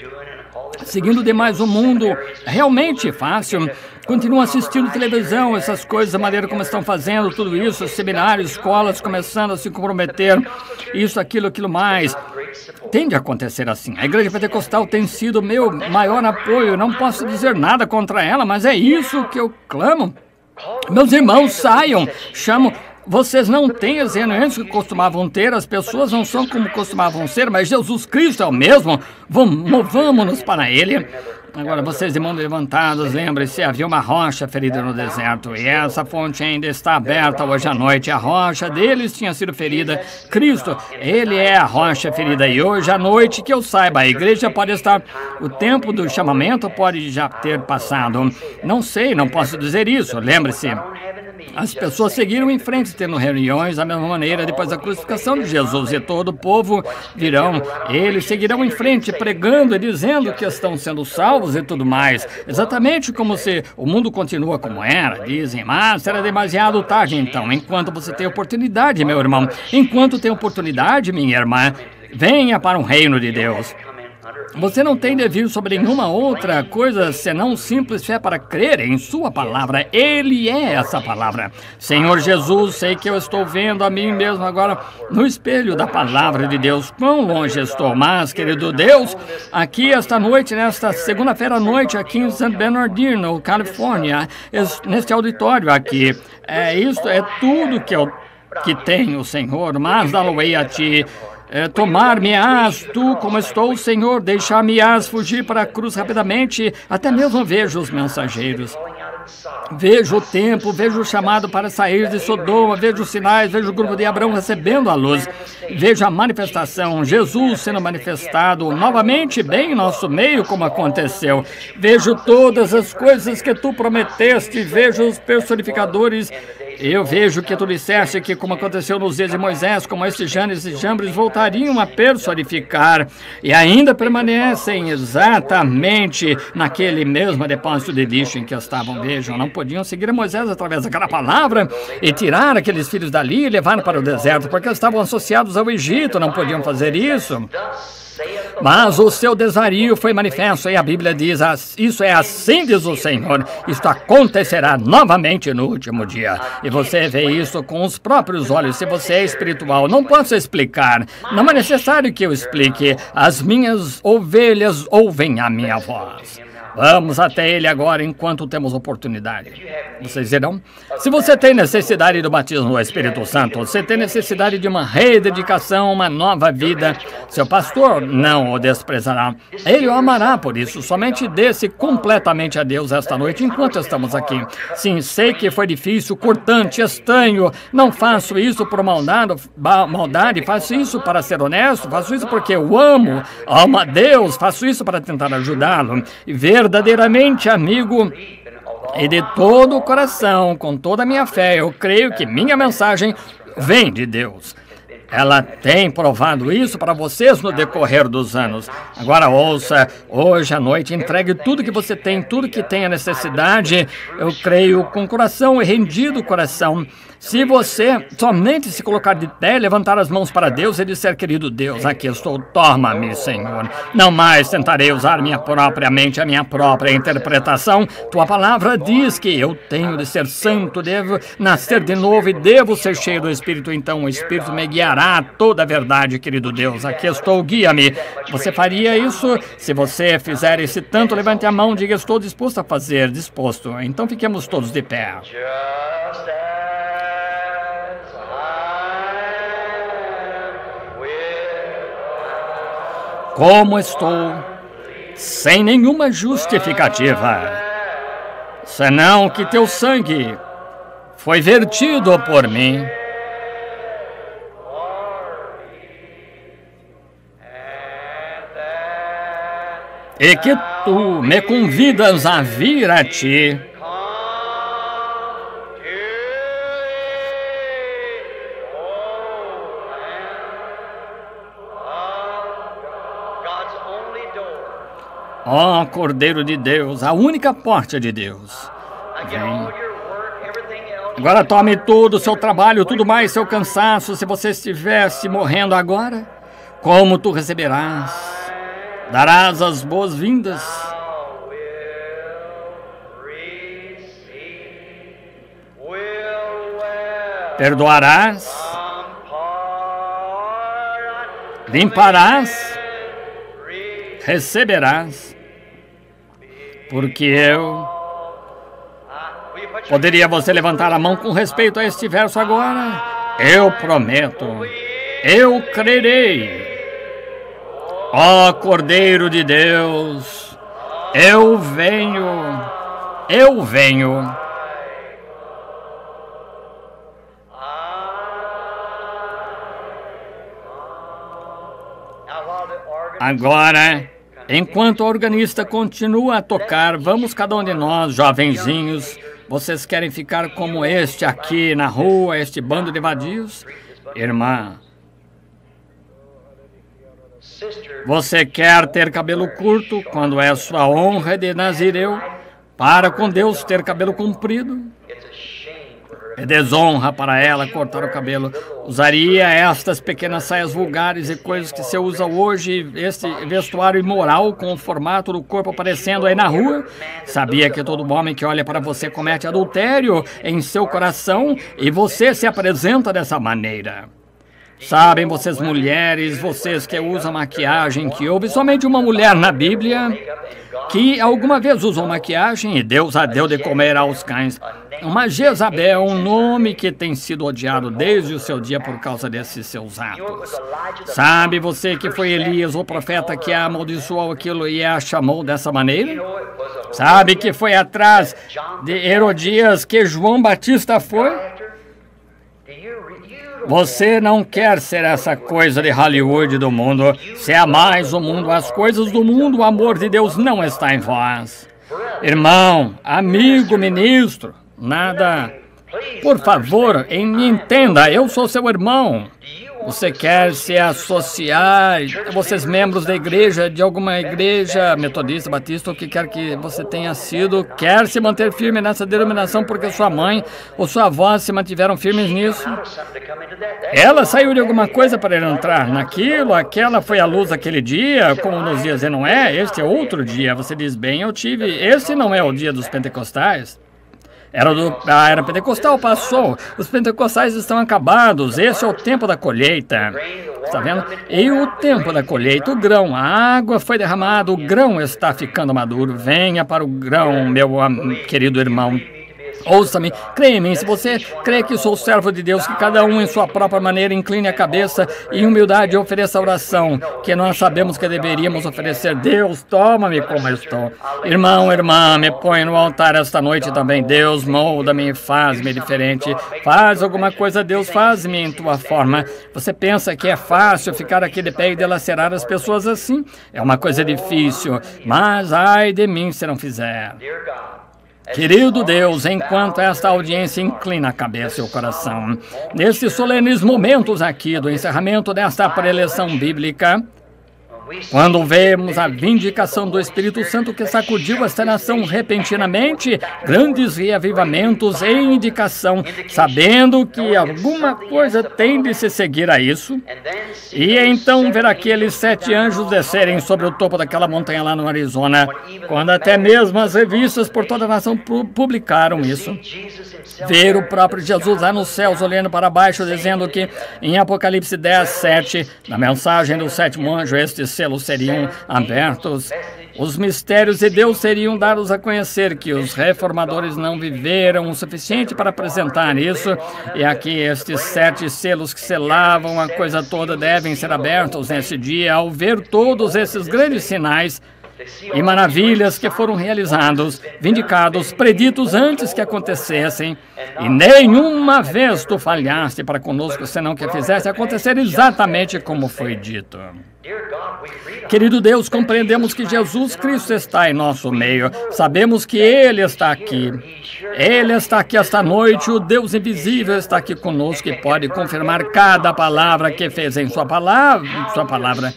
seguindo demais o mundo. Realmente fácil. Continuam assistindo televisão, essas coisas, a maneira como estão fazendo tudo isso, seminários, escolas começando a se comprometer, isso, aquilo mais. Tem de acontecer assim. A igreja pentecostal tem sido meu maior apoio. Não posso dizer nada contra ela, mas é isso que eu clamo. Meus irmãos, saiam, chamo. Vocês não têm as reuniões que costumavam ter, as pessoas não são como costumavam ser, mas Jesus Cristo é o mesmo. Movamos-nos para Ele. Agora, vocês de mãos levantadas, lembre-se, havia uma rocha ferida no deserto, e essa fonte ainda está aberta hoje à noite. A rocha deles tinha sido ferida. Cristo, Ele é a rocha ferida, e hoje à noite, que eu saiba, a igreja pode estar, o tempo do chamamento pode já ter passado. Não sei, não posso dizer isso. Lembre-se, as pessoas seguiram em frente, tendo reuniões da mesma maneira depois da crucificação de Jesus, e todo o povo virão, eles seguirão em frente, pregando e dizendo que estão sendo salvos e tudo mais, exatamente como se o mundo continua como era, dizem, mas será demasiado tarde então, enquanto você tem oportunidade, meu irmão, enquanto tem oportunidade, minha irmã, venha para o reino de Deus. Você não tem devido sobre nenhuma outra coisa senão simples fé para crer em sua palavra. Ele é essa palavra. Senhor Jesus, sei que eu estou vendo a mim mesmo agora no espelho da palavra de Deus. Quão longe estou, mas, querido Deus, aqui esta noite, nesta segunda-feira à noite, aqui em San Bernardino, Califórnia, neste auditório aqui, isto é tudo que tenho, Senhor, mas dá-lo-ei a Ti. Tomar-me-ás tu como estou, Senhor, deixar-me-ás fugir para a cruz rapidamente, até mesmo vejo os mensageiros. Vejo o tempo, vejo o chamado para sair de Sodoma, vejo os sinais, vejo o grupo de Abraão recebendo a luz, vejo a manifestação, Jesus sendo manifestado novamente bem em nosso meio, como aconteceu. Vejo todas as coisas que tu prometeste, vejo os personificadores. Eu vejo que tu disseste que, como aconteceu nos dias de Moisés, como estes Janes e Jambres voltariam a personificar e ainda permanecem exatamente naquele mesmo depósito de lixo em que estavam. Vejam, não podiam seguir Moisés através daquela palavra e tirar aqueles filhos dali e levar para o deserto, porque estavam associados ao Egito, não podiam fazer isso. Mas o seu desvario foi manifesto, e a Bíblia diz, isso é assim diz o Senhor, isto acontecerá novamente no último dia. E você vê isso com os próprios olhos. Se você é espiritual, não posso explicar, não é necessário que eu explique, as minhas ovelhas ouvem a minha voz. Vamos até Ele agora enquanto temos oportunidade. Vocês dirão? Se você tem necessidade do batismo do Espírito Santo, você tem necessidade de uma rededicação, uma nova vida, seu pastor não o desprezará. Ele o amará por isso. Somente dê-se completamente a Deus esta noite enquanto estamos aqui. Sim, sei que foi difícil, cortante, estranho. Não faço isso por maldade, faço isso para ser honesto, faço isso porque eu amo a Deus, faço isso para tentar ajudá-lo. E verdadeiramente, amigo, e de todo o coração, com toda a minha fé, eu creio que minha mensagem vem de Deus. Ela tem provado isso para vocês no decorrer dos anos. Agora ouça, hoje à noite, entregue tudo que você tem, tudo que tem a necessidade. Eu creio com o coração e rendido o coração. Se você somente se colocar de pé, levantar as mãos para Deus e disser, querido Deus, aqui estou, toma-me, Senhor. Não mais tentarei usar minha própria mente, a minha própria interpretação. Tua palavra diz que eu tenho de ser santo, devo nascer de novo e devo ser cheio do Espírito. Então o Espírito me guiará a toda a verdade, querido Deus. Aqui estou, guia-me. Você faria isso? Se você fizer esse tanto, levante a mão, diga, estou disposto a fazer, disposto. Então fiquemos todos de pé. Como estou, sem nenhuma justificativa, senão que teu sangue foi vertido por mim. E que tu me convidas a vir a ti. Ó Cordeiro de Deus, a única porta de Deus. Vem. Agora tome tudo, seu trabalho, tudo mais, seu cansaço. Se você estivesse morrendo agora, como tu receberás? Darás as boas-vindas. Perdoarás. Limparás. Receberás. Porque eu... Poderia você levantar a mão com respeito a este verso agora? Eu prometo. Eu crerei. Ó Cordeiro de Deus, eu venho, eu venho. Agora, enquanto o organista continua a tocar, vamos cada um de nós, jovenzinhos, vocês querem ficar como este aqui na rua, este bando de vadios? Irmã, você quer ter cabelo curto quando é sua honra de nazireu? Para com Deus ter cabelo comprido? É desonra para ela cortar o cabelo. Usaria estas pequenas saias vulgares e coisas que se usa hoje, este vestuário imoral com o formato do corpo aparecendo aí na rua? Sabia que todo homem que olha para você comete adultério em seu coração e você se apresenta dessa maneira? Sabem vocês mulheres, vocês que usam maquiagem, que houve somente uma mulher na Bíblia que alguma vez usou maquiagem e Deus a deu de comer aos cães. Uma Jezabel, um nome que tem sido odiado desde o seu dia por causa desses seus atos. Sabe você que foi Elias, o profeta, que amaldiçoou aquilo e a chamou dessa maneira? Sabe que foi atrás de Herodias que João Batista foi? Você não quer ser essa coisa de Hollywood do mundo. Se amais o mundo, as coisas do mundo, o amor de Deus não está em vós. Irmão, amigo, ministro, nada. Por favor, entenda, eu sou seu irmão. Você quer se associar, vocês membros da igreja, de alguma igreja metodista, batista, o que quer que você tenha sido, quer se manter firme nessa denominação porque sua mãe ou sua avó se mantiveram firmes nisso? Ela saiu de alguma coisa para entrar naquilo, aquela foi a luz daquele dia, como nos dias de Noé, este é outro dia. Você diz, bem, eu tive, esse não é o dia dos pentecostais. Era pentecostal, passou. Os pentecostais estão acabados. Esse é o tempo da colheita. Está vendo? E o tempo da colheita, o grão, a água foi derramada, o grão está ficando maduro. Venha para o grão, meu querido irmão. Ouça-me, creia em mim, se você crê que sou servo de Deus, que cada um em sua própria maneira incline a cabeça e em humildade ofereça a oração que nós sabemos que deveríamos oferecer. Deus, toma-me como eu estou. Irmão, irmã, me põe no altar esta noite também. Deus, molda-me e faz-me diferente. Faz alguma coisa, Deus, faz-me em tua forma. Você pensa que é fácil ficar aqui de pé e dilacerar as pessoas assim? É uma coisa difícil, mas ai de mim se não fizer. Querido Deus, enquanto esta audiência inclina a cabeça e o coração, nesses solenes momentos aqui do encerramento desta preleção bíblica, quando vemos a vindicação do Espírito Santo que sacudiu esta nação repentinamente, grandes reavivamentos e indicação, sabendo que alguma coisa tem de se seguir a isso, e então ver aqueles 7 anjos descerem sobre o topo daquela montanha lá no Arizona, quando até mesmo as revistas por toda a nação publicaram isso. Ver o próprio Jesus lá nos céus olhando para baixo, dizendo que em Apocalipse 10, 7, na mensagem do 7º anjo, estes selos seriam abertos. Os mistérios de Deus seriam dados a conhecer, que os reformadores não viveram o suficiente para apresentar isso. E aqui estes 7 selos que selavam a coisa toda devem ser abertos nesse dia. Ao ver todos esses grandes sinais, e maravilhas que foram realizados, vindicados, preditos antes que acontecessem, e nenhuma vez tu falhaste para conosco, senão que fizesse acontecer exatamente como foi dito. Querido Deus, compreendemos que Jesus Cristo está em nosso meio. Sabemos que Ele está aqui. Ele está aqui esta noite. O Deus invisível está aqui conosco e pode confirmar cada palavra que fez em sua palavra.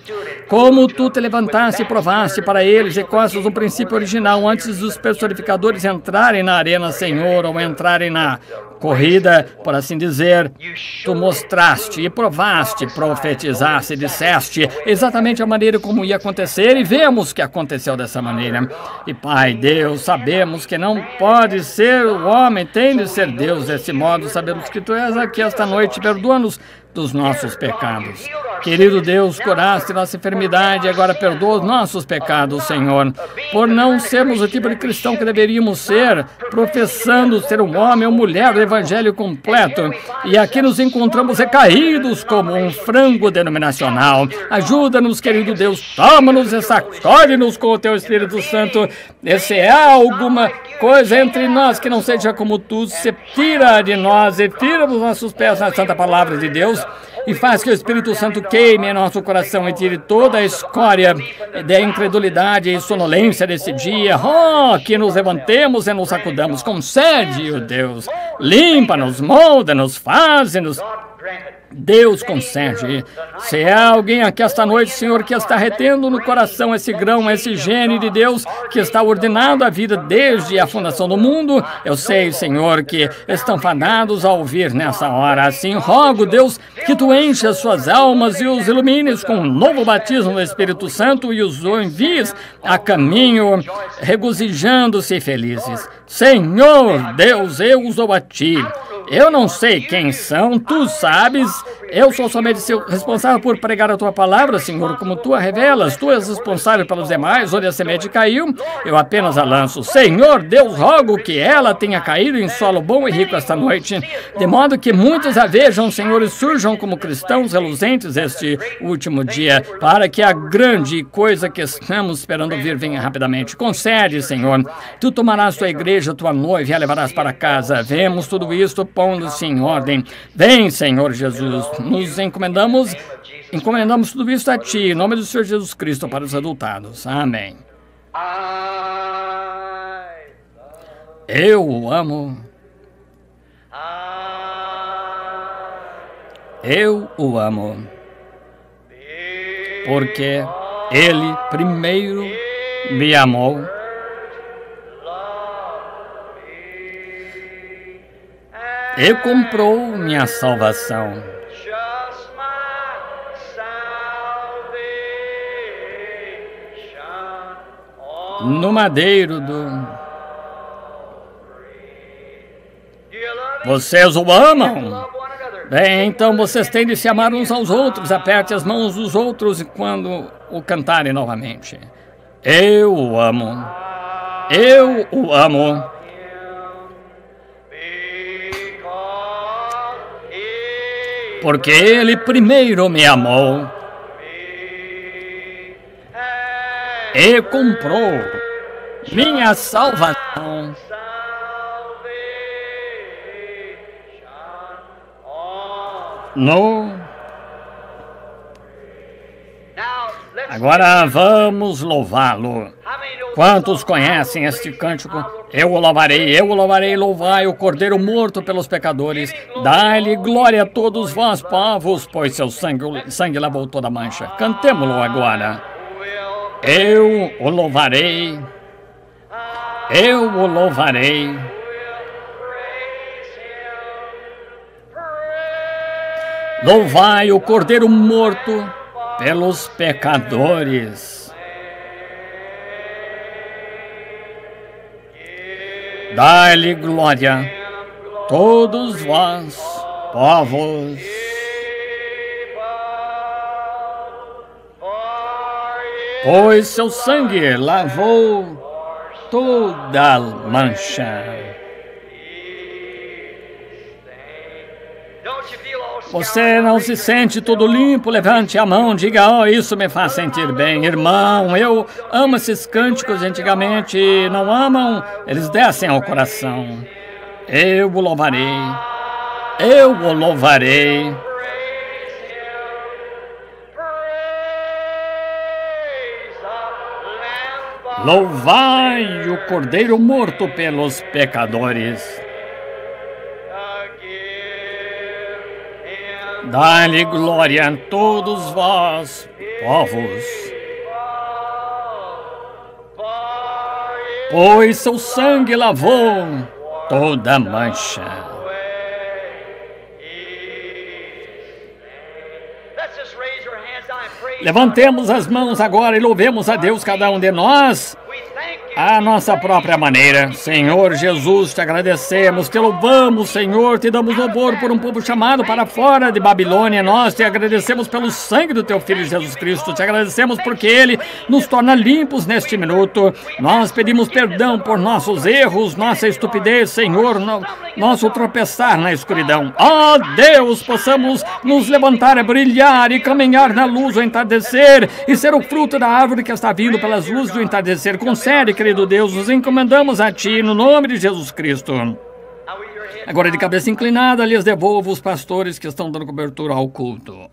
Como tu te levantaste e provaste para eles e costas o princípio original antes dos personificadores entrarem na arena, Senhor, ou entrarem na corrida, por assim dizer, tu mostraste e provaste, profetizaste, disseste exatamente a maneira como ia acontecer e vemos que aconteceu dessa maneira. E Pai, Deus, sabemos que não pode ser o homem, tem de ser Deus desse modo. Sabemos que tu és aqui esta noite, perdoa-nos dos nossos pecados. Querido Deus, curaste nossa enfermidade e agora perdoa os nossos pecados, Senhor, por não sermos o tipo de cristão que deveríamos ser, professando ser um homem ou mulher do evangelho completo. E aqui nos encontramos recaídos como um frango denominacional. Ajuda-nos, querido Deus, toma-nos e sacode-nos com o teu Espírito Santo. E se há alguma coisa entre nós que não seja como tu, se tira de nós e tira dos nossos pés na santa palavra de Deus. E faz que o Espírito Santo queime em nosso coração e tire toda a escória da incredulidade e sonolência desse dia. Oh, que nos levantemos e nos sacudamos. Concede, ó Deus. Limpa-nos, molda-nos, faze-nos. Deus concede. Se há alguém aqui esta noite, Senhor, que está retendo no coração esse grão, esse gene de Deus, que está ordenado a vida desde a fundação do mundo, eu sei, Senhor, que estão fadados a ouvir nessa hora. Assim, rogo, Deus, que tu enches as suas almas e os ilumines com um novo batismo do Espírito Santo e os envies a caminho, regozijando-se felizes. Senhor, Deus, eu os dou a ti. Eu não sei quem são, tu sabes. Eu sou somente responsável por pregar a tua palavra, Senhor, como tu a revelas. Tu és responsável pelos demais, onde a semente caiu, eu apenas a lanço. Senhor, Deus, rogo que ela tenha caído em solo bom e rico esta noite, de modo que muitos a vejam, Senhor, e surjam como cristãos reluzentes este último dia, para que a grande coisa que estamos esperando vir venha rapidamente. Concede, Senhor, tu tomarás tua igreja, tua noiva, e a levarás para casa. Vemos tudo isto pondo-se em ordem. Vem, Senhor Jesus, nos encomendamos tudo isso a ti, em nome do Senhor Jesus Cristo, para os resultados. Amém. Eu o amo. Eu o amo. Porque ele primeiro me amou. E comprou minha salvação. No madeiro do... Vocês o amam? Bem, então vocês têm de se amar uns aos outros. Aperte as mãos dos outros quando o cantarem novamente. Eu o amo. Eu o amo. Porque ele primeiro me amou e comprou minha salvação. Agora vamos louvá-lo. Quantos conhecem este cântico? Eu o louvarei, louvai o Cordeiro morto pelos pecadores. Dai-lhe glória a todos vós, povos, pois seu sangue lavou toda a mancha. Cantemo-lo agora. Eu o louvarei. Eu o louvarei. Louvai o Cordeiro morto pelos pecadores. Dai-lhe glória, todos vós, povos. Pois seu sangue lavou toda a mancha. Você não se sente todo limpo? Levante a mão, diga, oh, isso me faz sentir bem. Irmão, eu amo esses cânticos de antigamente. Não amam? Eles descem ao coração. Eu o louvarei. Eu o louvarei. Louvai o Cordeiro morto pelos pecadores. Dai-lhe glória a todos vós, povos, pois seu sangue lavou toda mancha. Levantemos as mãos agora e louvemos a Deus, cada um de nós, à nossa própria maneira. Senhor Jesus, te agradecemos, te louvamos, Senhor, te damos louvor por um povo chamado para fora de Babilônia. Nós te agradecemos pelo sangue do teu Filho Jesus Cristo, te agradecemos porque ele nos torna limpos neste minuto. Nós pedimos perdão por nossos erros, nossa estupidez, Senhor, nosso tropeçar na escuridão. Ó Deus, possamos nos levantar, brilhar e caminhar na luz do entardecer e ser o fruto da árvore que está vindo pelas luzes do entardecer. Concede, querido Deus, nos encomendamos a Ti, no nome de Jesus Cristo. Agora, de cabeça inclinada, lhes devolvo os pastores que estão dando cobertura ao culto.